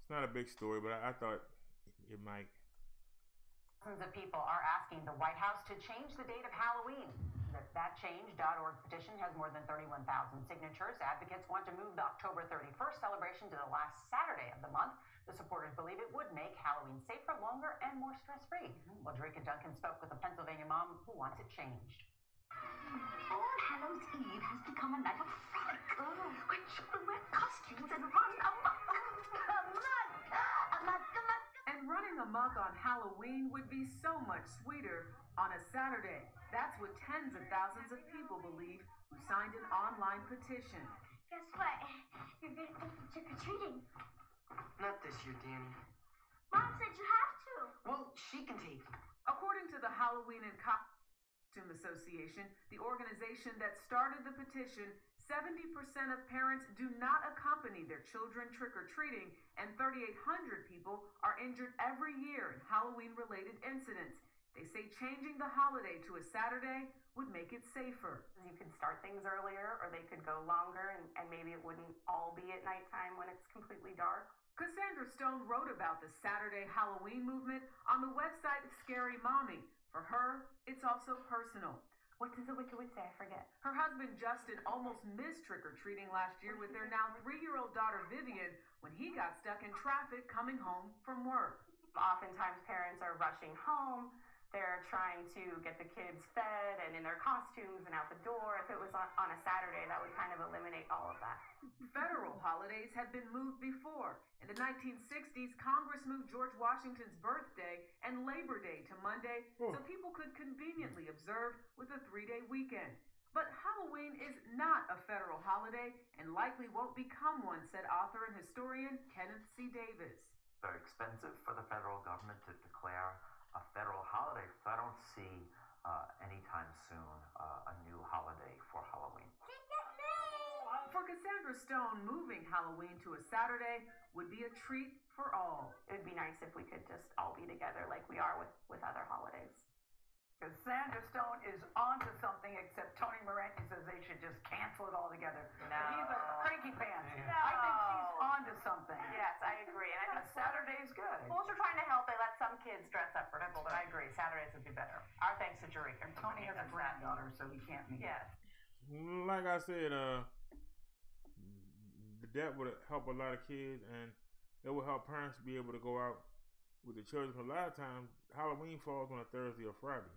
Speaker 1: it's not a big story, but I thought it might.
Speaker 12: Thousands of people are asking the White House to change the date of Halloween. The ThatChange.org petition has more than 31,000 signatures. Advocates want to move the October 31st celebration to the last Saturday of the month. The supporters believe it would make Halloween safer, longer, and more stress-free. Well, DERRICK and Duncan spoke with a Pennsylvania mom who wants it changed.
Speaker 13: All Hallows Eve has become a night of frolic, where children wear costumes and run amok.
Speaker 14: And running amok on Halloween would be so much sweeter on a Saturday. That's what tens of thousands of people believe who signed an online petition.
Speaker 13: Guess what? You're going to take trick-or-treating.
Speaker 15: Not this year, Danny.
Speaker 13: Mom said you have to.
Speaker 15: Well, she can take.
Speaker 14: According to the Halloween and Costume Association, the organization that started the petition, 70% of parents do not accompany their children trick-or-treating, and 3,800 people are injured every year in Halloween-related incidents. They say changing the holiday to a Saturday would make it safer.
Speaker 4: You could start things earlier, or they could go longer, and maybe it wouldn't all be at nighttime when it's completely dark.
Speaker 14: Cassandra Stone wrote about the Saturday Halloween movement on the website Scary Mommy. For her, it's also personal.
Speaker 4: What does the Wicked Witch say? I forget.
Speaker 14: Her husband Justin almost missed trick-or-treating last year with their now 3-year-old daughter Vivian when he got stuck in traffic coming home from work.
Speaker 4: Oftentimes parents are rushing home they're trying to get the kids fed and in their costumes and out the door. If it was on a Saturday, that would kind of eliminate all of that.
Speaker 14: Federal holidays had been moved before. In the 1960s, Congress moved George Washington's birthday and Labor Day to Monday so people could conveniently observe with a 3-day weekend. But Halloween is not a federal holiday and likely won't become one, said author and historian Kenneth C. Davis.
Speaker 16: Very expensive for the federal government to declare a federal holiday. I don't see anytime soon a new holiday for Halloween.
Speaker 14: For Cassandra Stone, moving Halloween to a Saturday would be a treat for all.
Speaker 4: It would be nice if we could just all be together like we are with other holidays.
Speaker 17: Cassandra Stone is onto something, except Tony Moranti says they should just cancel it all together.
Speaker 4: No.
Speaker 17: He's a cranky pants.
Speaker 4: No.
Speaker 17: I think she's onto something.
Speaker 4: Yes, I agree. And I think
Speaker 17: Saturday's good.
Speaker 4: Schools are trying to help. They let some kids dress up for school, but I agree. Saturdays would be better. Our thanks to DERRICK.
Speaker 17: And Tony has a granddaughter, so he can't meet.
Speaker 4: Yes.
Speaker 1: Like I said, that would help a lot of kids, and it would help parents be able to go out with the children. A lot of times, Halloween falls on a Thursday or Friday.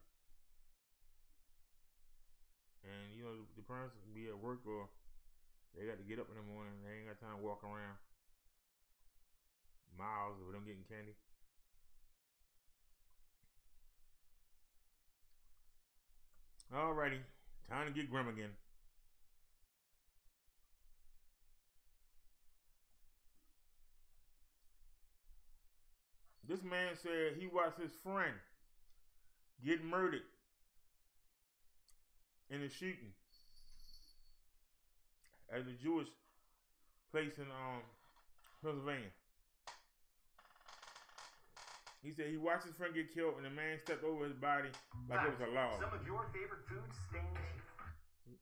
Speaker 1: And, you know, the parents can be at work or they got to get up in the morning. They ain't got time to walk around miles with them getting candy. Alrighty, time to get grim again. This man said he watched his friend get murdered in a shooting at a Jewish place in Pennsylvania. He said he watched his friend get killed and the man stepped over his body like it was a log.
Speaker 3: Some of your favorite foods stained teeth.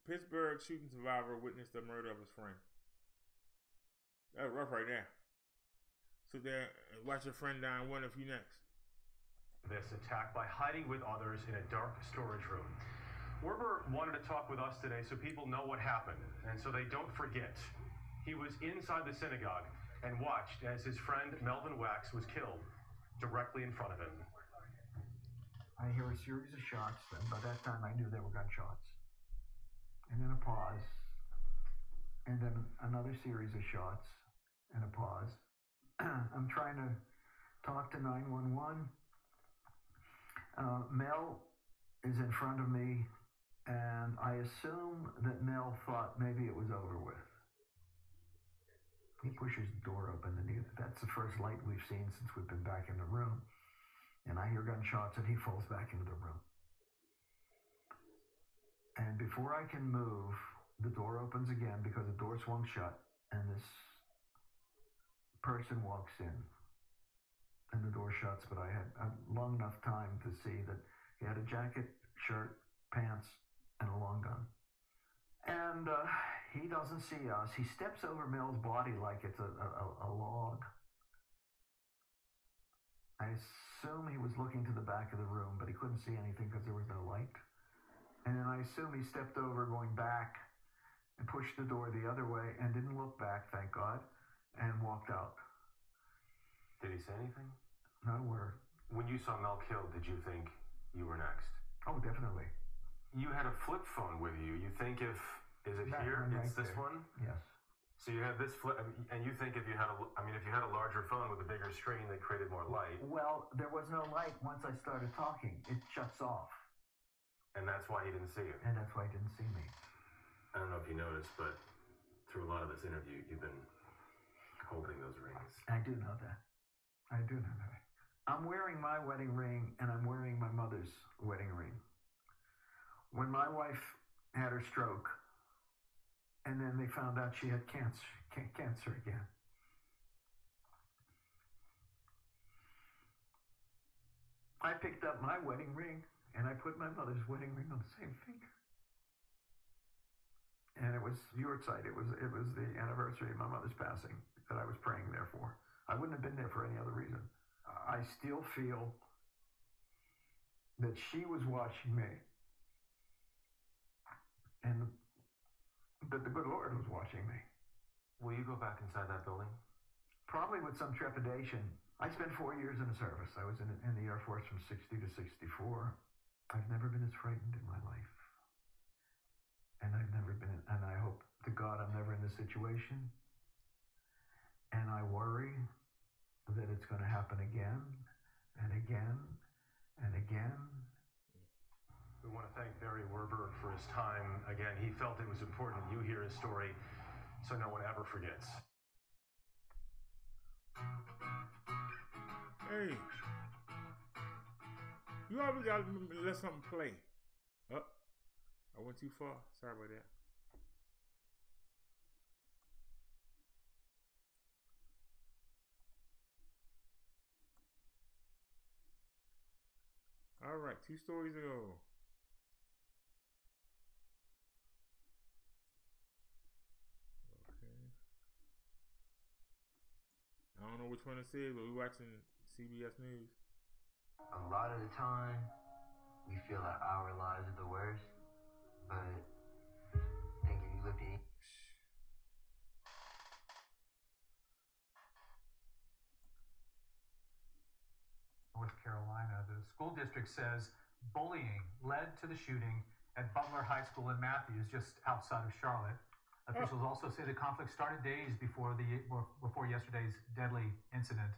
Speaker 1: Pittsburgh shooting survivor witnessed the murder of his friend. That's rough right there. Sit there and watch your friend die and wonder if you next.
Speaker 18: This attack by hiding with others in a dark storage room. Werber wanted to talk with us today so people know what happened and so they don't forget. He was inside the synagogue and watched as his friend Melvin Wax was killed directly in front of him.
Speaker 6: I hear a series of shots, and by that time I knew they were gunshots. And then a pause, and then another series of shots, and a pause. I'm trying to talk to 911. Mel is in front of me, and I assume that Mel thought maybe it was over with. He pushes the door open, and that's the first light we've seen since we've been back in the room. And I hear gunshots, and he falls back into the room. And before I can move, the door opens again because the door swung shut, and this person walks in. And the door shuts, but I had long enough time to see that he had a jacket, shirt, pants, and a long gun. And he doesn't see us. He steps over Mel's body like it's a log. I assume he was looking to the back of the room, but he couldn't see anything because there was no light. And then I assume he stepped over going back and pushed the door the other way and didn't look back, thank God, and walked out.
Speaker 18: Did he say anything?
Speaker 6: Not a word.
Speaker 18: When you saw Mel killed, did you think you were next?
Speaker 6: Oh, definitely.
Speaker 18: You had a flip phone with you. You think is it
Speaker 6: That
Speaker 18: here?
Speaker 6: one
Speaker 18: It's
Speaker 6: right
Speaker 18: this
Speaker 6: there.
Speaker 18: one?
Speaker 6: Yes.
Speaker 18: So you have this flip, and you think if you had a larger phone with a bigger screen that created more light.
Speaker 6: Well, there was no light once I started talking. It shuts off.
Speaker 18: And that's why he didn't see you.
Speaker 6: And that's why he didn't see me.
Speaker 18: I don't know if you noticed, but through a lot of this interview, you've been holding those rings.
Speaker 6: I do know that. I do know that. I'm wearing my wedding ring, and I'm wearing my mother's wedding ring. When my wife had her stroke, and then they found out she had cancer again. I picked up my wedding ring, and I put my mother's wedding ring on the same finger. And it was Yahrzeit. It was the anniversary of my mother's passing that I was praying there for. I wouldn't have been there for any other reason. I still feel that she was watching me, and that the good Lord was watching me.
Speaker 18: Will you go back inside that building?
Speaker 19: probably with some trepidation. I spent 4 years in the service. I was in the Air Force from 60 to 64. I've never been as frightened in my life. And I hope to God I'm never in this situation. And I worry that it's going to happen again and again and again.
Speaker 18: We want to thank Barry Werber for his time. Again, he felt it was important you hear his story so no one ever forgets.
Speaker 1: Hey, you always got to let something play. Oh, I went too far. Sorry about that. All right, 2 stories ago. Okay. I don't know which one it is, but we're watching CBS News.
Speaker 20: A lot of the time, we feel like our lives are the worst, but I think if you look at
Speaker 8: North Carolina, the school district says bullying led to the shooting at Butler High School in Matthews, just outside of Charlotte. Officials also say the conflict started days before yesterday's deadly incident.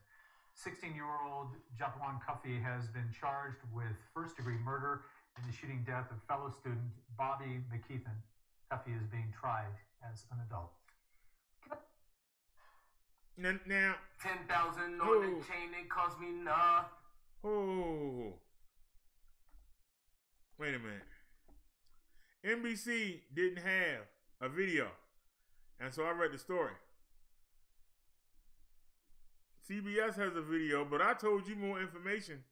Speaker 8: 16-year-old Jaquan Cuffey has been charged with first-degree murder in the shooting death of fellow student Bobby McKeithen. Cuffey is being tried as an adult.
Speaker 1: Now
Speaker 21: 10,000 on the chain, it cost me nah.
Speaker 1: Oh, wait a minute. NBC didn't have a video, and so I read the story. CBS has a video, but I told you more information.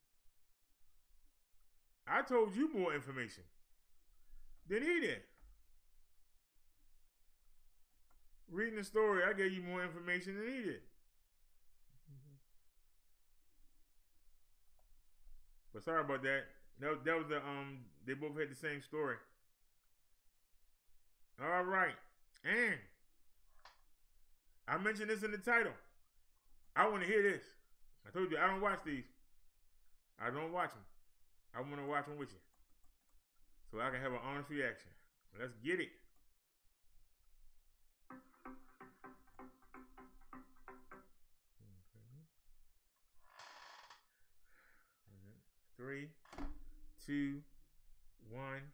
Speaker 1: I told you more information than he did. Reading the story, I gave you more information than he did. But sorry about that. That was the they both had the same story. All right, and I mentioned this in the title. I want to hear this. I told you I don't watch these. I don't watch them. I want to watch them with you, so I can have an honest reaction. Let's get it. Okay. 3, 2, 1.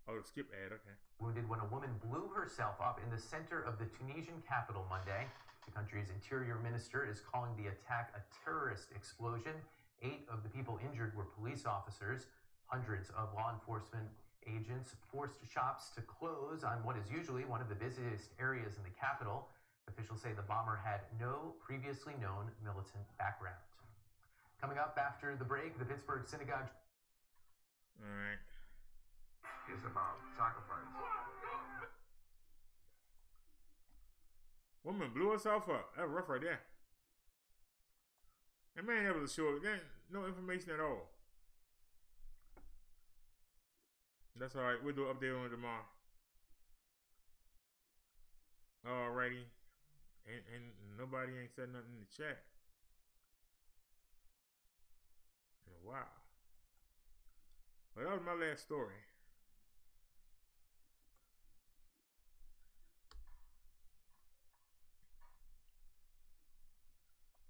Speaker 1: Oh, skip ad, okay.
Speaker 22: Wounded when a woman blew herself up in the center of the Tunisian capital Monday. The country's interior minister is calling the attack a terrorist explosion. 8 of the people injured were police officers. Hundreds of law enforcement agents forced shops to close on what is usually one of the busiest areas in the capital. Officials say the bomber had no previously known militant background. Coming up after the break, the Pittsburgh synagogue.
Speaker 1: All right.
Speaker 11: It's about sacrifice.
Speaker 1: Woman blew herself up. That's rough right there. That man, that was a short. There ain't no information at all. That's all right. We'll do an update on it tomorrow. Alrighty. And nobody ain't said nothing in the chat in a while. But that was my last story.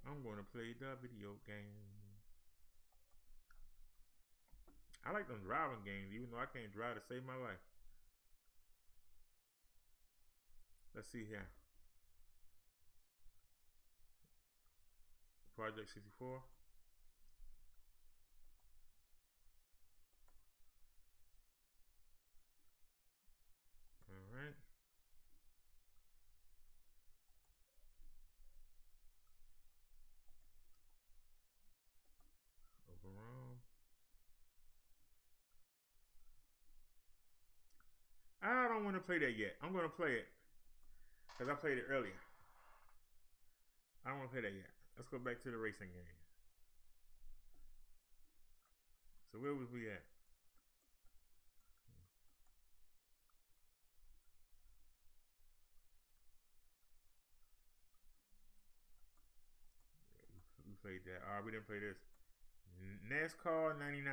Speaker 1: I'm going to play the video game. I like them driving games, even though I can't drive to save my life. Let's see here. Project 64. All right. Overall. I don't want to play that yet. I'm going to play it because I played it earlier. I don't want to play that yet. Let's go back to the racing game. So where was we at? played that. All right, we didn't play this. NASCAR 99.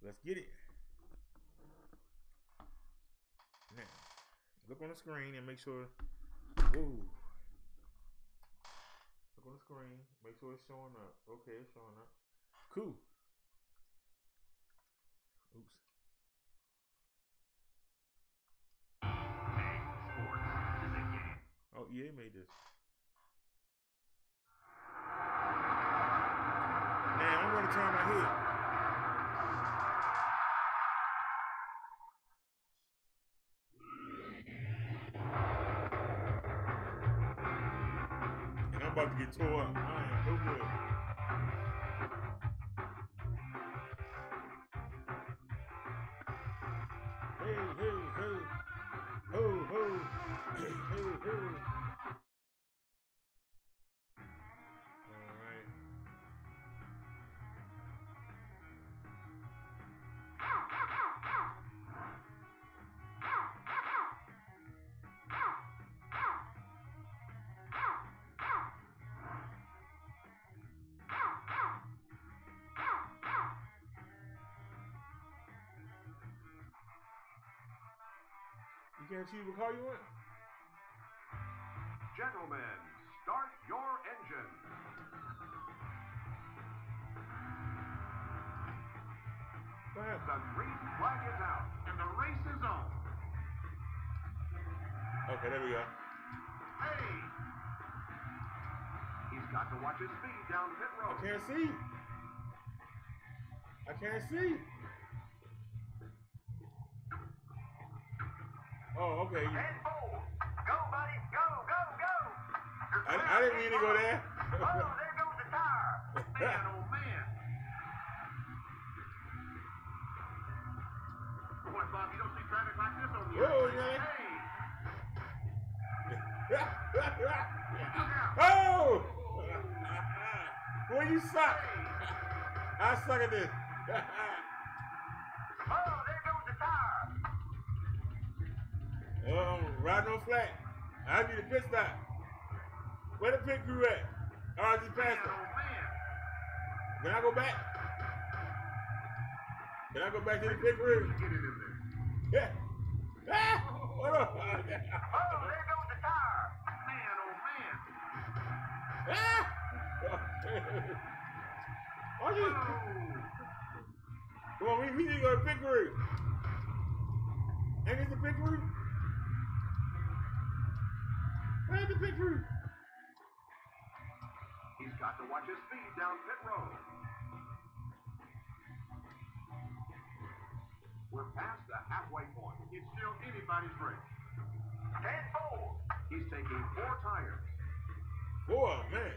Speaker 1: Let's get it. Now, look on the screen and make sure. Whoa. Look on the screen. Make sure it's showing up. Okay, it's showing up. Cool. Oops. Oh, EA made this. Now, I'm going to turn my head. And I'm about to get tore up. I am no good. Hey, hey, hey. Ho, ho. Hey, hey, hey. All right. You can't choose what car you want?
Speaker 2: Gentlemen, start your engine.
Speaker 1: Go ahead.
Speaker 2: The green flag is out, and the race is on.
Speaker 1: Okay, there we go.
Speaker 2: Hey! He's got to watch his speed down pit road.
Speaker 1: I can't see. I can't see. Oh, okay.
Speaker 3: And four. Go, buddy. Go, go, go.
Speaker 1: I didn't mean to go there.
Speaker 3: Oh, there goes the tire.
Speaker 2: Man, oh, man. Boy, Bob, you don't see traffic like this on the
Speaker 1: Whoa,
Speaker 2: interstate.
Speaker 1: man. Oh! Boy, you suck. I suck at this.
Speaker 3: Oh, there goes the tire.
Speaker 1: Oh, I'm riding on flat. I need a pit stop. Where the pit crew at? Oh, I just passed it. Can I go back? Can I go back to the pit crew? Yeah. Ah! Hold on.
Speaker 3: Oh, there goes the tire.
Speaker 2: Man, oh, man.
Speaker 1: Ah! Oh, you... Come on, we need to go to pit crew. Ain't this the pit crew? Where's the pit crew?
Speaker 2: He's got to watch his speed down pit road. We're past the halfway point. It's still anybody's race.
Speaker 3: 10-4.
Speaker 2: He's taking 4 tires.
Speaker 1: 4, man.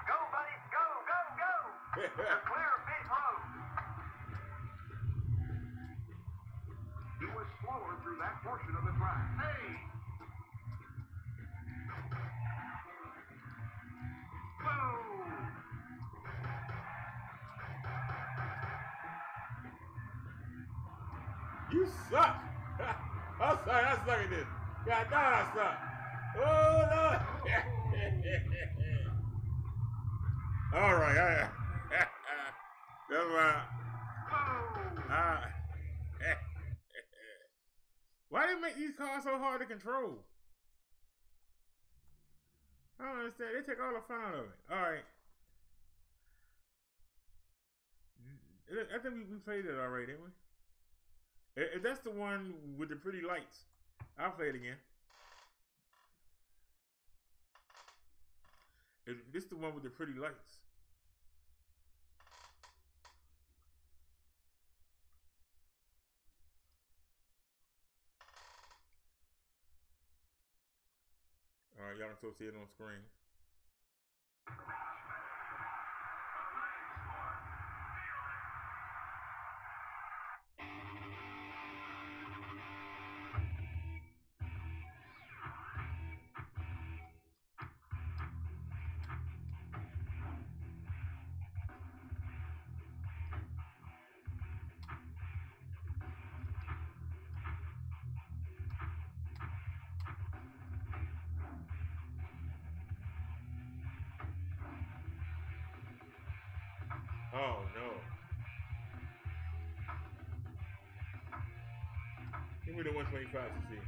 Speaker 3: Go, buddy. Go, go, go. You're clear of pit road.
Speaker 2: He was slower through that portion of the track. Hey! Whoa!
Speaker 1: You suck. I'm sorry, I suck at this. God damn, I suck. Oh, Lord. All right. That's right. Why they make these cars so hard to control? I don't understand. They take all the fun out of it. All right. I think we played it already, didn't we? If that's the one with the pretty lights, I'll play it again. If this is the one with the pretty lights. All right, y'all can still see it on screen. 25 to see.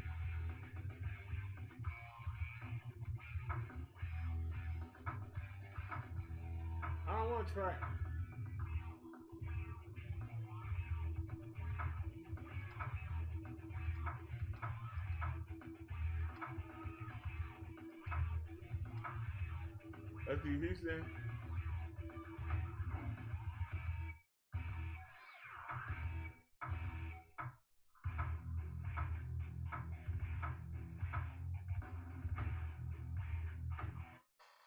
Speaker 1: I don't want to try. Let's do Houston.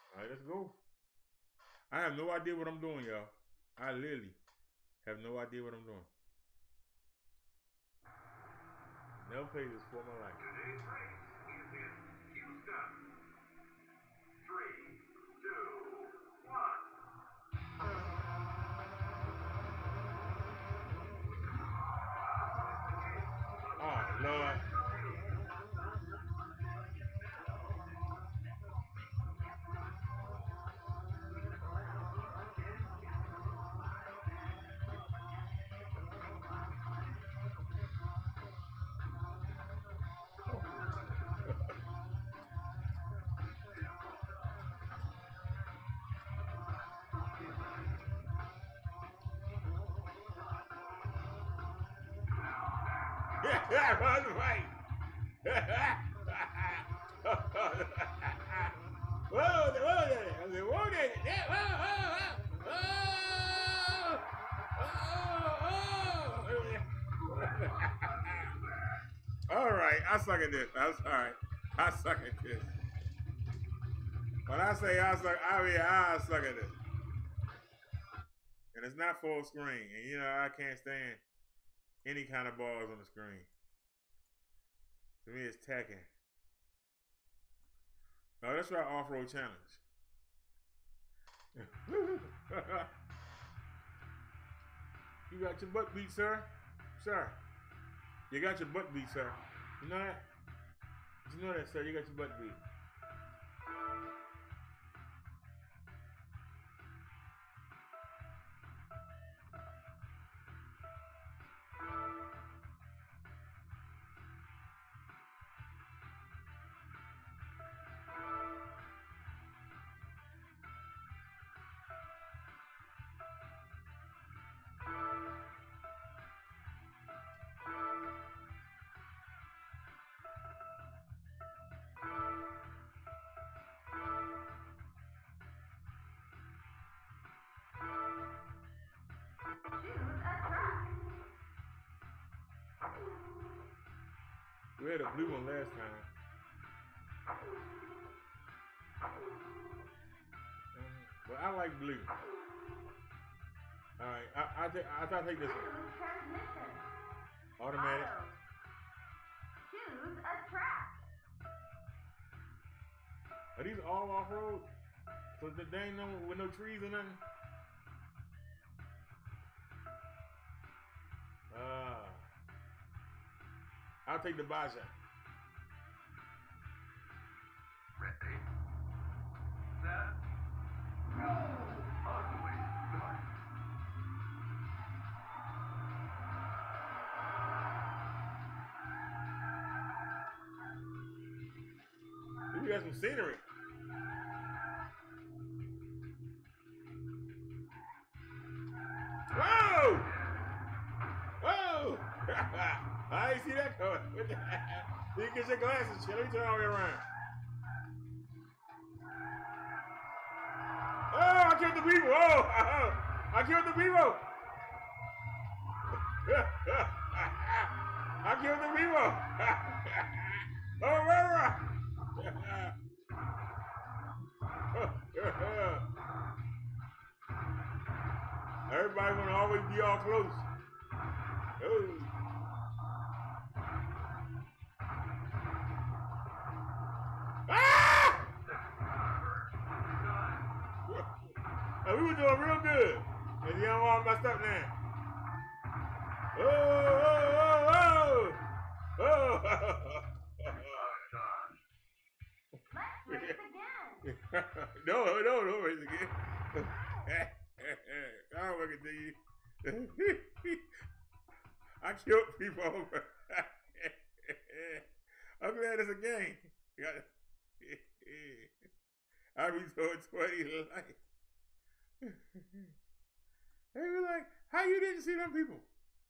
Speaker 1: All right, let's go. I have no idea what I'm doing, y'all. I literally have no idea what I'm doing. Never played this for my life.
Speaker 2: Today's race is in Houston. 3, 2, 1.
Speaker 1: Oh, Lord. Yeah, that's right. All right, I suck at this. All right, I suck at this. When I say I suck, I mean I suck at this. And it's not full screen, and you know I can't stand any kind of balls on the screen. To me, it's tacking. No, that's our off-road challenge. You got your butt beat, sir. Sir. You got your butt beat, sir. You know that? You know that, sir. You got your butt beat. We had a blue one last time. But I like blue. All right, I take this one. Automatic.
Speaker 4: Choose a track.
Speaker 1: Are these all off-road? So they ain't no with no trees or nothing? I'll take the Baja.
Speaker 2: Ready, set, go. Ugly start.
Speaker 1: We got some scenery. Whoa! Whoa! I ain't see that coming. You get your glasses, shit. Let me turn all the way around. Oh, I killed the people. Oh, I killed the people. I killed the people. Oh, rah. Everybody want to always be all close. Oh. Ah! Oh, we were doing real good. And the young one messed up now. Oh.
Speaker 4: Let's race again.
Speaker 1: No, don't race again. I don't want to continue. I killed people over. that as a game. I be told 20 like. They be like, how you didn't see them people?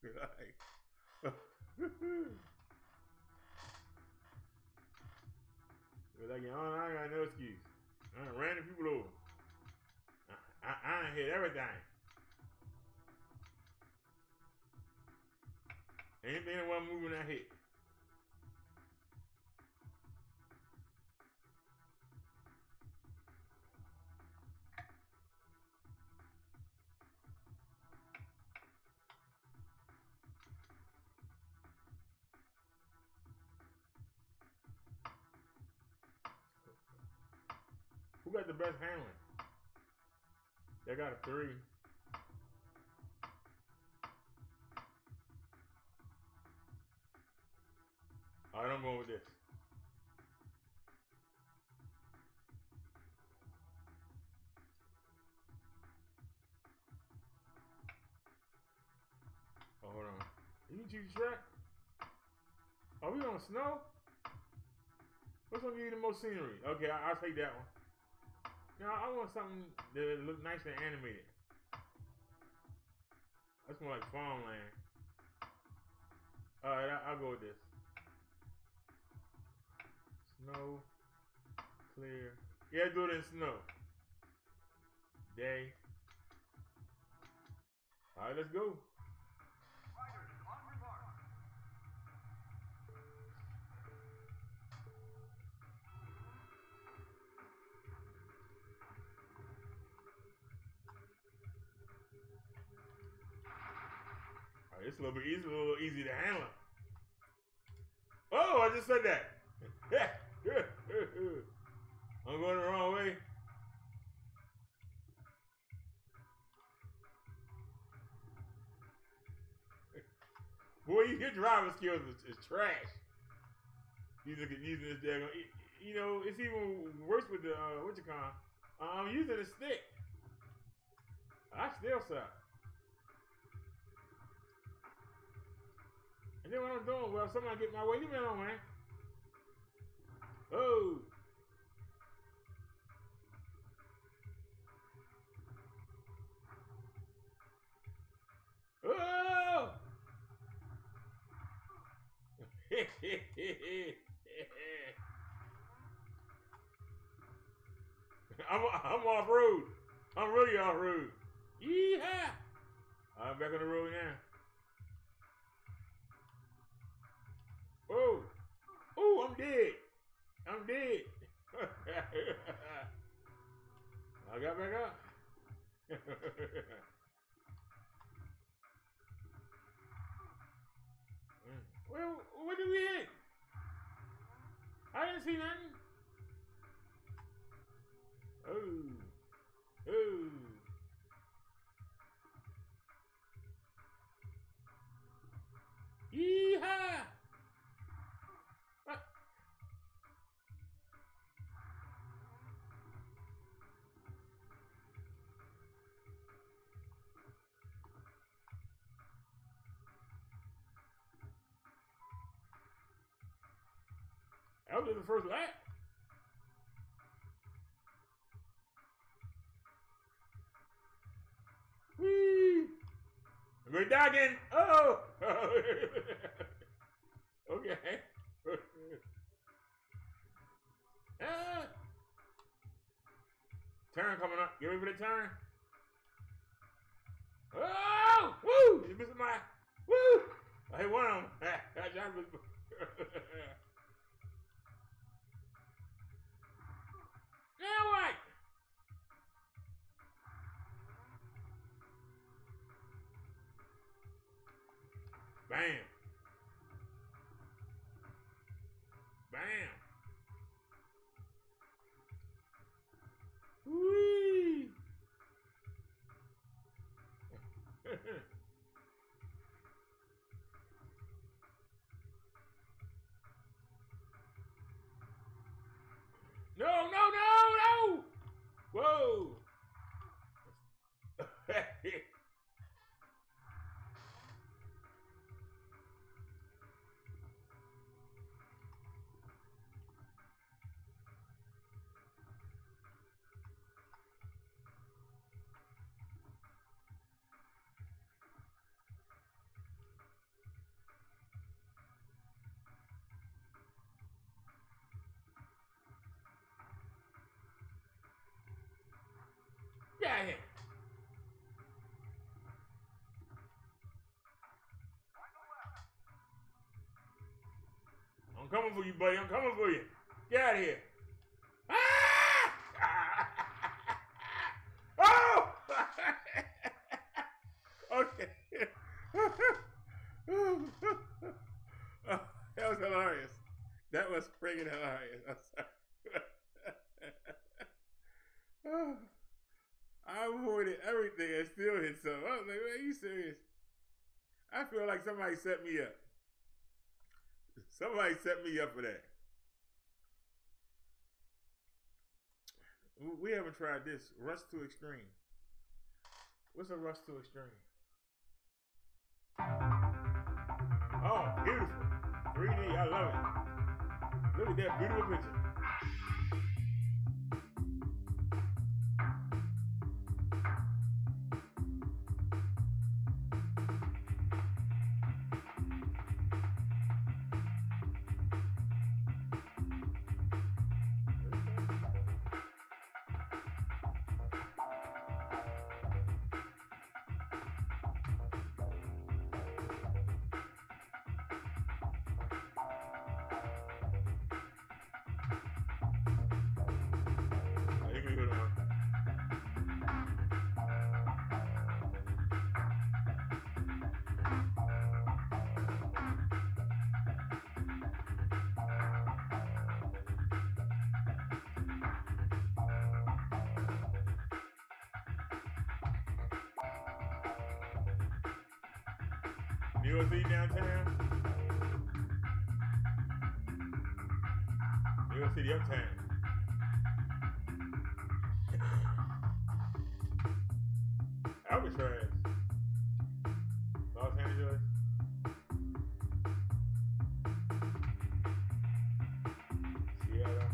Speaker 1: Like, they're like, I ain't got no excuse. I done ran the people over. I done hit everything. Anything that wasn't moving, I hit. Who got the best handling? They got a 3. All right, I'm going with this. Oh, hold on. You choose track? Are we on snow? What's gonna give you the most scenery? Okay, I'll take that one. Now I want something that look nice and animated. That's more like farmland. All right, I'll go with this. Snow, clear. Yeah, do it in snow. Day. All right, let's go. It's a little bit easy, easy to handle. Oh, I just said that. I'm going the wrong way. Boy, your driver's skills is trash. You look at using this daggone. You know, it's even worse with the what you call. I'm using a stick. I still suck. And then what I'm doing, well, somebody get my way. Leave me alone, man. Oh. Oh. I'm off road. I'm really off road. Yeehaw! I'm back on the road now. Oh, oh, I'm dead. I'm dead. I got back up. Well, what did we hit? I didn't see nothing. Oh, oh. Yeehaw! That was the first lap. Whee! We're dogging. Oh! Okay. Ah. Turn coming up. Get ready for the turn. Oh! Woo! You missing my. Woo! I hit one of them. Now what? Bam. Bam. Whee. No, no, no, no! Whoa! coming for you, buddy. I'm coming for you. Get out of here. Ah! Oh! Okay. That was hilarious. That was friggin' hilarious. I'm sorry. I avoided everything and still hit some. I was like, man, are you serious? I feel like somebody set me up. Somebody set me up for that. We haven't tried this. Rush to Extreme. What's a Rush to Extreme? Oh, beautiful. 3D, I love it. Look at that beautiful picture. New York City downtown. New York City uptown. Alcatraz. Los Angeles. Seattle.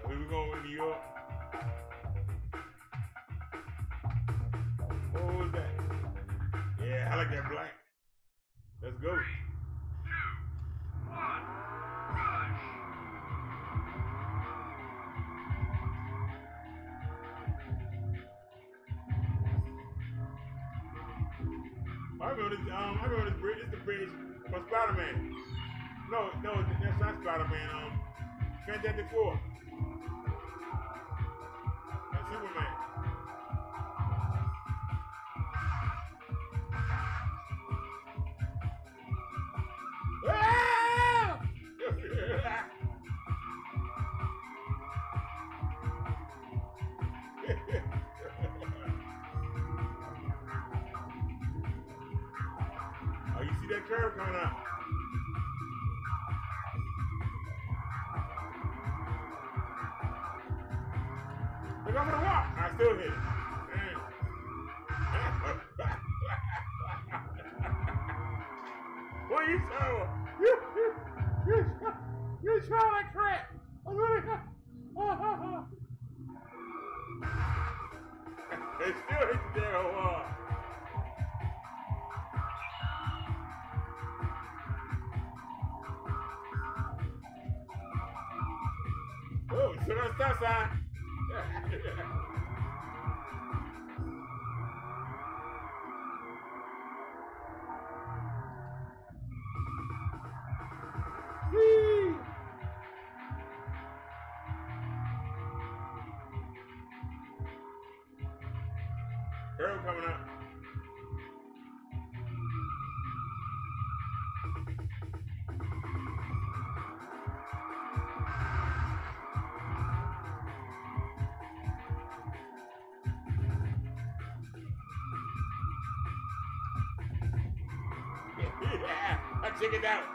Speaker 1: We were going with New York. What was that? Yeah, I like that black. Let's go. 3, 2, 1, rush. I remember this bridge. It's the bridge from Spider-Man. No, that's not Spider-Man. Fantastic Four. And Superman. Ah! Oh, you see that curve coming up. Look over the walk. I still hit it. What are you talking about? You try like crap. It still hit the damn wall. Oh, still got a stop sign. Whee! Girl coming up. Yeah, I check it out.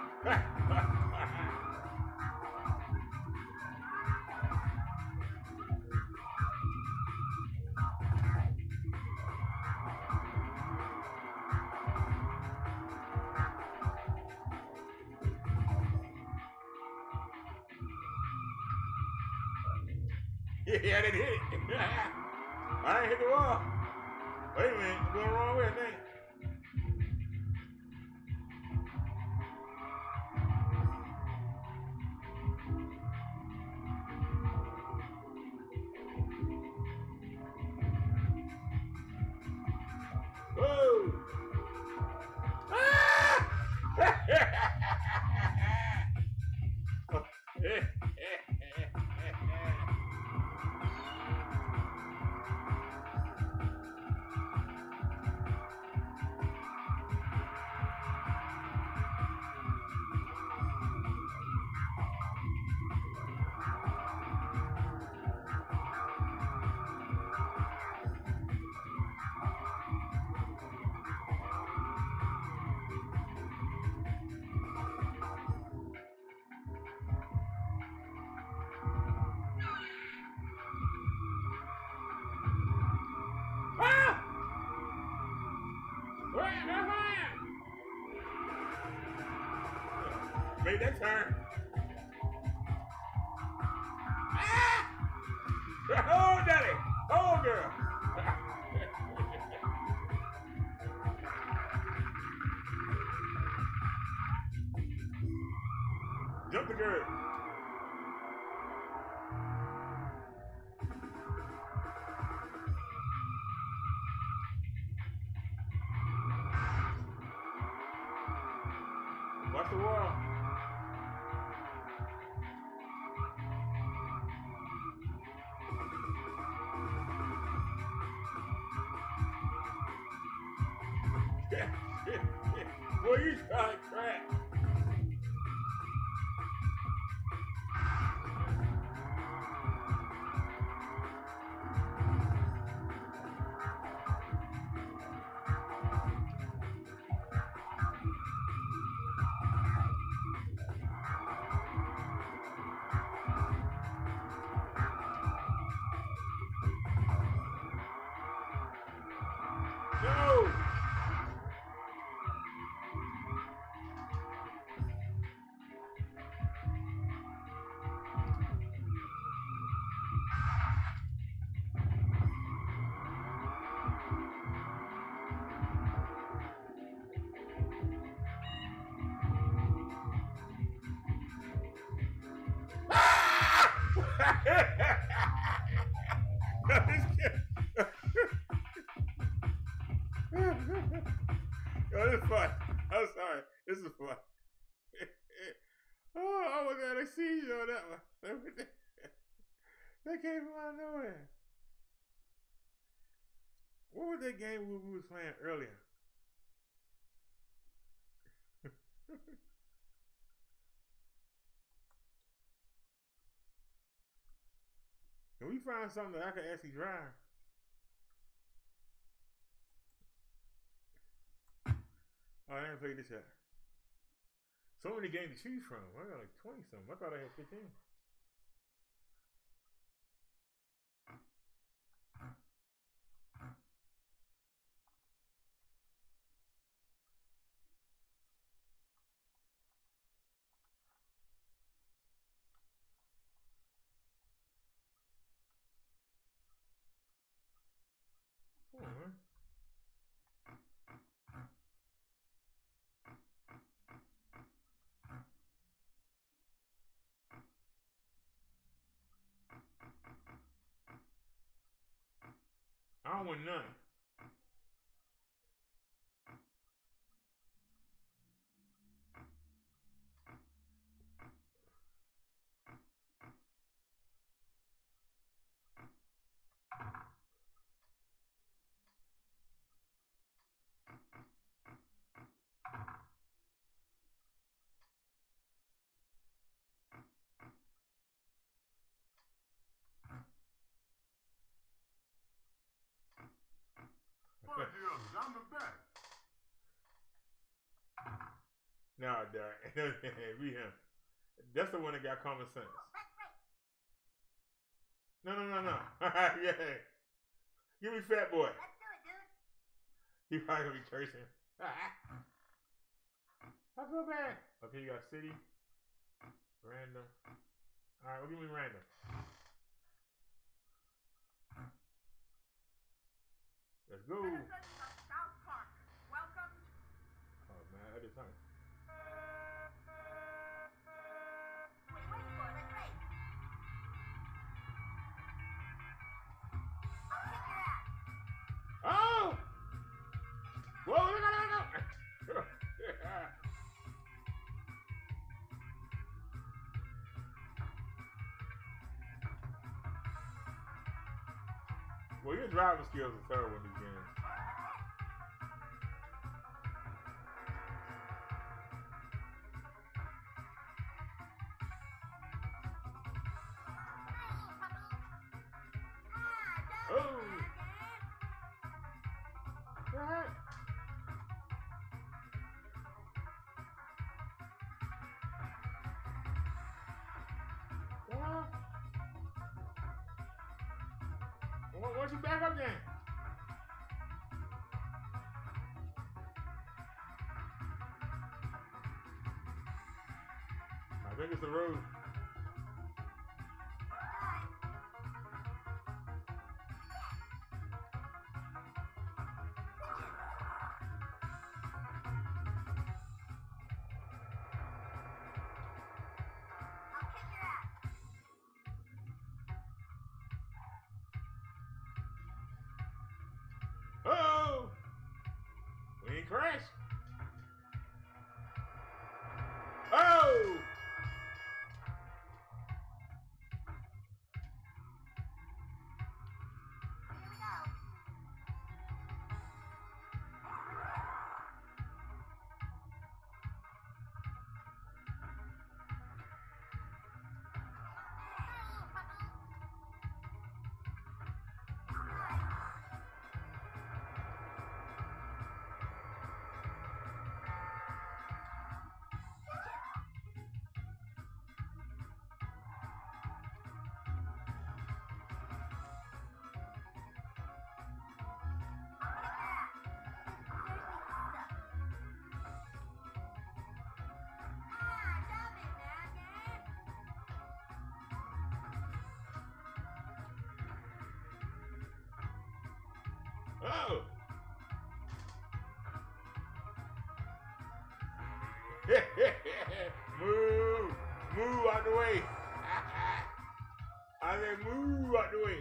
Speaker 1: Yeah, I didn't hit it. I didn't hit the wall. Wait a minute, I'm going the wrong way, I think. Make that turn. Ah! Oh, daddy. Oh, girl. Jump the girl. Watch the wall. Boy, you trying to crack. No! Yo, this is fun. I'm sorry. This is fun. Oh, I was at a seizure on that one. That came from out of nowhere. What was that game we was playing earlier? Can we find something that I can actually drive? Oh, I didn't play this yet. So many games to choose from. I got like 20 something. I thought I had 15. Come on, man. I don't want none.
Speaker 2: I'm the best.
Speaker 1: Nah, Derek. Be him. That's the one that got common sense. No. Yeah. Give me Fat Boy.
Speaker 9: Let's do it, dude.
Speaker 1: He probably gonna be cursing. I feel bad. Okay, you got city. Random. Alright, well, give me random. Let's go.
Speaker 9: South Park. Welcome.
Speaker 1: Oh man, I did something.
Speaker 9: What are you waiting for? Let's race. I'll kick your ass.
Speaker 1: Oh! Whoa, look at that! Well, your driving skills are terrible in these games. Oh! What? What? Why don't you back up then? It's the road. Oh! We ain't crashed. Oh! Oh! Move! Move out the way! I said move out the way!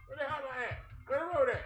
Speaker 1: Where the hell am I at? Where the road at?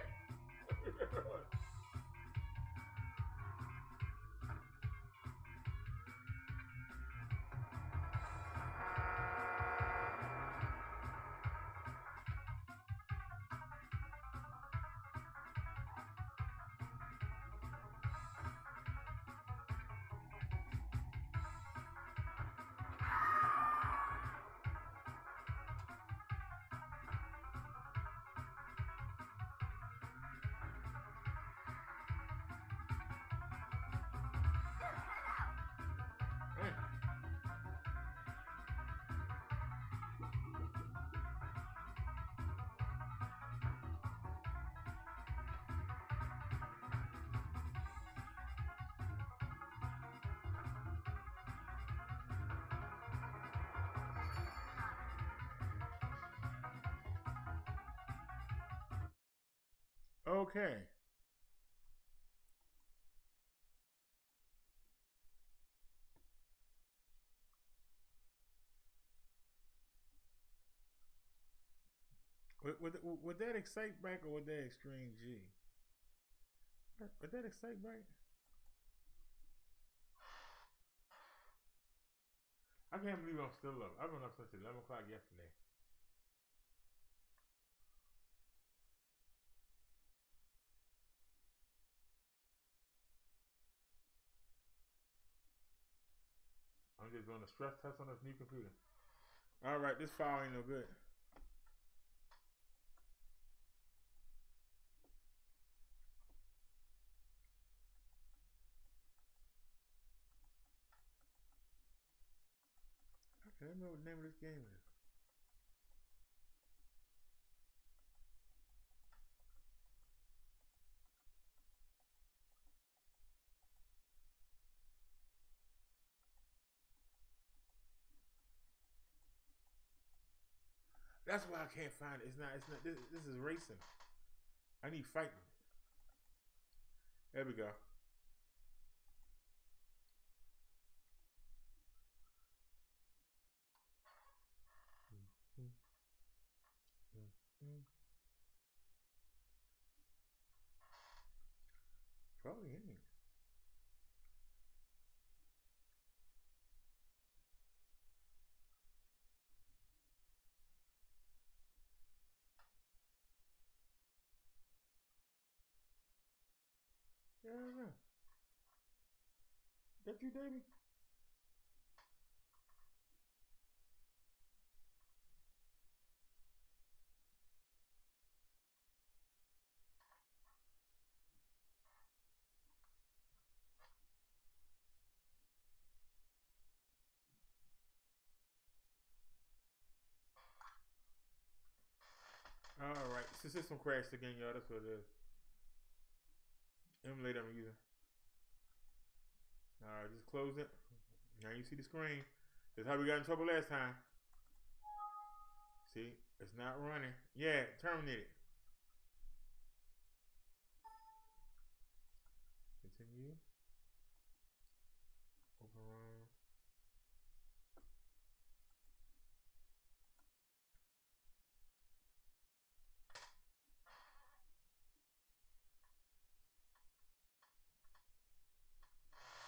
Speaker 1: Okay. Would that excite back or would that extreme G? Would that excite back? I can't believe I'm still up. I've been up since 11 o'clock yesterday. I'm just doing a stress test on this new computer. All right, this file ain't no good. I don't know what the name of this game is. That's why I can't find it. It's not. This is racing. I need fighting. There we go. Probably ain't. Yeah. That you, Davey? Alright, the system crashed again, y'all. That's what it is. Emulator I'm using. Alright, just close it. Now you see the screen. That's how we got in trouble last time. See, it's not running. Yeah, terminated. Continue. Overrun.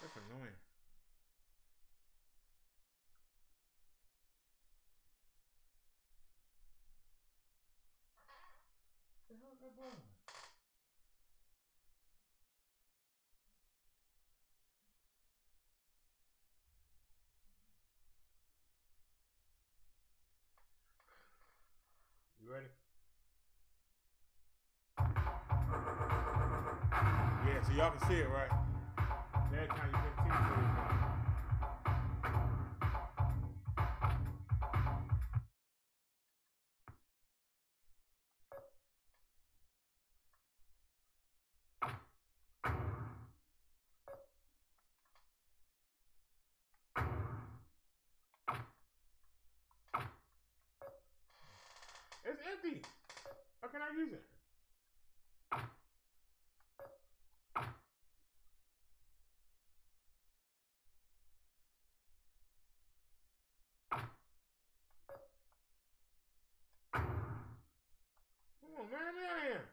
Speaker 1: That's annoying. What the hell is that button? You ready? Yeah, so y'all can see it, right? That time you couldn't see it. It's empty. How can I use it? Come on, man, I'm out of here.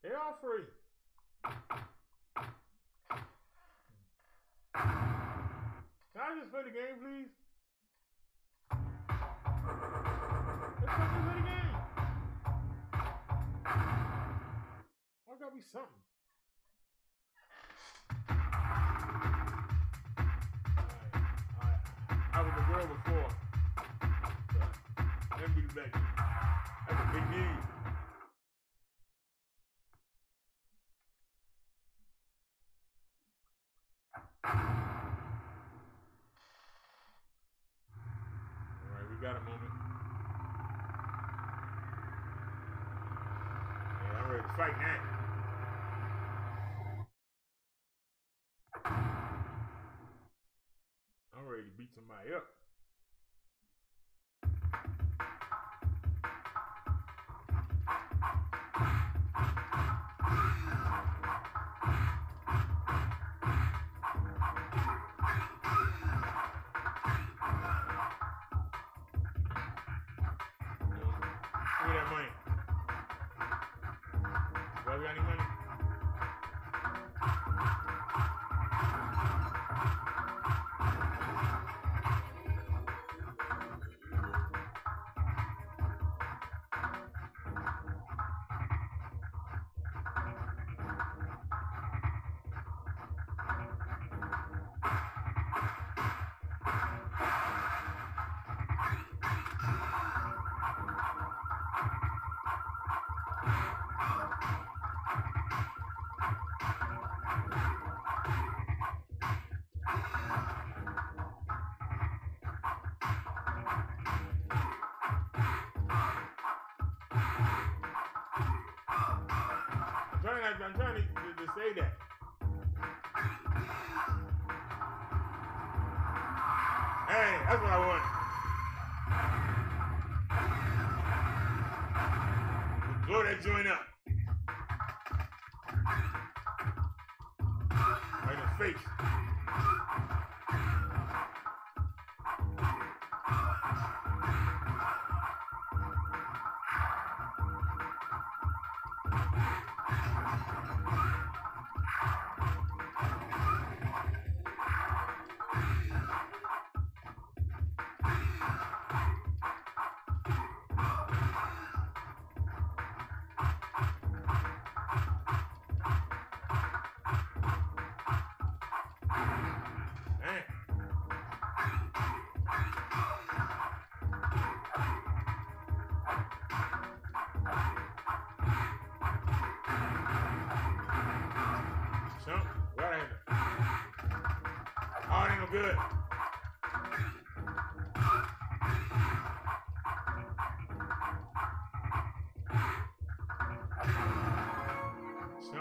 Speaker 1: They're all free. Can I just play the game, please? Let's play the game. Why gotta be something? Alright. I was a girl before. Let me be back. That's a big deal. Got a moment. Yeah, I'm ready to fight now. I'm ready to beat somebody up. I'm trying to say that. Hey, that's what I want. Blow that joint up. Right in his face. good. So.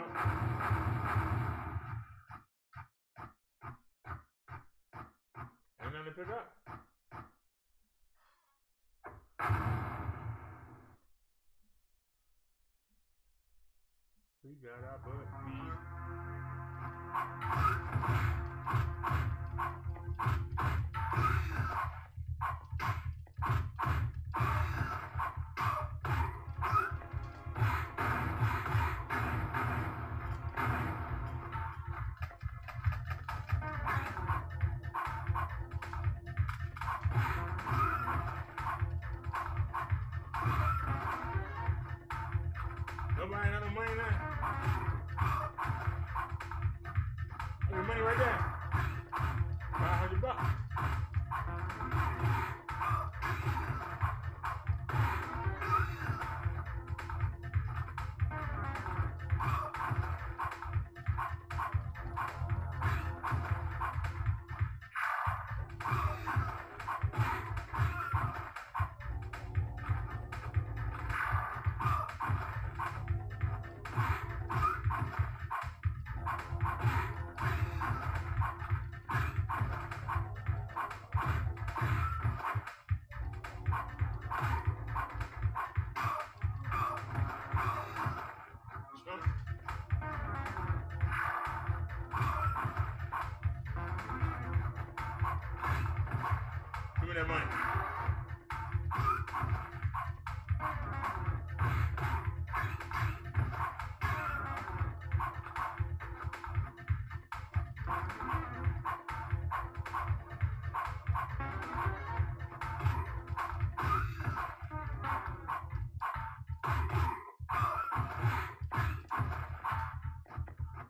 Speaker 1: Ain't nothing to pick up. We got our butt beat. Nobody got no money now. There's money right there. $500. Give me that money.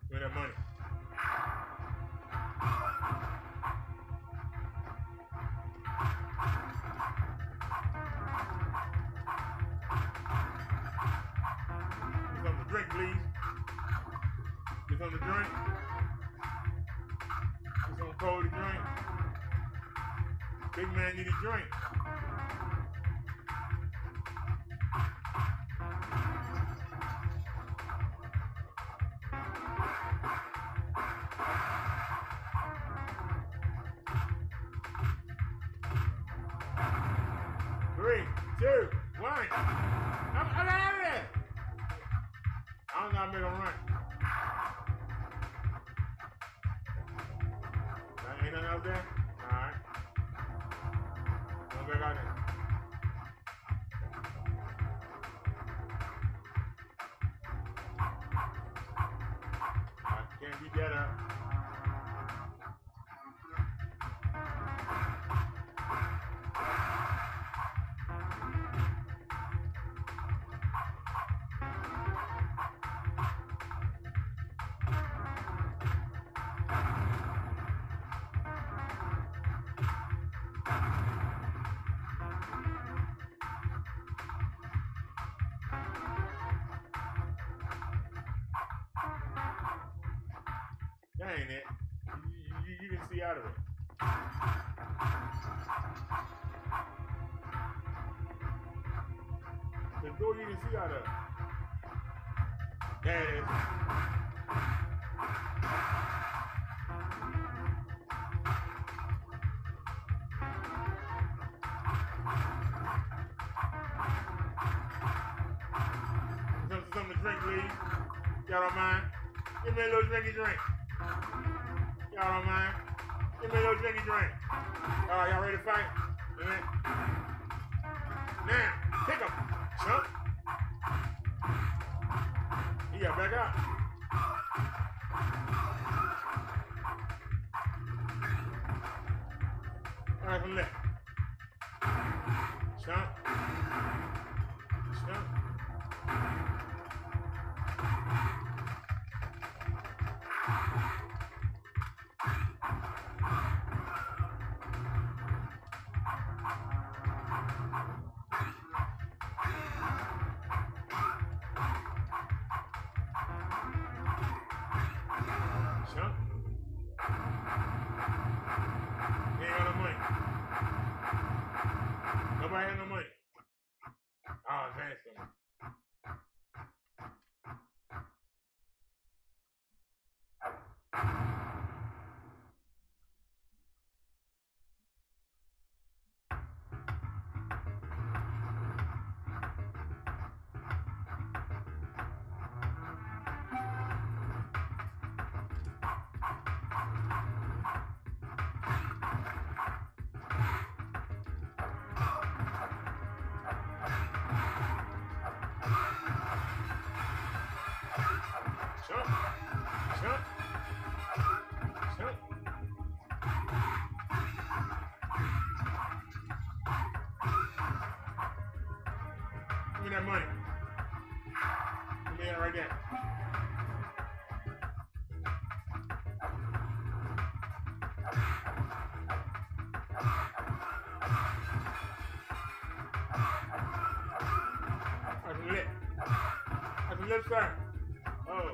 Speaker 1: Give me that money. Get something to drink, please. Get something to drink. Get something cold to drink. Big man need a drink. Three, two, one. I'm out of there. I don't know how to make them run. Ain't nothing out there? Alright. Go back out there. Can't beat that up. That ain't it. You can see out of it. The door you can see out of. There it is. Something to drink, please. Y'all don't mind? Give me a little drinky drink. Y'all don't mind? Give me a little drinky drink. Alright, y'all ready to fight? Yeah. Now, pick him. Chump. He got back up. Alright, from left. Chump. Chump. Chump. Nobody had no money. Oh, advance them. Give me that money. Give me that right there. That's lit. That's a lit side. Oh.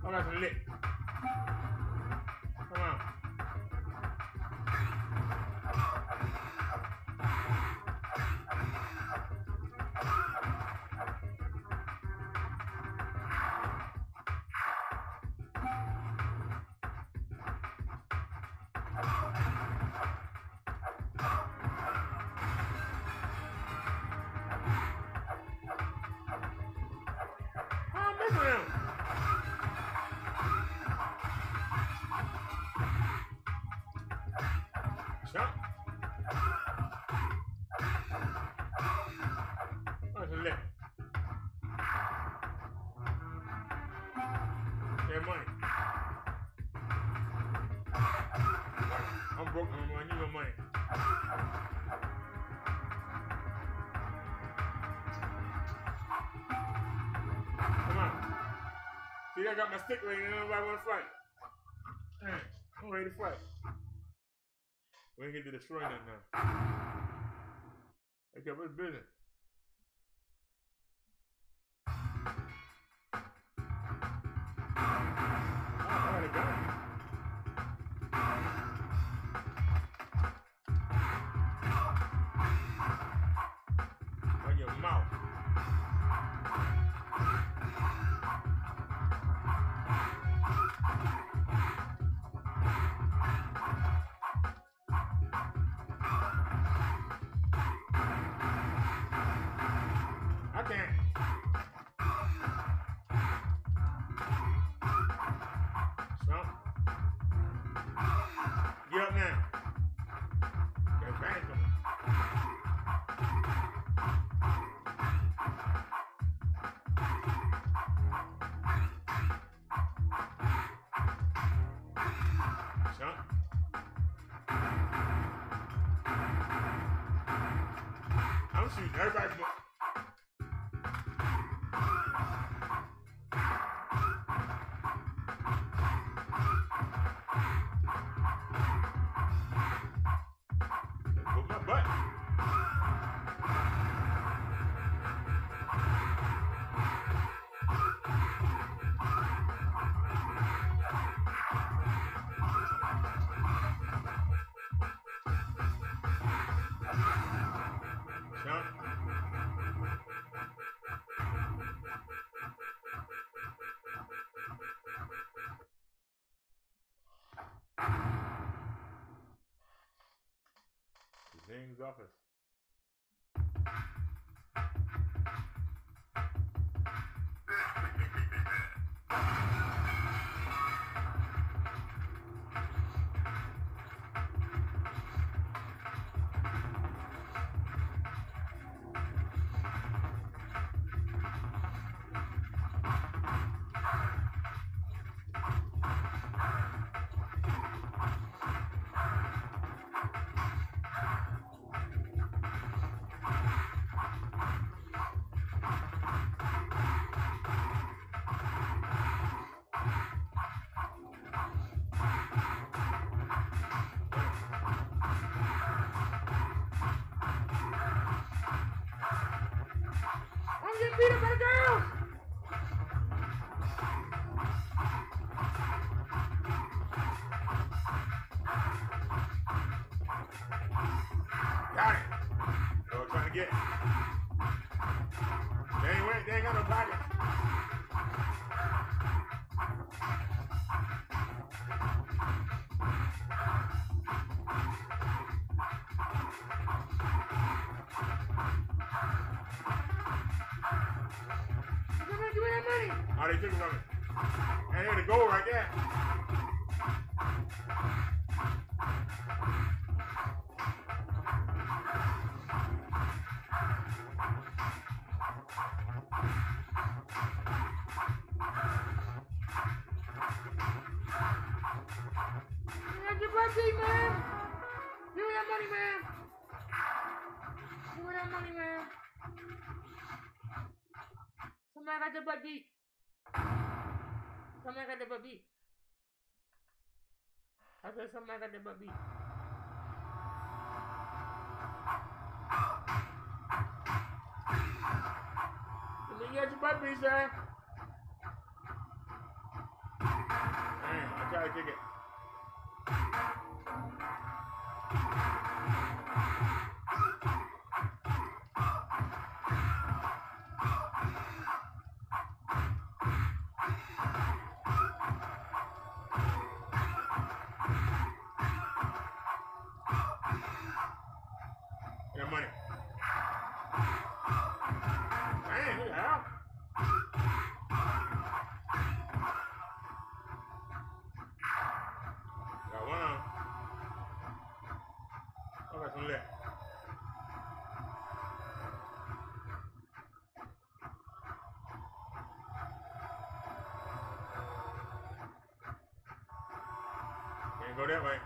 Speaker 1: Oh, that's lit. Come on. I'm missing him. Jump. That's a lit. That money. I'm broke. I need my money. Come on. See, I got my stick ready and nobody want to fight. I'm ready to fight. We ain't get to destroy that now. I kept us busy. I got a gun. On your mouth. I can't. Stop. Get up now. Get back to me. Stop. I'm shooting everybody. Put my butt. Jump. Zing's office. I'm getting beat up by the girls. Got it. Girl trying to get it. They ain't got no pockets. Oh, they took it from me. And there's the goal right there. Get your birthday, man. Give me that money, man. Give me that money, man. Somebody got the butt beat. Somebody got the butt beat. I said somebody got the butt beat. You got your butt beat, sir. Man, I try to kick it. Get money. Man, look out. Got one on. I got some left. Can't go that way.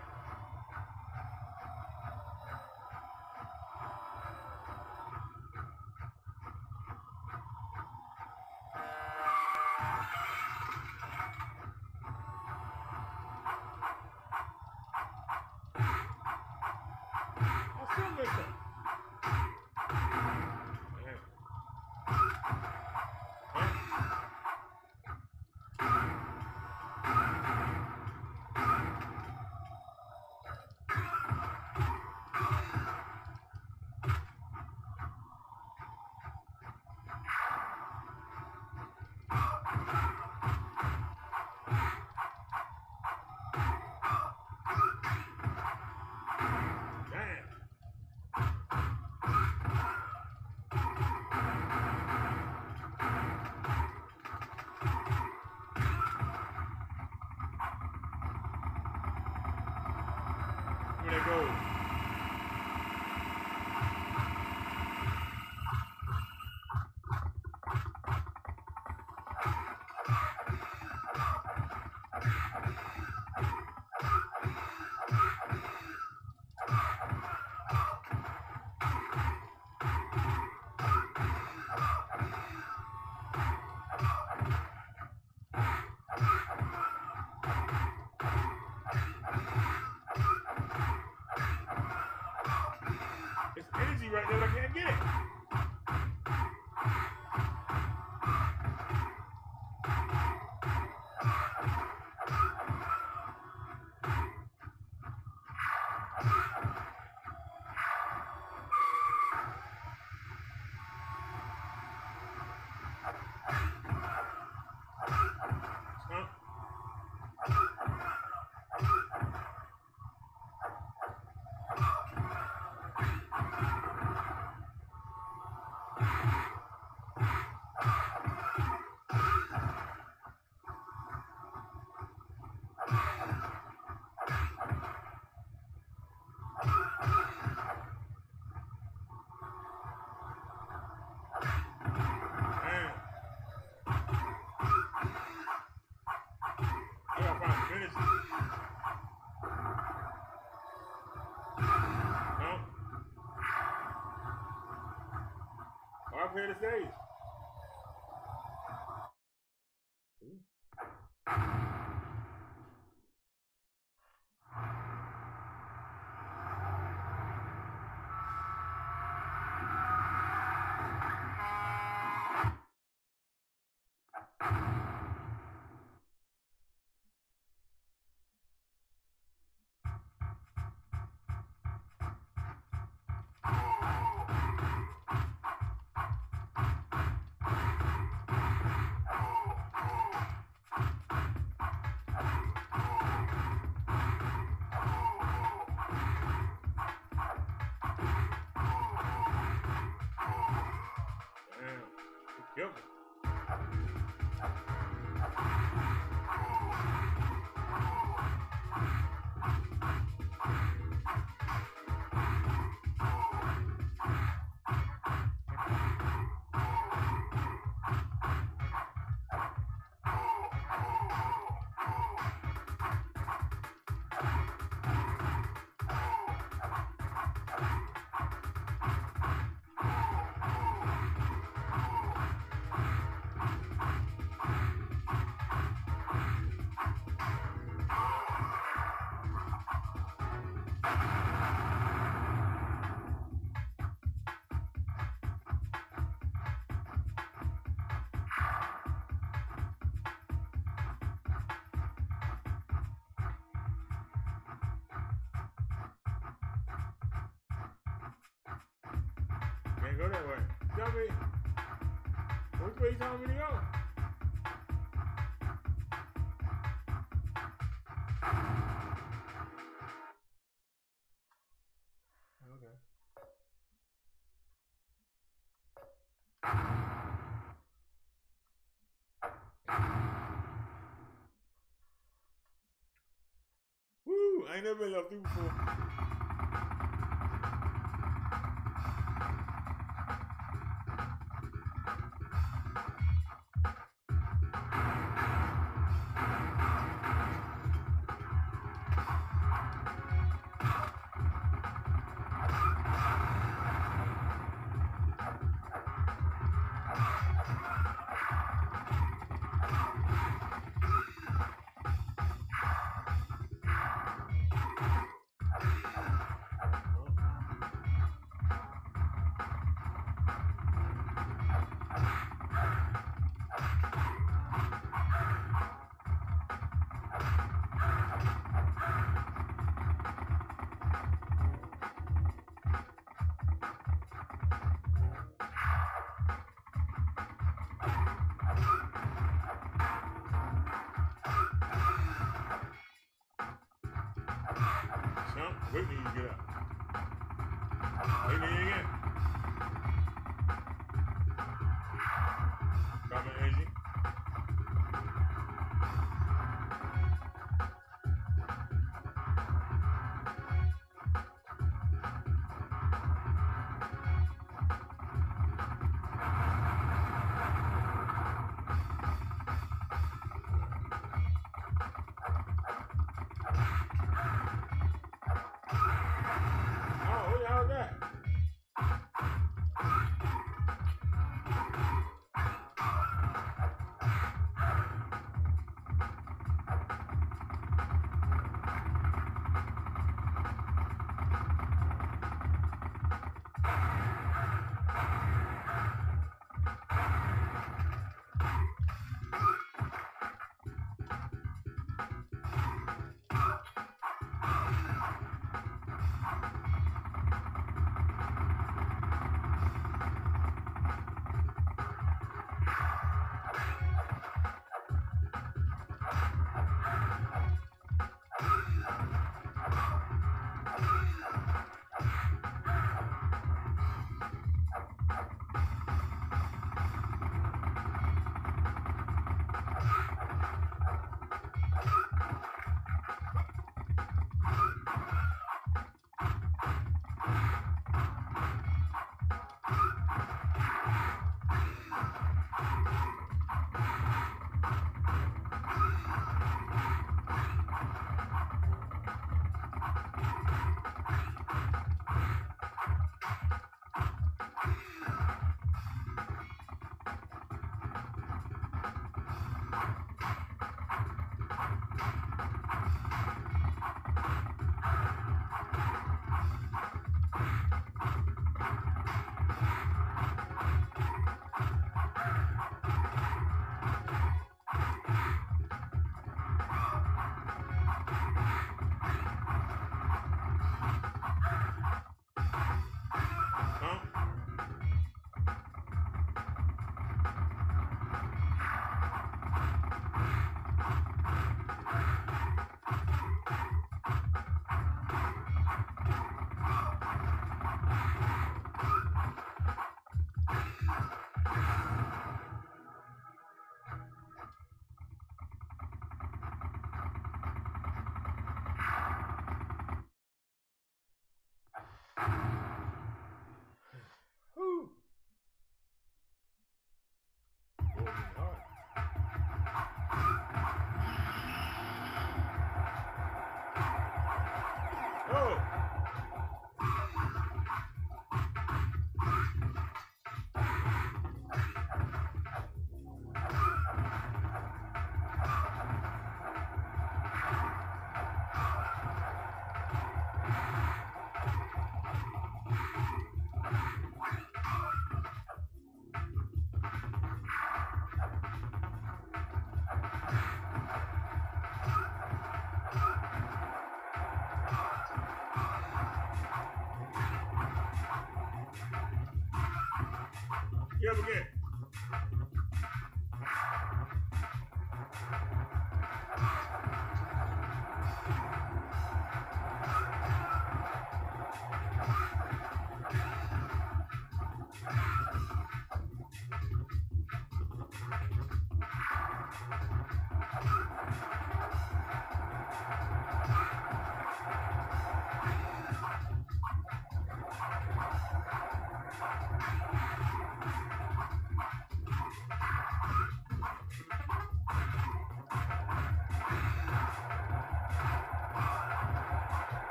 Speaker 1: Here they go. It's energy right there, I can't get it. Up here to stage. Yep. Can't go that way. Tell me, which way you telling me to go? Okay. Woo! I ain't never been left through before. Wait till you get up. Wait till you get. Drop it easy. Oh, how's that?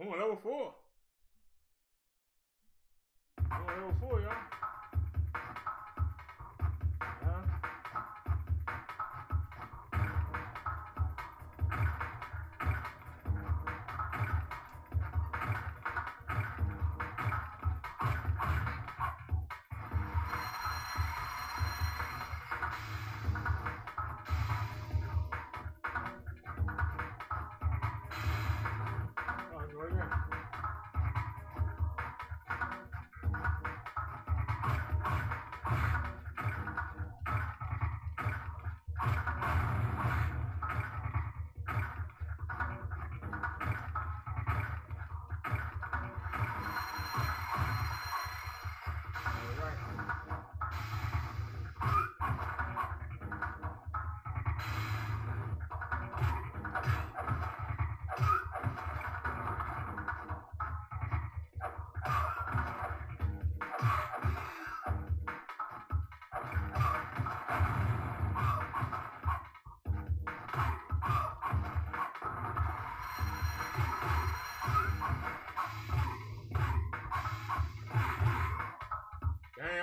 Speaker 1: I'm on level 4. I'm on level 4, y'all.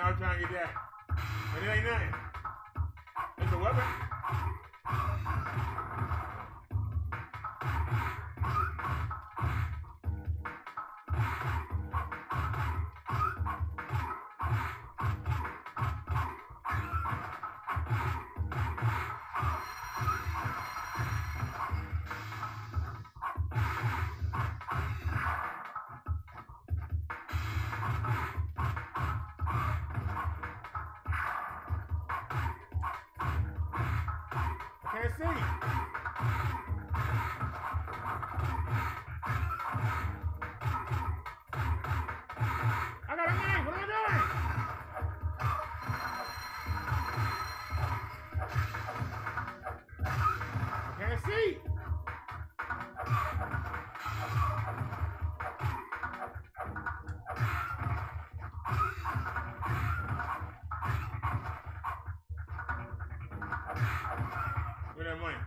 Speaker 1: I'm trying to get that. And it ain't nothing. It's a weapon. Can't see. I got a knife. What am I doing? I can't see. Where's that money?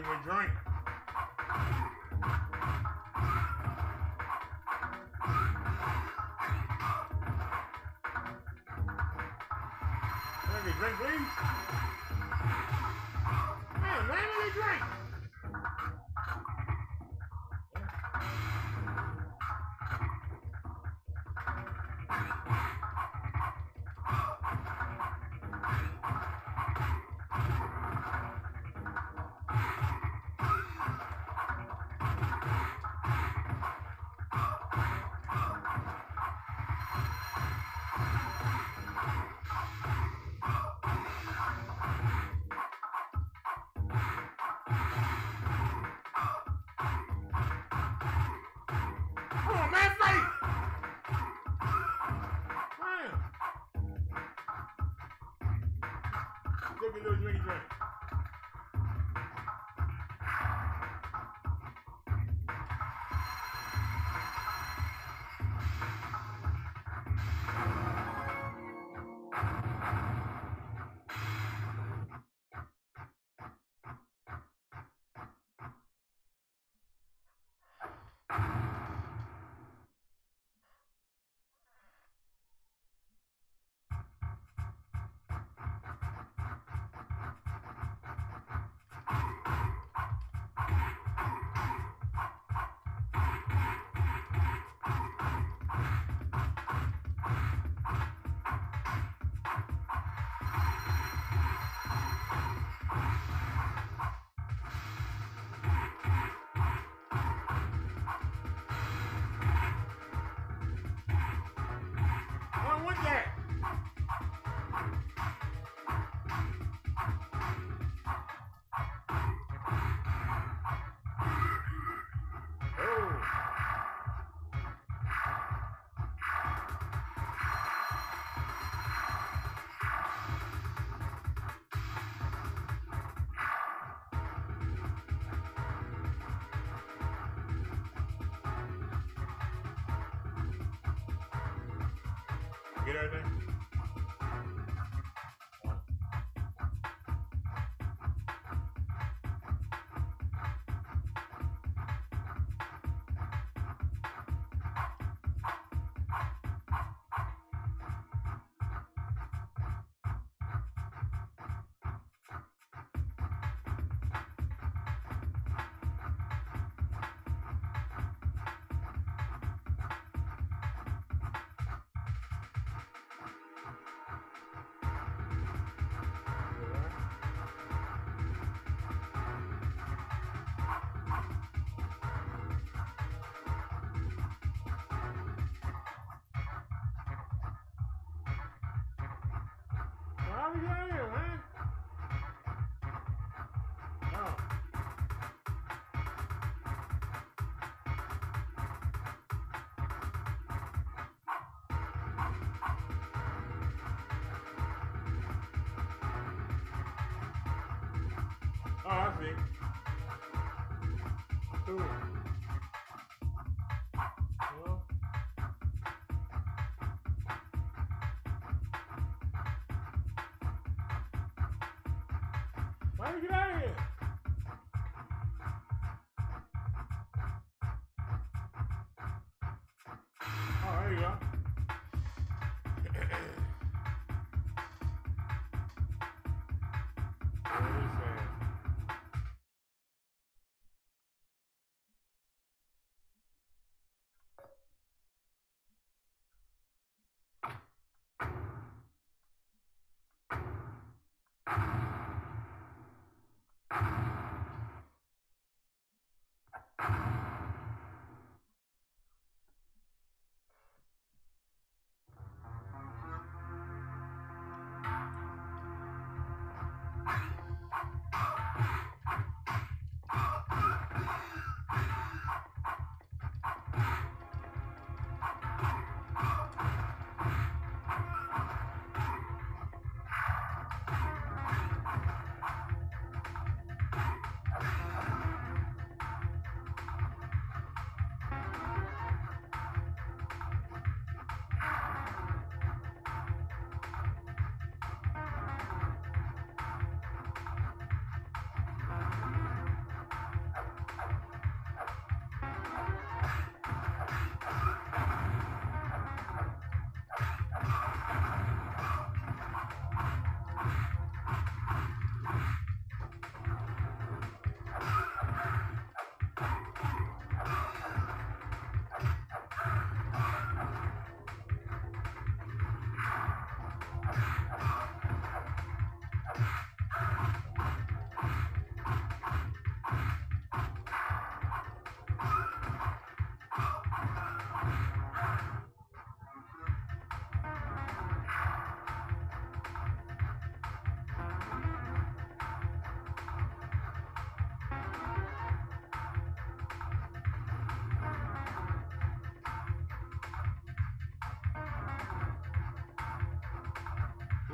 Speaker 1: give me a drink. Can I get a drink, please? Man, let me get a drink. Take a little drinky drink. Get everything? How we get out of here, man? Oh. Oh, I see. Cool. Well. Why did you get out of here? Oh, there you go.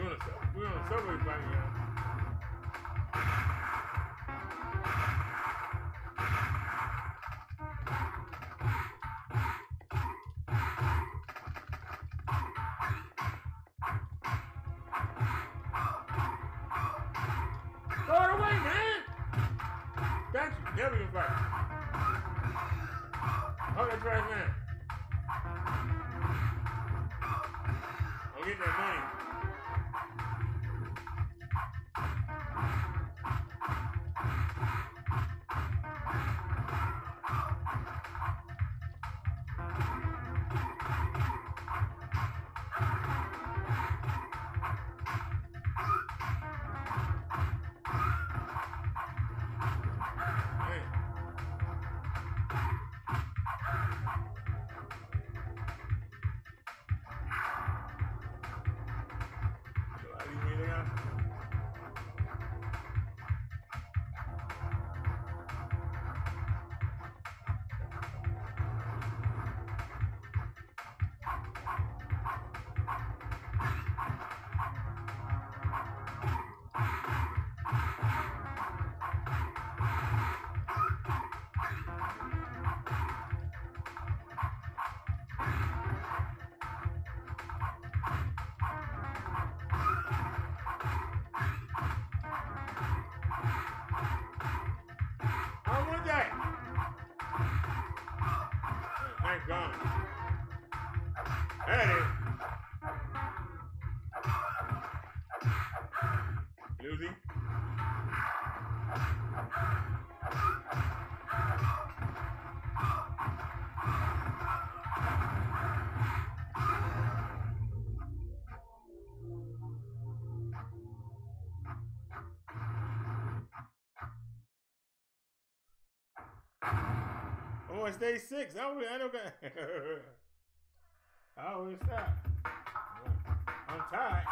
Speaker 1: We on the subway fight, y'all. Throw it away, man! Thank you. Never even fight. Oh, that's right, man. I'll get that money. Gone. There it is. Lucy. Oh, it's day 6. I don't got. I always stop. I'm tired.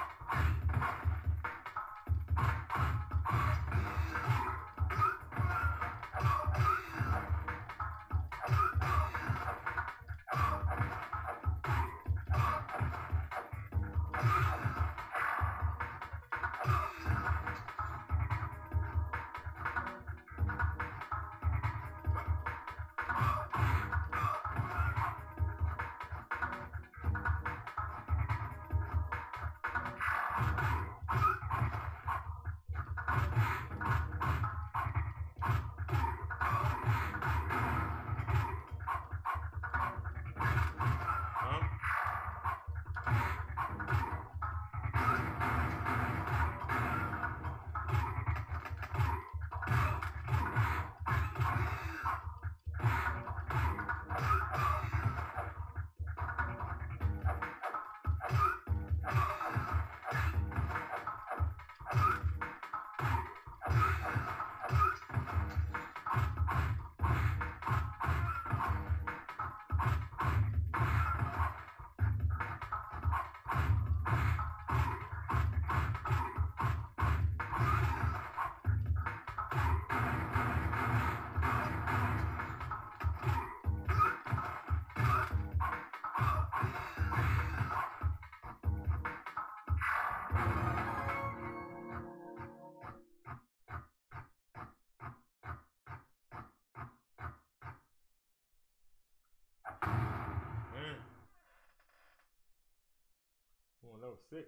Speaker 1: Oh, that was 6.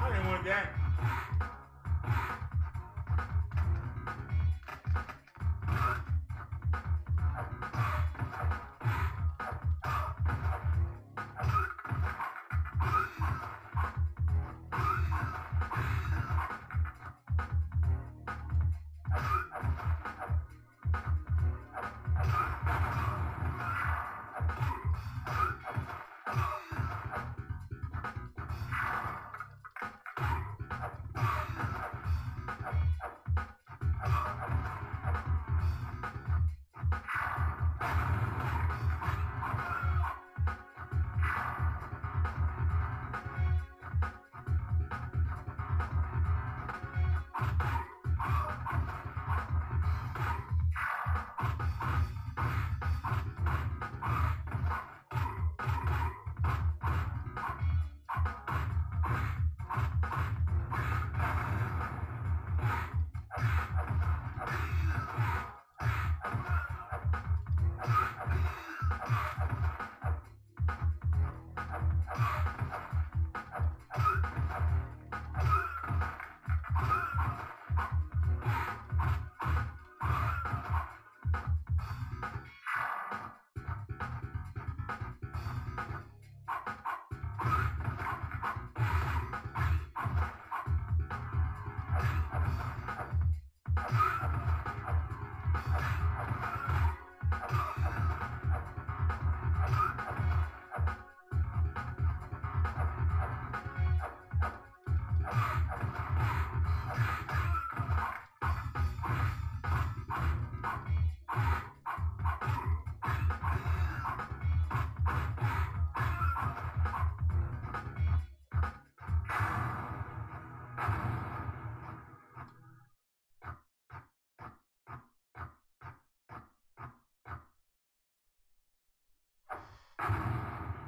Speaker 1: I didn't want that.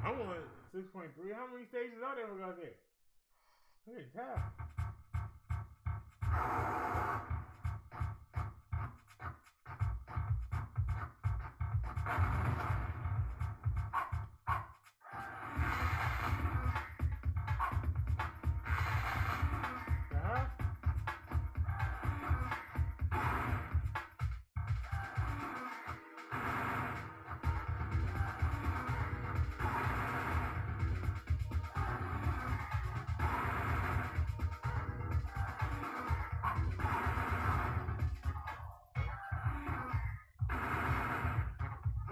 Speaker 1: I want 6.3. How many stages are there we got there? Look at that.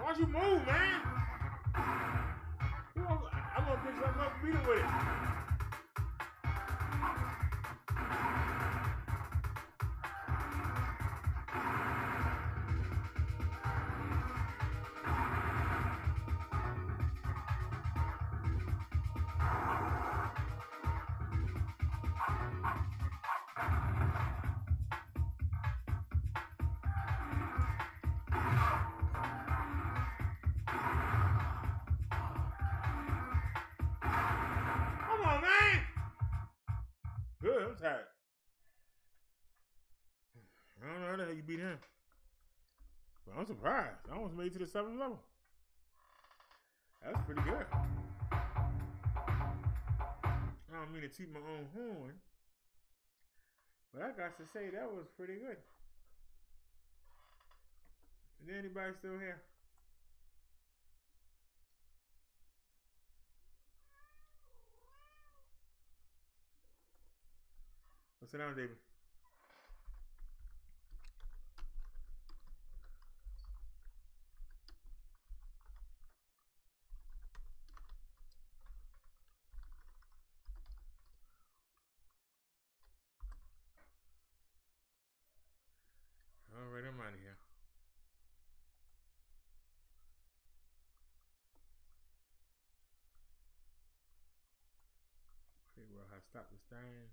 Speaker 1: Why'd you move, man? I'm gonna pick something up and beat him with it. Good, I'm tired. I don't know how you beat him. But I'm surprised. I almost made it to the 7th level. That's pretty good. I don't mean to toot my own horn, but I got to say that was pretty good. Is there anybody still here? Sit down, David. All right, I'm out of here. Figure out how to stop this thing.